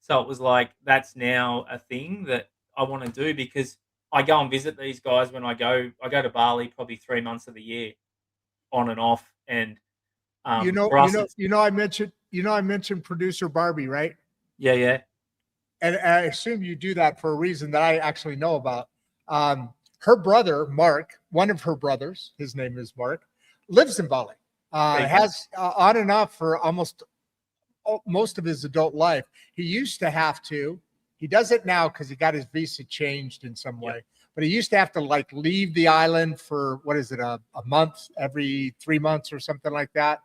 so it was like that's now a thing that I want to do because I go and visit these guys when I go. I go to Bali probably 3 months of the year, on and off, and You know, for you us, know, it's you know. I mentioned producer Barbie, right? yeah, yeah, And I assume you do that for a reason that I actually know about. Her brother, Mark, one of her brothers, his name is Mark, lives in Bali. there you go. Has on and off for almost most of his adult life. He used to have to. He does it now because he got his visa changed in some Yep. way. But he used to have to like leave the island for what is it, a month every 3 months or something like that.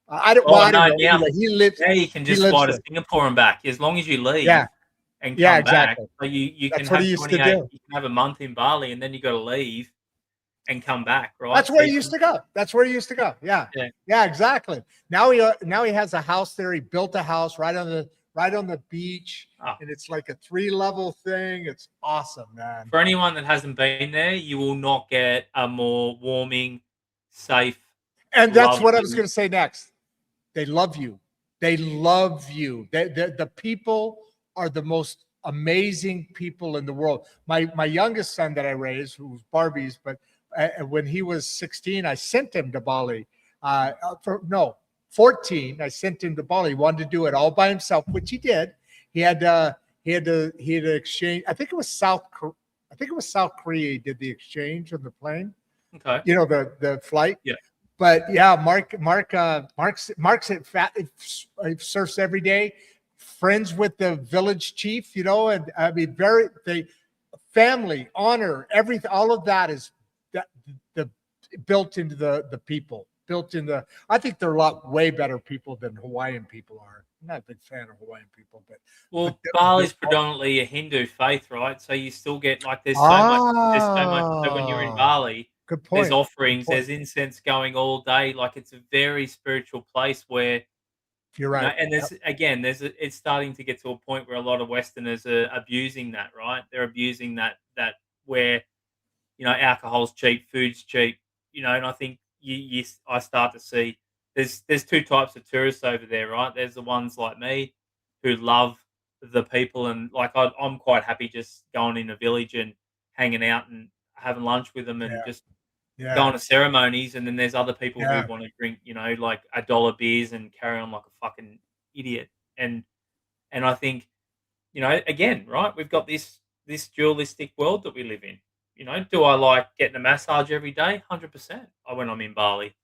I don't. Oh Well, I don't no, know. now He lives. now you can He just lives fly to there. Singapore and back as long as you Yeah. leave and Yeah. come back. Exactly. So you can That's what he have used to 28. do. You can have a month in Bali, and then you got to leave and come back, right? That's So where you he used can, to go. That's where he used to go. Yeah. yeah. Yeah. Exactly. Now he has a house there. He built a house right on the beach, Oh, and it's like a 3-level thing. It's awesome, man. for anyone that hasn't been there, you will not get a more warming, safe, And that's what I was lovely. going to say next. They love you. They love you. The people are the most amazing people in the world. My youngest son that I raised, who was Barbie's, but when he was 16, I sent him to Bali. 14, I sent him to Bali. He wanted to do it all by himself, which he did. He had to exchange. I think it was South Korea. He did the exchange on the plane. Okay. The flight. Yeah. But yeah, Mark's at surfs every day. Friends with the village chief, and I mean, they family, honor, everything. All of that is the built into the people. Built in the. I think they're a lot way better people than Hawaiian people are. I'm not a big fan of Hawaiian people, but Well, Bali's predominantly a Hindu faith, right? So you still get like there's so much. So when you're in Bali, good there's point. offerings, there's incense going all day. Like it's a very spiritual place where You're right. and it's starting to get to a point where a lot of Westerners are abusing that, right? They're abusing that where alcohol's cheap, food's cheap, and I think I start to see there's two types of tourists over there, right? There's the ones like me who love the people and like I'm quite happy just going in a village and hanging out and having lunch with them and Yeah. just Yeah. going to ceremonies, and then there's other people who Yeah. want to drink, like $1 beers and carry on like a fucking idiot. And I think, again, right, we've got this dualistic world that we live in. Do I like getting a massage every day? 100%. When I'm in Bali,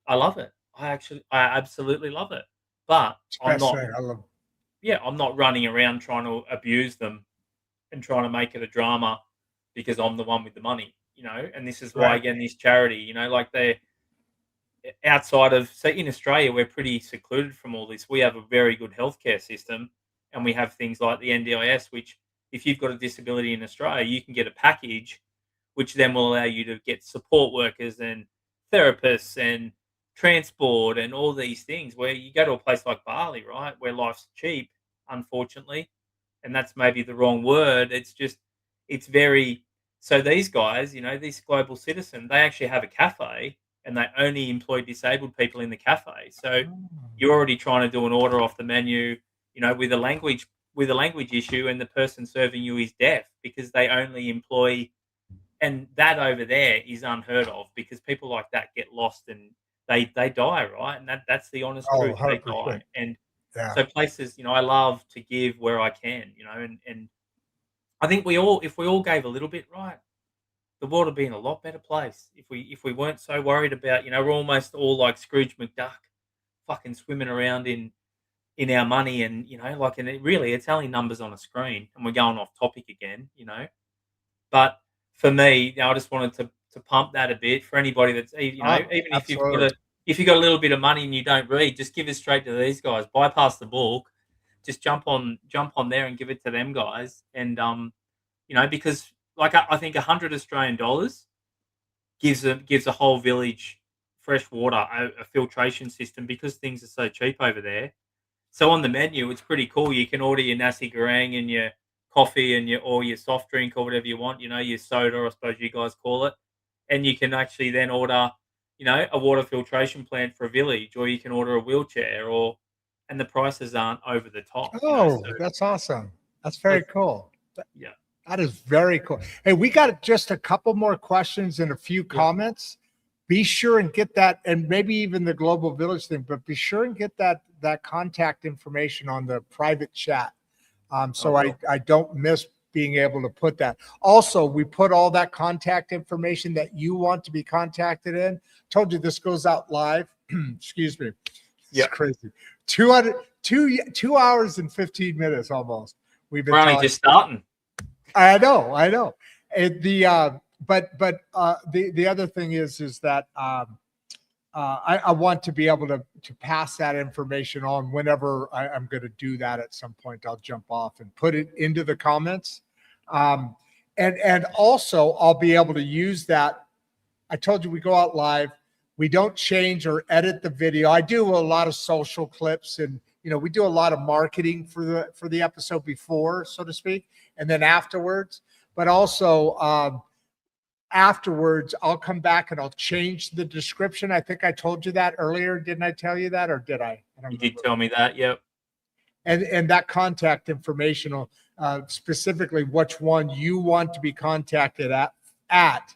I love it. I absolutely love it. But I'm Best not, thing. I love. yeah, I'm not running around trying to abuse them and trying to make it a drama because I'm the one with the money. And this is why Right. again this charity, like they're outside of, say, in Australia, we're pretty secluded from all this. We have a very good healthcare system, and we have things like the NDIS, which, if you've got a disability in Australia, you can get a package, which then will allow you to get support workers and therapists and transport and all these things. Where you go to a place like Bali, right, where life's cheap, unfortunately, and that's maybe the wrong word. It's just, it's very. So these guys, these global citizen, they actually have a cafe and they only employ disabled people in the cafe. So you're already trying to do an order off the menu, with a language issue, and the person serving you is deaf because they only employ, and that over there is unheard of because people like that get lost and they die, right? And that's the honest Oh, truth. They die. 100%. And Yeah. so places, I love to give where I can, and I think if we all gave a little bit, right, the world would be in a lot better place if we weren't so worried about, we're almost all like Scrooge McDuck, fucking swimming around in our money, and and it's only numbers on a screen, and we're going off topic again. But for me, I just wanted to pump that a bit for anybody that's even if you've got Absolutely. a little bit of money and you don't read, just give it straight to these guys. Bypass the book, just jump on there and give it to them guys, and because like I think $100 Australian gives a whole village fresh water, a filtration system because things are so cheap over there. So on the menu, it's pretty cool. You can order your nasi goreng and your coffee and your soft drink or whatever you want. Your soda, I suppose you guys call it, and you can actually then order, a water filtration plant for a village, or you can order a wheelchair, and the prices aren't over the top. Oh, that's awesome. That's very cool. Yeah. That is very cool. Hey, we got just a couple more questions and a few comments. Be sure and get that, and maybe even the Global Village thing, but be sure and get that contact information on the private chat. So I don't miss being able to put that. Also, we put all that contact information that you want to be contacted in. Told you this goes out live. Excuse me. It's crazy. 2 hours and 15 minutes almost. We've been We're only just starting. I know. The other thing is that I want to be able to pass that information on whenever I'm going to do that. At some point, I'll jump off and put it into the comments, and also I'll be able to use that. I told you we go out live. We don't change or edit the video. I do a lot of social clips, and we do a lot of marketing for the episode before, so to speak, and then afterwards. But also afterwards, I'll come back and I'll change the description. I think I told you that earlier. Didn't I tell you that, or did I? You did tell me that. Yep. And that contact information will specifically which one you want to be contacted at.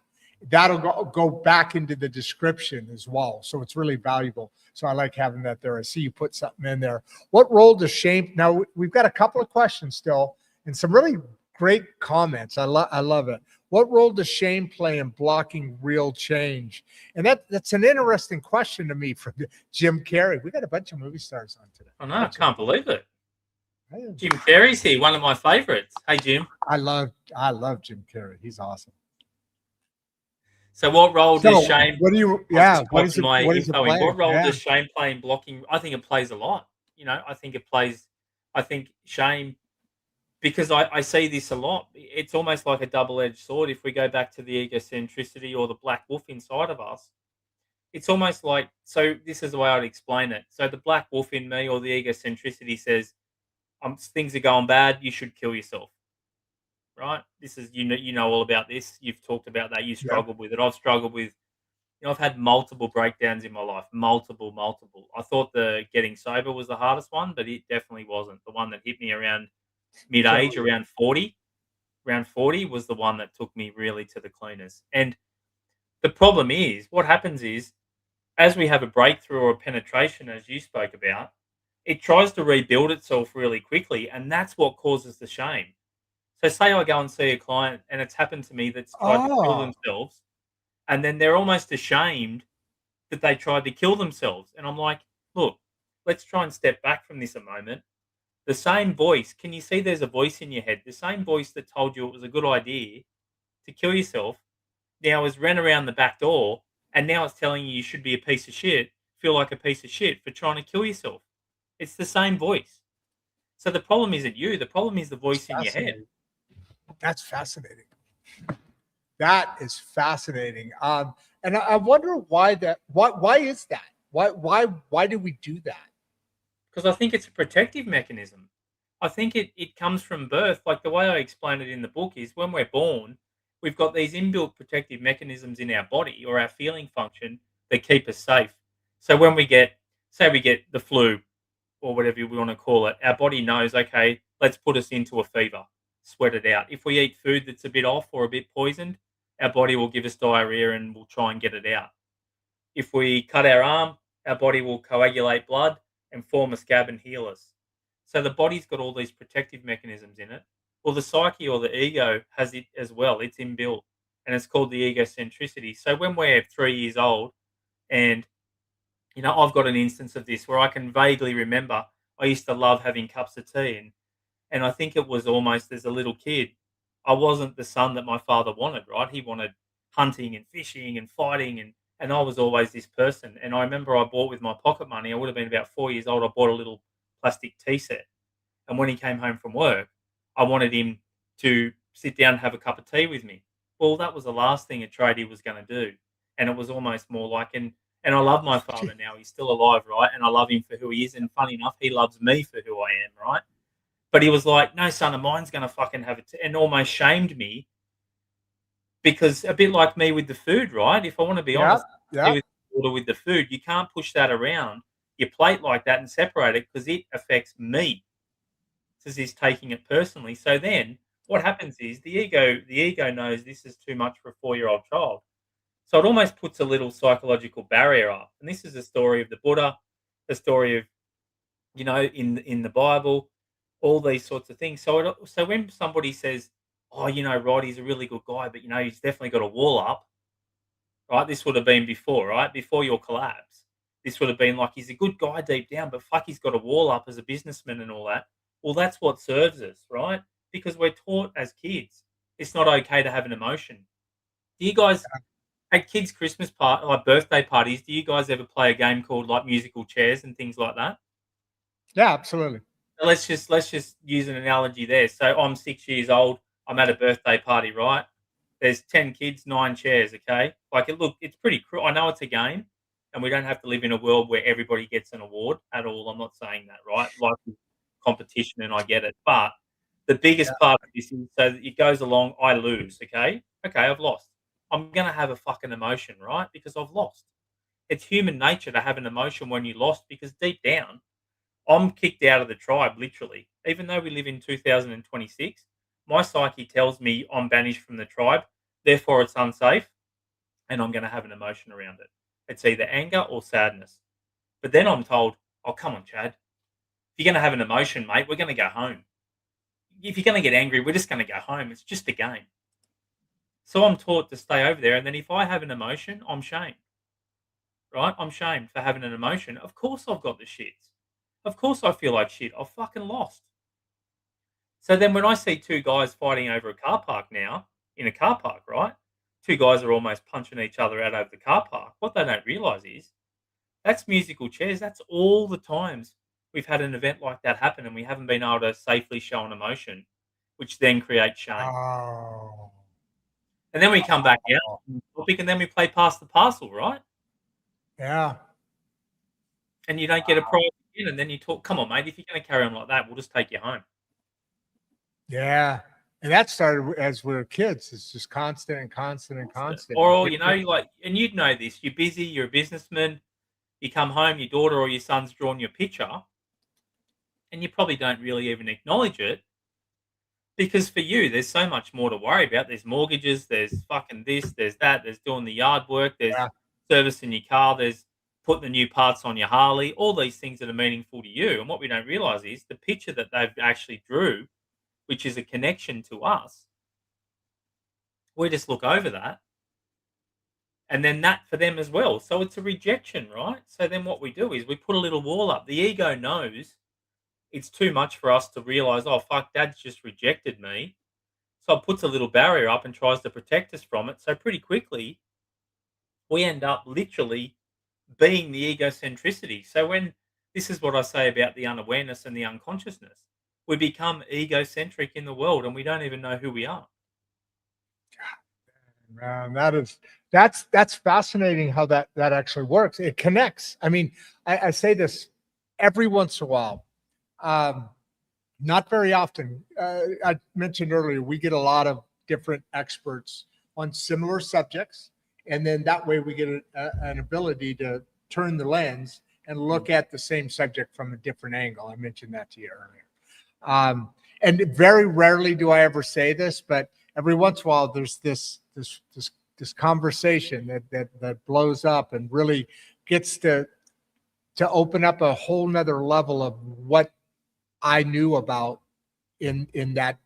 That'll go back into the description as well. So it's really valuable. So I like having that there. I see you put something in there. What role does shame? Now we've got a couple of questions still and some really great comments. I love it. What role does shame play in blocking real change? And that's an interesting question to me from Jim Carrey. We got a bunch of movie stars on today. I know. I can't believe it. Jim Carrey's here, one of my favorites. Hey, Jim. I love Jim Carrey. He's awesome. So what role does shame? What do you? Yeah. What is it? What role does shame play in blocking? I think it plays a lot. I think it plays. I think shame, because I see this a lot. It's almost like a double-edged sword. If we go back to the egocentricity or the black wolf inside of us, it's almost like. So this is the way I'd explain it. So the black wolf in me or the egocentricity says, things are going bad. You should kill yourself. Right? This is you know all about this. You've talked about that. You struggled with it. I've struggled with. I've had multiple breakdowns in my life. Multiple. I thought the getting sober was the hardest one, but it definitely wasn't. The one that hit me around mid-age, around 40. Around 40 was the one that took me really to the cleaners. And the problem is, what happens is, as we have a breakthrough or a penetration, as you spoke about, it tries to rebuild itself really quickly, and that's what causes the shame. So say I go and see a client, and it's happened to me that's tried to kill themselves, and then they're almost ashamed that they tried to kill themselves. And I'm like, look, let's try and step back from this a moment. The same voice, can you see there's a voice in your head? The same voice that told you it was a good idea to kill yourself now has ran around the back door, and now it's telling you should be a piece of shit, feel like a piece of shit for trying to kill yourself. It's the same voice. So the problem isn't you. The problem is the voice in your head. That's fascinating. That is fascinating. And I wonder why that. Why is that? Why do we do that? Because I think it's a protective mechanism. I think it comes from birth. Like the way I explain it in the book is when we're born, we've got these inbuilt protective mechanisms in our body or our feeling function that keep us safe. So when we get the flu or whatever we want to call it, our body knows, okay, let's put us into a fever. Sweat it out. If we eat food that's a bit off or a bit poisoned, our body will give us diarrhea and we'll try and get it out. If we cut our arm, our body will coagulate blood and form a scab and heal us. So the body's got all these protective mechanisms in it. Well, the psyche or the ego has it as well. It's inbuilt, and it's called the egocentricity. So when we're 3 years old, and I've got an instance of this where I can vaguely remember I used to love having cups of tea, and I think it was almost as a little kid, I wasn't the son that my father wanted, right? He wanted hunting and fishing and fighting, and I was always this person. And I remember I bought with my pocket money, I would have been about 4 years old, I bought a little plastic tea set. And when he came home from work, I wanted him to sit down and have a cup of tea with me. Well, that was the last thing a tradie was going to do. And it was almost more like, and I love my father now. He's still alive, right? And I love him for who he is. And funny enough, he loves me for who I am, right? But he was like, no son of mine's going to fucking have it. And almost shamed me because a bit like me with the food, right? If I want to be honest, with the food, you can't push that around your plate like that and separate it because it affects me. Because he's taking it personally. So then what happens is the ego knows this is too much for a 4-year-old child. So it almost puts a little psychological barrier up. And this is the story of the Buddha, the story of, in the Bible, all these sorts of things. So when somebody says, oh, Rodd, he's a really good guy, but, he's definitely got a wall up, right? This would have been before, right? Before your collapse. This would have been like, he's a good guy deep down, but fuck, he's got a wall up as a businessman and all that. Well, that's what serves us, right? Because we're taught as kids, it's not okay to have an emotion. Do you guys, At kids' Christmas part, like birthday parties, do you guys ever play a game called like musical chairs and things like that? Yeah, absolutely. So let's just use an analogy there. So I'm 6 years old. I'm at a birthday party, right? There's 10 kids, 9 chairs. Okay, like it's pretty cruel. I know it's a game, and we don't have to live in a world where everybody gets an award at all. I'm not saying that, right? Like competition, and I get it. But the biggest part of this is so that it goes along. I lose. Okay, I've lost. I'm gonna have a fucking emotion, right? Because I've lost. It's human nature to have an emotion when you lost, because deep down I'm kicked out of the tribe, literally. Even though we live in 2026, my psyche tells me I'm banished from the tribe, therefore it's unsafe, and I'm going to have an emotion around it. It's either anger or sadness. But then I'm told, oh, come on, Chad. If you're going to have an emotion, mate, we're going to go home. If you're going to get angry, we're just going to go home. It's just a game. So I'm taught to stay over there. And then if I have an emotion, I'm shamed, right? I'm shamed for having an emotion. Of course I've got the shits. Of course I feel like shit. I've fucking lost. So then when I see two guys fighting over a car park now, in a car park, right? Two guys are almost punching each other out over the car park. What they don't realize is that's musical chairs. That's all the times we've had an event like that happen and we haven't been able to safely show an emotion, which then creates shame. Oh, And then we come back out on the topic and then we play pass the parcel, right? yeah. And you don't get a prize again. And then you talk, come on, mate, if you're going to carry on like that, we'll just take you home. Yeah. And that started as we were kids. It's just constant and constant and constant. Or, like, and you'd know this, you're busy, you're a businessman, you come home, your daughter or your son's drawn your picture, and you probably don't really even acknowledge it because for you, there's so much more to worry about. There's mortgages, there's fucking this, there's that, there's doing the yard work, there's Yeah. servicing your car, there's putting the new parts on your Harley, all these things that are meaningful to you. And what we don't realize is the picture that they've actually drew, which is a connection to us, we just look over that. And then that for them as well. So it's a rejection, right? So then what we do is we put a little wall up. The ego knows it's too much for us to realize, oh, fuck, dad's just rejected me. So it puts a little barrier up and tries to protect us from it. So pretty quickly, we end up literally being the egocentricity. So when this is what I say about the unawareness and the unconsciousness, we become egocentric in the world and we don't even know who we are. Man, that's fascinating how that actually works. It connects. I mean, I say this every once in a while. Not very often. I mentioned earlier, we get a lot of different experts on similar subjects. And then that way we get an ability to turn the lens and look at the same subject from a different angle. I mentioned that to you earlier. And very rarely do I ever say this, but every once in a while there's this conversation that blows up and really gets to open up a whole nother level of what I knew about in that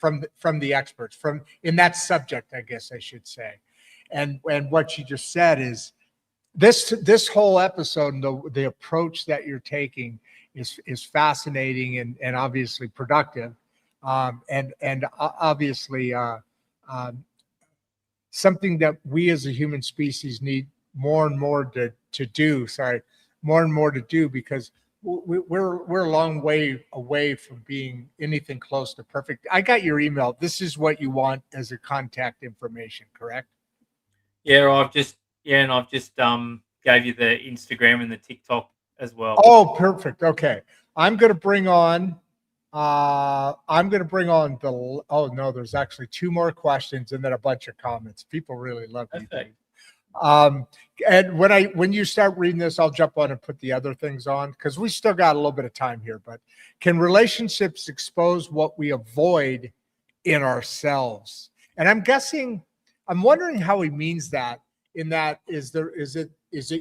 from the experts in that subject, I guess I should say. And what you just said is this whole episode, the approach that you're taking is fascinating and obviously productive, and obviously something that we as a human species need more and more to do. More and more to do, because we're a long way away from being anything close to perfect. I got your email. This is what you want as a contact information, correct? Yeah, I've just gave you the Instagram and the TikTok as well. Oh, perfect. Okay. I'm going to bring on the oh no, there's actually two more questions and then a bunch of comments. People really love you. And when you start reading this, I'll jump on and put the other things on because we still got a little bit of time here. But can relationships expose what we avoid in ourselves? And I'm wondering how he means that. In that, is it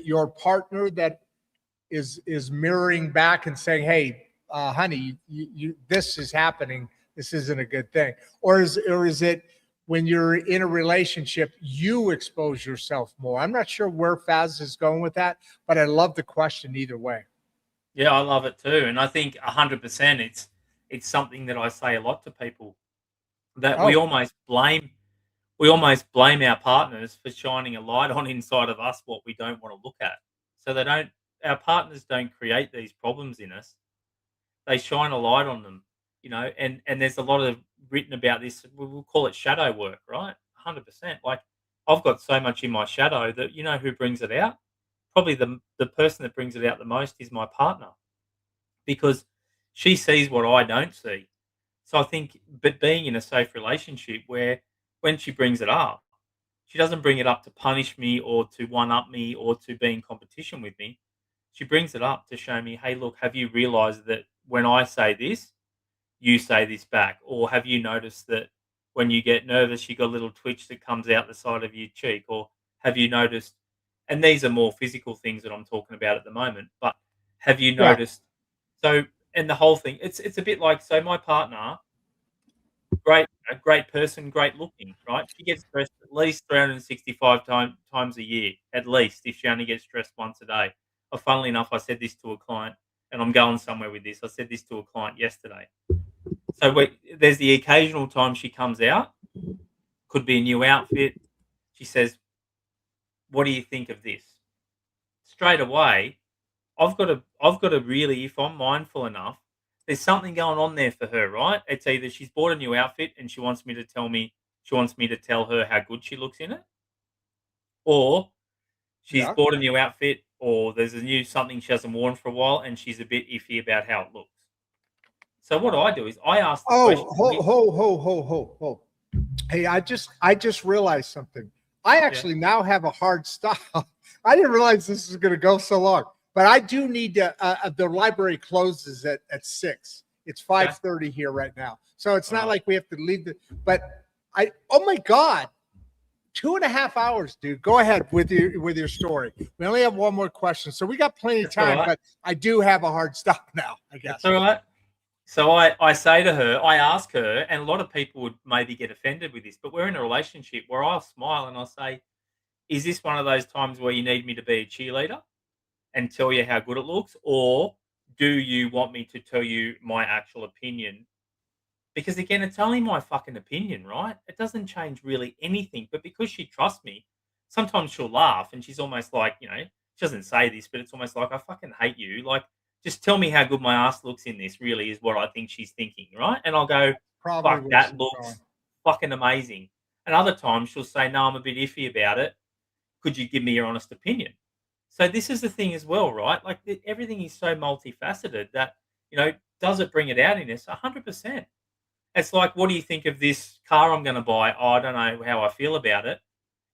your partner that is mirroring back and saying, "Hey, honey, you this is happening. This isn't a good thing," or is it when you're in a relationship, you expose yourself more? I'm not sure where Faz is going with that, but I love the question either way. Yeah, I love it too, and I think 100% it's something that I say a lot to people that we almost blame we almost blame our partners for shining a light on inside of us what we don't want to look at. So our partners don't create these problems in us. They shine a light on them, and there's a lot of written about this. We'll call it shadow work, right? 100%. Like, I've got so much in my shadow that who brings it out? Probably the person that brings it out the most is my partner, because she sees what I don't see. So I think, but being in a safe relationship where when she brings it up, she doesn't bring it up to punish me or to one up me or to be in competition with me. She brings it up to show me, hey, look, have you realized that when I say this, you say this back? Or have you noticed that when you get nervous, you got a little twitch that comes out the side of your cheek? Or have you noticed, and these are more physical things that I'm talking about at the moment, but have you Yeah. noticed? So, and the whole thing, it's a bit like, so my partner, a great person, great looking, right? She gets dressed at least 365 times a year, at least, if she only gets dressed once a day. Funnily enough, I said this to a client, and I'm going somewhere with this. I said this to a client yesterday. So there's the occasional time she comes out, could be a new outfit. She says, "What do you think of this?" Straight away, I've got to really, if I'm mindful enough, there's something going on there for her, right? It's either she's bought a new outfit and she wants me to tell her how good she looks in it, or she's Yeah. bought a new outfit, or there's a new something she hasn't worn for a while and she's a bit iffy about how it looks. So what I do is I ask the question. Oh, ho. Hey, I just realized something. I actually now have a hard stop. I didn't realize this was going to go so long, but I do need to. The library closes at 6. It's 5:30 here right now, so it's not like we have to leave But oh my God, 2.5 hours, dude. Go ahead with your story. We only have one more question, so we got plenty of time. Right. But I do have a hard stop now, I guess. That's all right. So I say to her, I ask her, and a lot of people would maybe get offended with this, but we're in a relationship where I'll smile and I'll say, is this one of those times where you need me to be a cheerleader and tell you how good it looks? Or do you want me to tell you my actual opinion? Because again, it's only my fucking opinion, right? It doesn't change really anything. But because she trusts me, sometimes she'll laugh and she's almost like, she doesn't say this, but it's almost like, I fucking hate you. Like, just tell me how good my ass looks in this, really, is what I think she's thinking, right? And I'll go, Probably fuck, where that she's looks going. fucking amazing. And other times she'll say, no, I'm a bit iffy about it. Could you give me your honest opinion? So this is the thing as well, right? Like, everything is so multifaceted that, does it bring it out in us? 100%. It's like, what do you think of this car I'm going to buy? Oh, I don't know how I feel about it.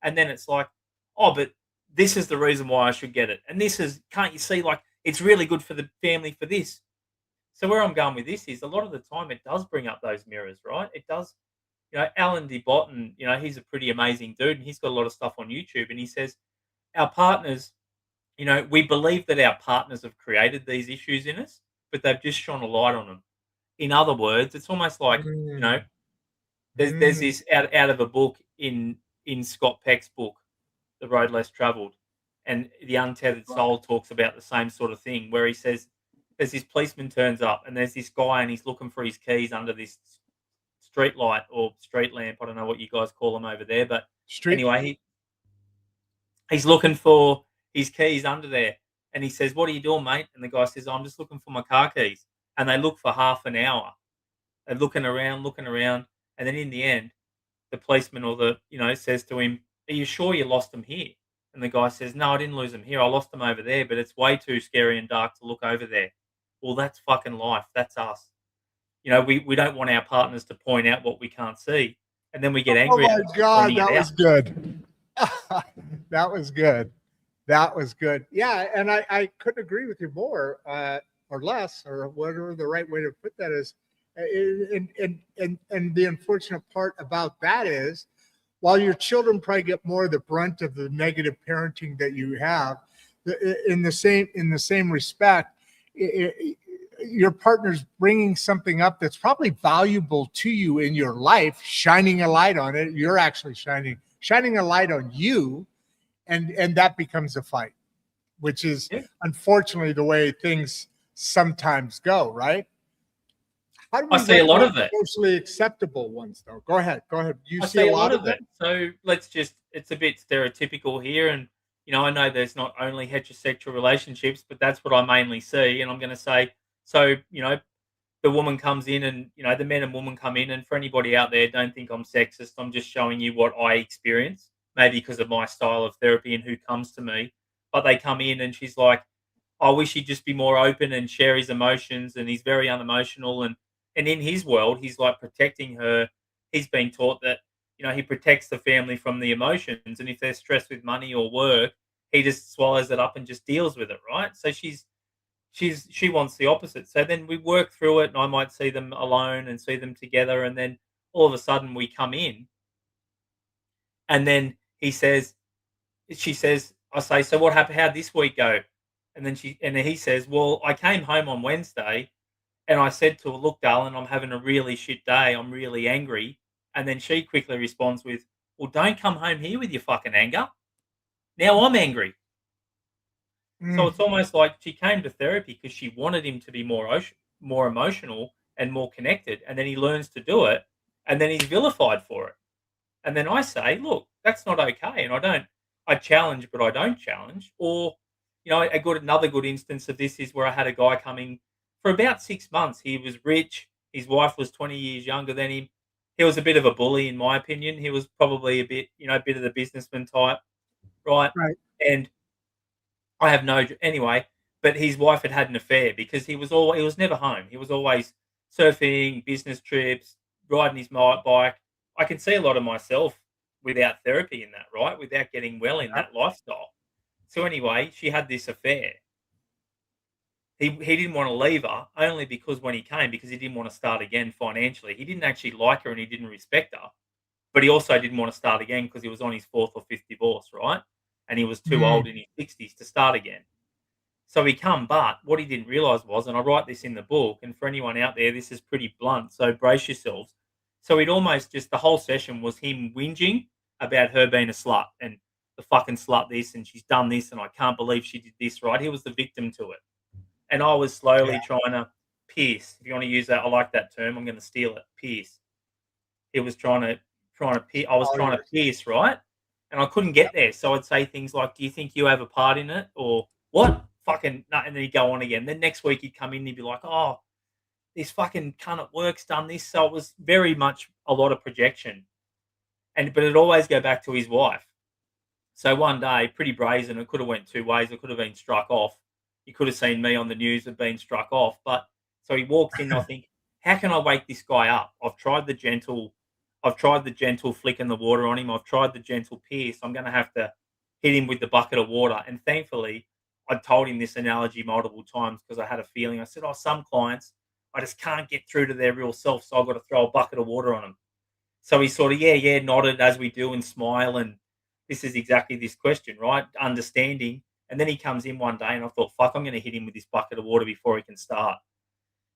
And then it's like, oh, but this is the reason why I should get it. And this is, can't you see, like, it's really good for the family for this. So where I'm going with this is, a lot of the time it does bring up those mirrors, right? It does. Alan de Botton, he's a pretty amazing dude and he's got a lot of stuff on YouTube. And he says, our partners, we believe that our partners have created these issues in us, but they've just shone a light on them. In other words, it's almost like, there's this out of a book in Scott Peck's book, The Road Less Traveled, and The Untethered Soul talks about the same sort of thing, where he says there's this policeman turns up and there's this guy and he's looking for his keys under this street light or street lamp. I don't know what you guys call them over there, but anyway, he's looking for his keys under there. And he says, "What are you doing, mate?" And the guy says, "I'm just looking for my car keys." And they look for half an hour. They're looking around. And then in the end, the policeman says to him, "Are you sure you lost them here?" And the guy says, "No, I didn't lose them here. I lost them over there, but it's way too scary and dark to look over there." Well, that's fucking life. That's us. We don't want our partners to point out what we can't see. And then we get angry. Oh my God, that was good. That was good. That was good. Yeah, and I couldn't agree with you more or less, or whatever the right way to put that is. And the unfortunate part about that is, while your children probably get more of the brunt of the negative parenting that you have, in the same respect, your partner's bringing something up that's probably valuable to you in your life, shining a light on it. You're actually shining a light on you, and that becomes a fight, which is unfortunately the way things sometimes go, right? How do I we see a get lot the of it. socially acceptable ones, though? Go ahead. Go ahead. You I see see a a lot lot of of them? it. So it's a bit stereotypical here. And, I know there's not only heterosexual relationships, but that's what I mainly see. And I'm going to say, so, the woman comes in and, the men and woman come in. And for anybody out there, don't think I'm sexist. I'm just showing you what I experience, maybe because of my style of therapy and who comes to me. But they come in and she's like, I wish he'd just be more open and share his emotions. And he's very unemotional. And in his world, he's like protecting her. He's been taught that, he protects the family from the emotions. And if they're stressed with money or work, he just swallows it up and just deals with it, right? So she wants the opposite. So then we work through it, and I might see them alone and see them together, and then all of a sudden we come in, and then she says, I say, so what happened? How'd this week go? And then he says, well, I came home on Wednesday, and I said to her, look, darling, I'm having a really shit day. I'm really angry. And then she quickly responds with, well, don't come home here with your fucking anger. Now I'm angry. So Mm, it's almost like she came to therapy because she wanted him to be more emotional and more connected, and then he learns to do it, and then he's vilified for it. And then I say, look, that's not okay, and I challenge, but I don't challenge. Or, another good instance of this is where I had a guy coming for about 6 months. He was rich. His wife was 20 years younger than him. He was a bit of a bully, in my opinion. He was probably a bit of the businessman type, right? right. And I have no anyway, but his wife had an affair because he was never home. He was always surfing, business trips, riding his bike. I can see a lot of myself without therapy in that, right? Without getting well in Yep. that lifestyle. So anyway, she had this affair. He didn't want to leave her only because when he came, because he didn't want to start again financially. He didn't actually like her and he didn't respect her, but he also didn't want to start again because he was on his fourth or fifth divorce, right? And he was too Mm, old in his 60s to start again. So he come, but what he didn't realize was, and I write this in the book, and for anyone out there, this is pretty blunt, so brace yourselves. So it almost just the whole session was him whinging about her being a slut and the fucking slut this, and she's done this, and I can't believe she did this, right? He was the victim to it. And I was yeah. slowly trying to pierce. If you want to use that, I like that term. I'm going to steal it. Pierce. He was I was All trying to yours. pierce, right? And I couldn't get there. So I'd say things like, do you think you have a part in it? Or what? Fucking no. And then he'd go on again. Then next week he'd come in and he'd be like, oh, this fucking cunt at work's done this. So it was very much a lot of projection. But it'd always go back to his wife. So one day, pretty brazen, it could have went two ways. It could have been struck off. You could have seen me on the news of being struck off. But so he walks in, I think, how can I wake this guy up? I've tried the gentle flick in the water on him. I've tried the gentle pierce. I'm gonna have to hit him with the bucket of water. And thankfully, I told him this analogy multiple times because I had a feeling. I said, oh, some clients, I just can't get through to their real self, so I've got to throw a bucket of water on them. So he sort of, yeah, nodded as we do and smile. And this is exactly this question, right? Understanding. And then he comes in one day and I thought, fuck, I'm going to hit him with this bucket of water before he can start.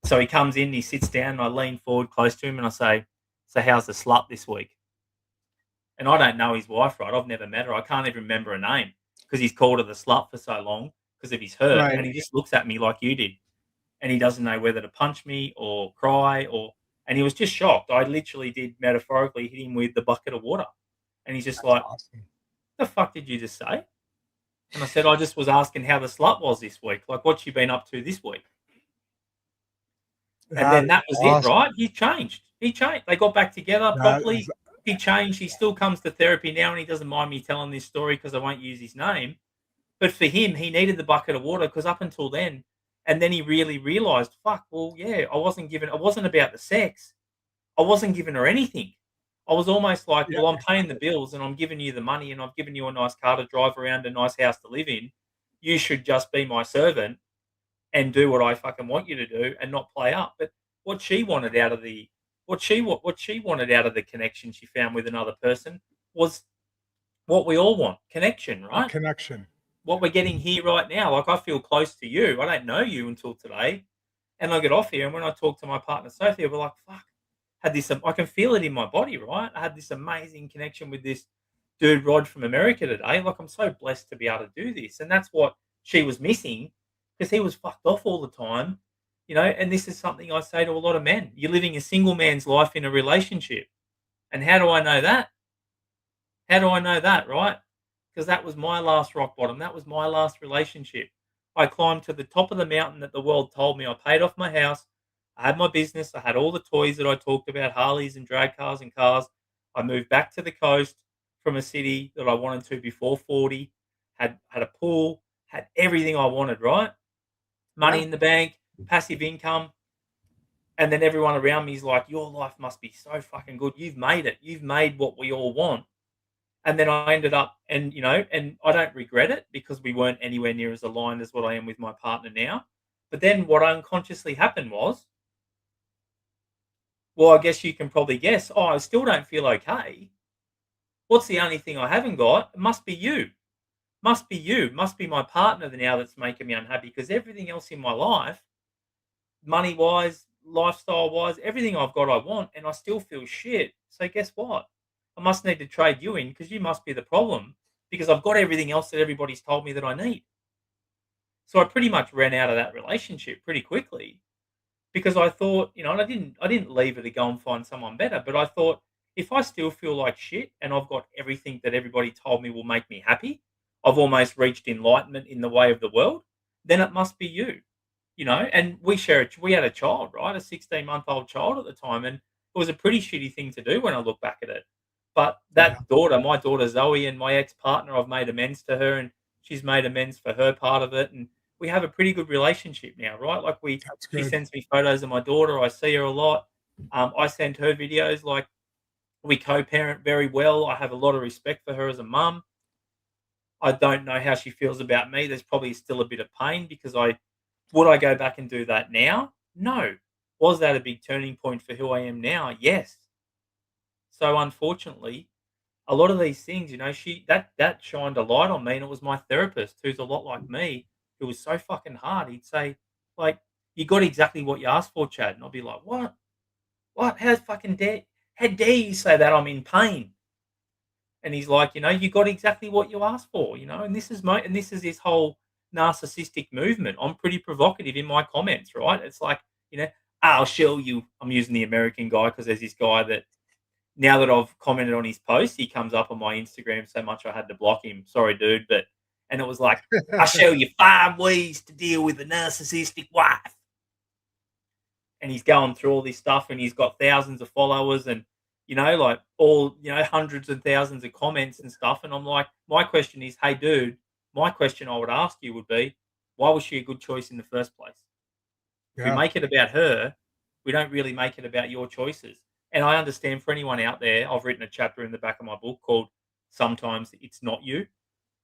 So he comes in, he sits down, and I lean forward close to him and I say, so how's the slut this week? And I don't know his wife, right? I've never met her. I can't even remember her name because he's called her the slut for so long because of his hurt. Right. And he just looks at me like you did. And he doesn't know whether to punch me or cry and he was just shocked. I literally did metaphorically hit him with the bucket of water. And he's just That's like, awesome. the fuck did you just say? And I said, I just was asking how the slut was this week. Like, what's she been up to this week? And That then is that was it, awesome. right? He changed. He changed. They got back together That is properly. He changed. He still comes to therapy now and he doesn't mind me telling this story because I won't use his name. But for him, he needed the bucket of water because up until then, and then he really realized, fuck, well, yeah, it wasn't about the sex. I wasn't giving her anything. I was almost like, yeah, well, I'm paying the bills and I'm giving you the money and I've given you a nice car to drive around, a nice house to live in. You should just be my servant and do what I fucking want you to do and not play up. But what she wanted out of the what she wanted out of the connection she found with another person was what we all want, connection, a right? connection. What we're getting here right now. Like I feel close to you. I don't know you until today. And I get off here and when I talk to my partner Sophia, we're like, fuck, I can feel it in my body, right? I had this amazing connection with this dude Rodd from America today. Like I'm so blessed to be able to do this. And that's what she was missing because he was fucked off all the time. You know, and this is something I say to a lot of men. You're living a single man's life in a relationship. And how do I know that? How do I know that, right? Because that was my last rock bottom. That was my last relationship. I climbed to the top of the mountain that the world told me. I paid off my house. I had my business. I had all the toys that I talked about, Harleys and drag cars and cars. I moved back to the coast from a city that I wanted to before 40. Had a pool, had everything I wanted, right? Money Yeah. in the bank, passive income. And then everyone around me is like, your life must be so fucking good. You've made it. You've made what we all want. And then I ended up, and and I don't regret it because we weren't anywhere near as aligned as what I am with my partner now. But then what unconsciously happened was, well, I guess you can probably guess, oh, I still don't feel okay. What's the only thing I haven't got? It must be you. Must be you. Must be my partner now that's making me unhappy because everything else in my life, money wise, lifestyle wise, everything I've got I want, and I still feel shit. So guess what? I must need to trade you in because you must be the problem because I've got everything else that everybody's told me that I need. So I pretty much ran out of that relationship pretty quickly because I thought, and I didn't leave her to go and find someone better, but I thought if I still feel like shit and I've got everything that everybody told me will make me happy, I've almost reached enlightenment in the way of the world, then it must be you. And we had a child, right? A 16-month-old child at the time, and it was a pretty shitty thing to do when I look back at it. But Yeah. that daughter, my daughter Zoe, and my ex-partner, I've made amends to her, and she's made amends for her part of it, and we have a pretty good relationship now, right? Like That's she good. sends me photos of my daughter. I see her a lot. I send her videos. Like we co-parent very well. I have a lot of respect for her as a mum. I don't know how she feels about me. There's probably still a bit of pain because would I go back and do that now? No. Was that a big turning point for who I am now? Yes. So unfortunately, a lot of these things, she that shined a light on me, and it was my therapist who's a lot like me, who was so fucking hard. He'd say, like, you got exactly what you asked for, Chad. And I'll be like, what? What? How dare you say that I'm in pain? And he's like, you got exactly what you asked for, and this is his whole narcissistic movement. I'm pretty provocative in my comments, right? It's like, I'll show you. I'm using the American guy because there's this guy that now that I've commented on his post, he comes up on my Instagram so much I had to block him. Sorry, dude, and it was like, I'll show you 5 ways to deal with a narcissistic wife. And he's going through all this stuff and he's got thousands of followers and like all hundreds and thousands of comments and stuff. And I'm like, my question is, hey dude, my question I would ask you would be, why was she a good choice in the first place? If we Yeah. make it about her, we don't really make it about your choices. And I understand for anyone out there, I've written a chapter in the back of my book called Sometimes It's Not You.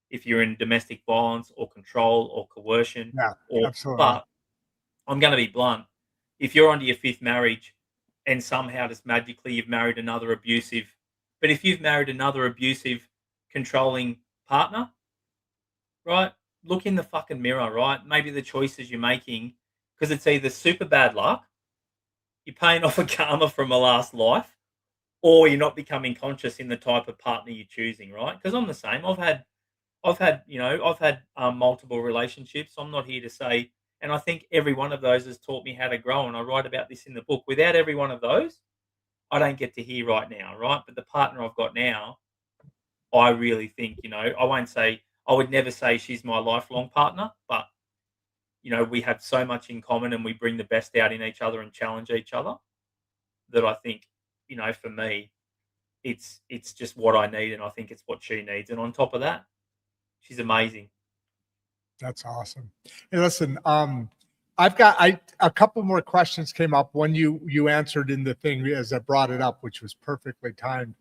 If you're in domestic violence or control or coercion, Yeah. Absolutely. but I'm going to be blunt. If you're onto your 5th marriage and somehow just magically you've married another abusive, but if you've married another abusive, controlling partner, right? Look in the fucking mirror, right? Maybe the choices you're making, because it's either super bad luck, you're paying off a karma from a last life, or you're not becoming conscious in the type of partner you're choosing, right? Because I'm the same. I've had multiple relationships. I'm not here to say, and I think every one of those has taught me how to grow. And I write about this in the book. Without every one of those, I don't get to here right now, right? But the partner I've got now, I really think, I would never say she's my lifelong partner, but we have so much in common and we bring the best out in each other and challenge each other that I think, for me, it's just what I need, and I think it's what she needs. And on top of that, she's amazing. That's awesome. Hey, listen, I've got a couple more questions came up. One you answered in the thing as I brought it up, which was perfectly timed.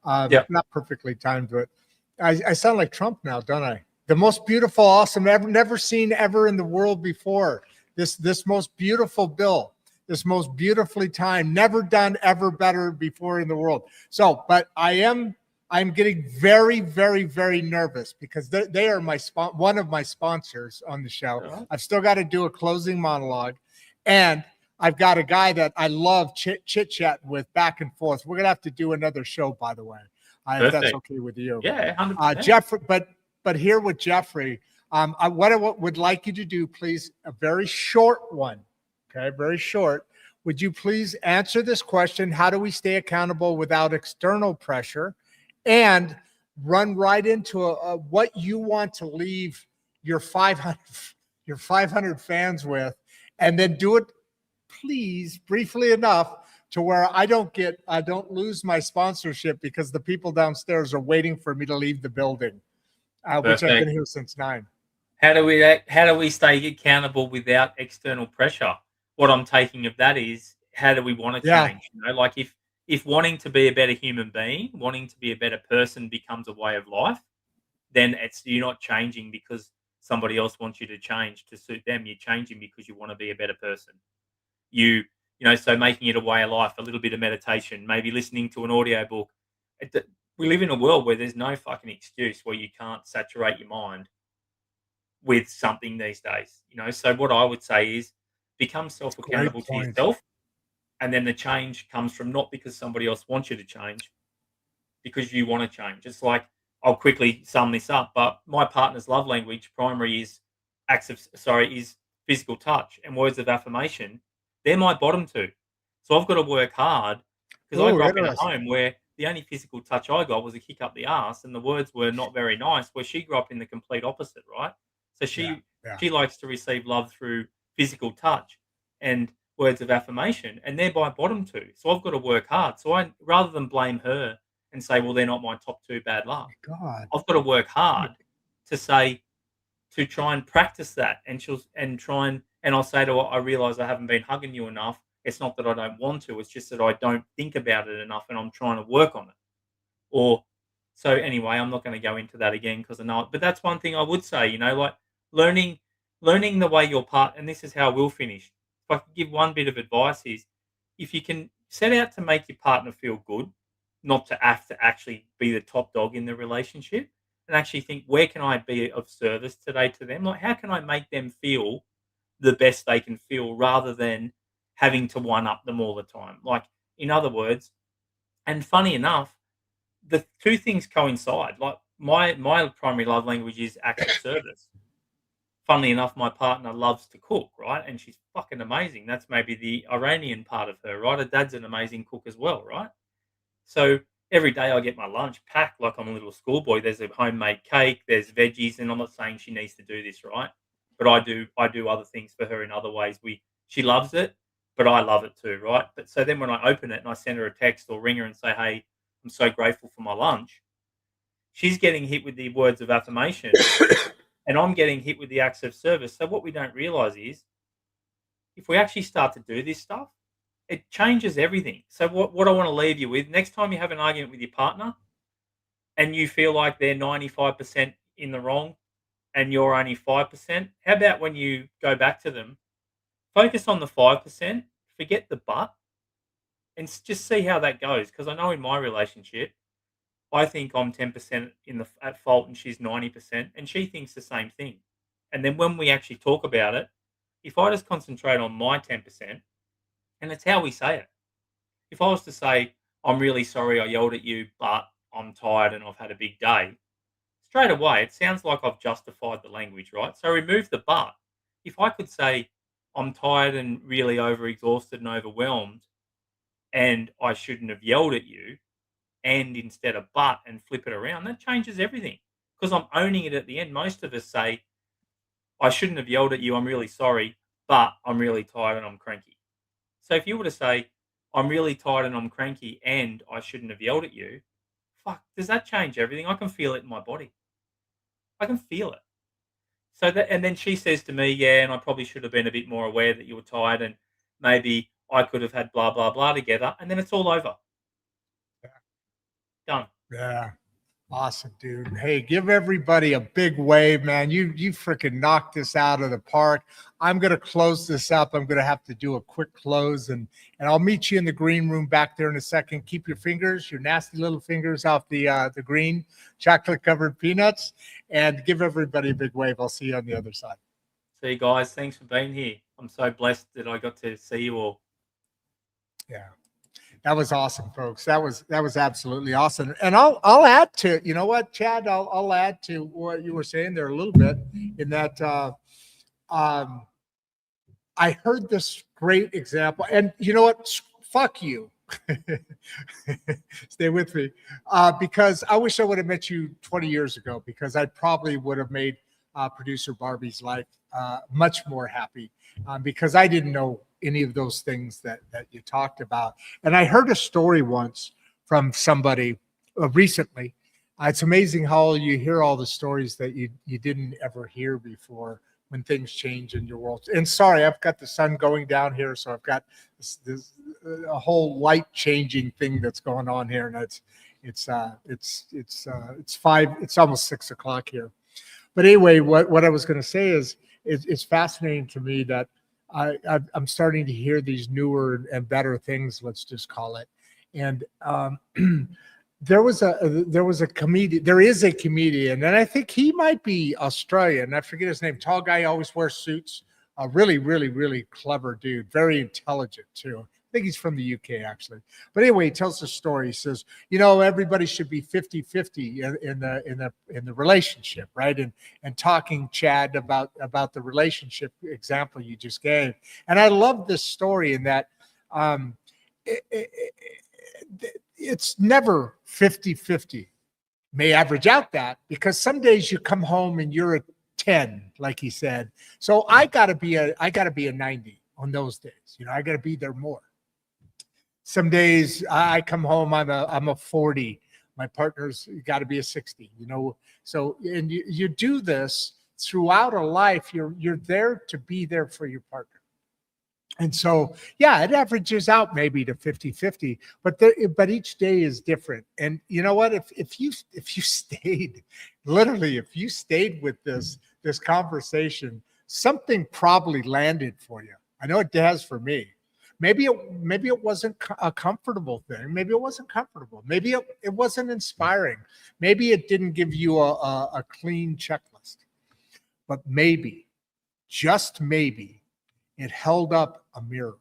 Yeah. Not perfectly timed, but I sound like Trump now, don't I? The most beautiful, awesome, never seen ever in the world before. This most beautiful bill, this most beautifully timed, never done ever better before in the world. So, but I'm getting very, very, very nervous because they are one of my sponsors on the show. Right. I've still got to do a closing monologue, and I've got a guy that I love chit chat with back and forth. We're gonna have to do another show, by the way, if that's okay with you. Yeah, 100%. Jeffrey, but here with Jeffrey, what I would like you to do, please, a very short one, Okay, very short. Would you please answer this question? How do we stay accountable without external pressure? And run right into what you want to leave your 500 fans with, and then do it, please, briefly enough to where I don't lose my sponsorship because the people downstairs are waiting for me to leave the building, which I've been here since 9. How do we stay accountable without external pressure? What I'm taking of that is, how do we want to change? You know, like if wanting to be a better human being, wanting to be a better person becomes a way of life, then you're not changing because somebody else wants you to change to suit them. You're changing because you want to be a better person. You know, so making it a way of life, a little bit of meditation, maybe listening to an audio book. We live in a world where there's no fucking excuse where you can't saturate your mind with something these days, you know. So what I would say is become self-accountable to yourself, and then the change comes from not because somebody else wants you to change, because you want to change. It's like, I'll quickly sum this up, but my partner's love language primary is is physical touch and words of affirmation. They're my bottom two. So I've got to work hard, because I grew up in a home where the only physical touch I got was a kick up the ass, and the words were not very nice, where she grew up in the complete opposite, right? So she likes to receive love through physical touch and words of affirmation, and they're my bottom two. So I've got to work hard. So rather than blame her and say, well, they're not my top two, bad luck. I've got to work hard to try and practice that, and I'll say to her, I realize I haven't been hugging you enough. It's not that I don't want to, it's just that I don't think about it enough, and I'm trying to work on it. So anyway, I'm not going to go into that again because I know it. But that's one thing I would say, you know, like learning the way your part, and this is how we'll finish. If I could give one bit of advice is, if you can set out to make your partner feel good, not to have to actually be the top dog in the relationship, and actually think, where can I be of service today to them? Like, how can I make them feel the best they can feel, rather than having to one up them all the time? Like, in other words, and funny enough, the two things coincide. Like, my primary love language is acts of service. Funnily enough, my partner loves to cook, right? And she's fucking amazing. That's maybe the Iranian part of her, right? Her dad's an amazing cook as well, right? So every day I get my lunch packed like I'm a little schoolboy. There's a homemade cake, there's veggies, and I'm not saying she needs to do this, right? But I do other things for her in other ways. She loves it, but I love it too, right? But so then when I open it and I send her a text or ring her and say, hey, I'm so grateful for my lunch, she's getting hit with the words of affirmation and I'm getting hit with the acts of service. So what we don't realize is, if we actually start to do this stuff, it changes everything. So what I want to leave you with, next time you have an argument with your partner and you feel like they're 95% in the wrong and you're only 5%, how about when you go back to them, focus on the 5%, forget the but, and just see how that goes. Because I know in my relationship, I think I'm 10% at fault and she's 90%, and she thinks the same thing. And then when we actually talk about it, if I just concentrate on my 10%, and it's how we say it. If I was to say, I'm really sorry I yelled at you, but I'm tired and I've had a big day, straight away, it sounds like I've justified the language, right? So remove the but. If I could say, I'm tired and really overexhausted and overwhelmed, and I shouldn't have yelled at you, and instead of but, and flip it around, that changes everything, because I'm owning it at the end. Most of us say, I shouldn't have yelled at you, I'm really sorry, but I'm really tired and I'm cranky. So if you were to say, I'm really tired and I'm cranky and I shouldn't have yelled at you, fuck, does that change everything? I can feel it in my body. I can feel it. So and then she says to me, yeah, and I probably should have been a bit more aware that you were tired, and maybe I could have had blah, blah, blah together, and then it's all over. Done. Yeah. Awesome, dude. Hey, give everybody a big wave, man. You freaking knocked this out of the park. I'm going to close this up. I'm going to have to do a quick close, and I'll meet you in the green room back there in a second. Keep your nasty little fingers off the green chocolate-covered peanuts, and give everybody a big wave. I'll see you on the other side. See you guys. Thanks for being here. I'm so blessed that I got to see you all. Yeah. That was awesome, folks. That was absolutely awesome. And I'll add to, you know what, Chad, I'll add to what you were saying there a little bit, in that I heard this great example. And you know what? Fuck you. Stay with me. Because I wish I would have met you 20 years ago, because I probably would have made producer Barbie's life much more happy, because I didn't know any of those things that you talked about. And I heard a story once from somebody recently. It's amazing how you hear all the stories that you didn't ever hear before when things change in your world. And sorry, I've got the sun going down here, so I've got this a whole light changing thing that's going on here, and it's almost 6 o'clock here. But anyway, what I was going to say is it's fascinating to me that I'm starting to hear these newer and better things, let's just call it. And there is a comedian, and I think he might be Australian. I forget his name. Tall guy, always wears suits. A really, really, really clever dude. Very intelligent too. I think he's from the UK actually. But anyway, he tells a story. He says, everybody should be 50-50 in the relationship, right? And talking, Chad, about the relationship example you just gave. And I love this story in that it's never 50-50. May average out that, because some days you come home and you're a 10, like he said. So I gotta be a 90 on those days. I gotta be there more. Some days I come home, I'm a 40. My partner's got to be a 60. So and you do this throughout a life. You're there to be there for your partner. And so, yeah, it averages out maybe to 50-50, but each day is different. And you know what? If you stayed, literally, if you stayed with this conversation, something probably landed for you. I know it has for me. Maybe it wasn't a comfortable thing. Maybe it wasn't comfortable. Maybe it wasn't inspiring. Maybe it didn't give you a clean checklist. But maybe, just maybe, it held up a mirror.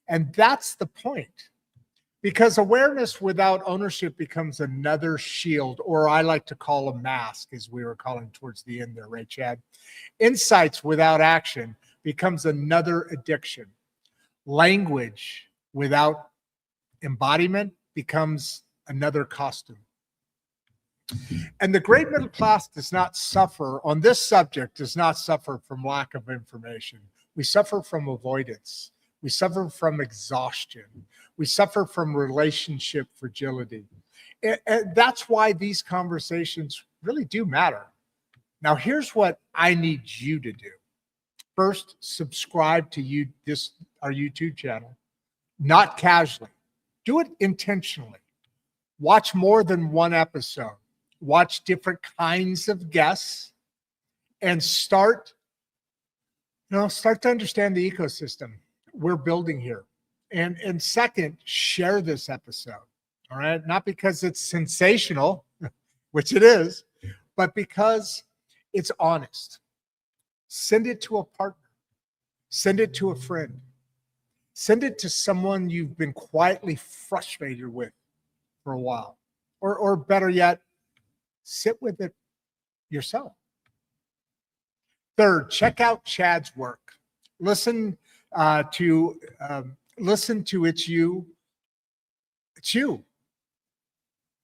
And that's the point. Because awareness without ownership becomes another shield, or I like to call a mask, as we were calling towards the end there, right, Chad? Insights without action becomes another addiction. Language without embodiment becomes another costume. And the great middle class does not suffer on this subject, does not suffer from lack of information. We suffer from avoidance. We suffer from exhaustion. We suffer from relationship fragility. And that's why these conversations really do matter. Now, here's what I need you to do. First, subscribe to our YouTube channel, not casually. Do it intentionally. Watch more than one episode. Watch different kinds of guests, and start to understand the ecosystem we're building here. And second, share this episode. All right, not because it's sensational, which it is, but because it's honest. Send it to a partner. Send it to a friend. Send it to someone you've been quietly frustrated with for a while. Or better yet, sit with it yourself. Third, check out Chad's work. Listen to It's You. It's you.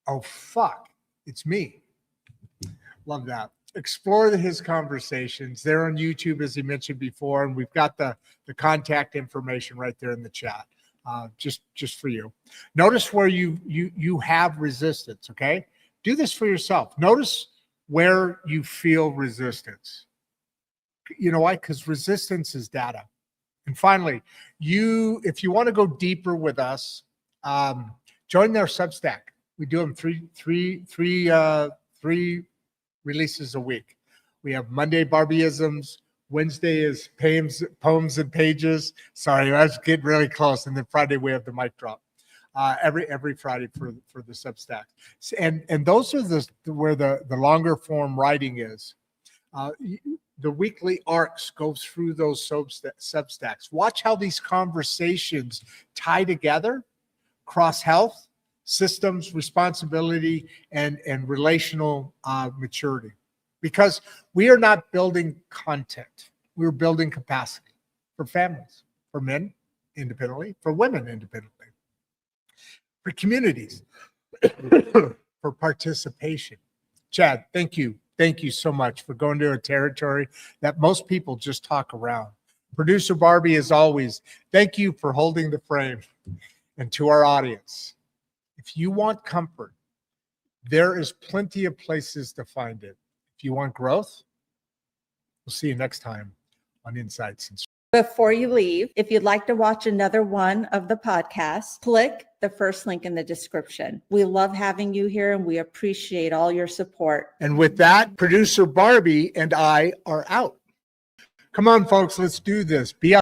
Oh, fuck. It's me. Love that. Explore his conversations. They're on YouTube, as he mentioned before, and we've got the contact information right there in the chat, just for you. Notice where you have resistance. Okay, do this for yourself. Notice where you feel resistance. You know why? Because resistance is data. And finally, if you want to go deeper with us, join their Substack. We do them three releases a week. We have Monday Barbieisms, Wednesday is poems and pages. Sorry, I was getting really close. And then Friday we have the mic drop. Every Friday for the Substack. And those are where the longer form writing is. The weekly arcs go through those Substacks. Watch how these conversations tie together across health, systems, responsibility, and relational maturity. Because we are not building content. We're building capacity for families. for men independently, for women independently, for communities, for participation. Chad, thank you. Thank you so much for going to a territory that most people just talk around. Producer Barbie, as always, thank you for holding the frame. And to our audience, if you want comfort, there is plenty of places to find it. If you want growth, we'll see you next time on Insights and Before you leave, if you'd like to watch another one of the podcasts, click the first link in the description. We love having you here and we appreciate all your support. And with that, Producer Barbie and I are out. Come on, folks, let's do this. Be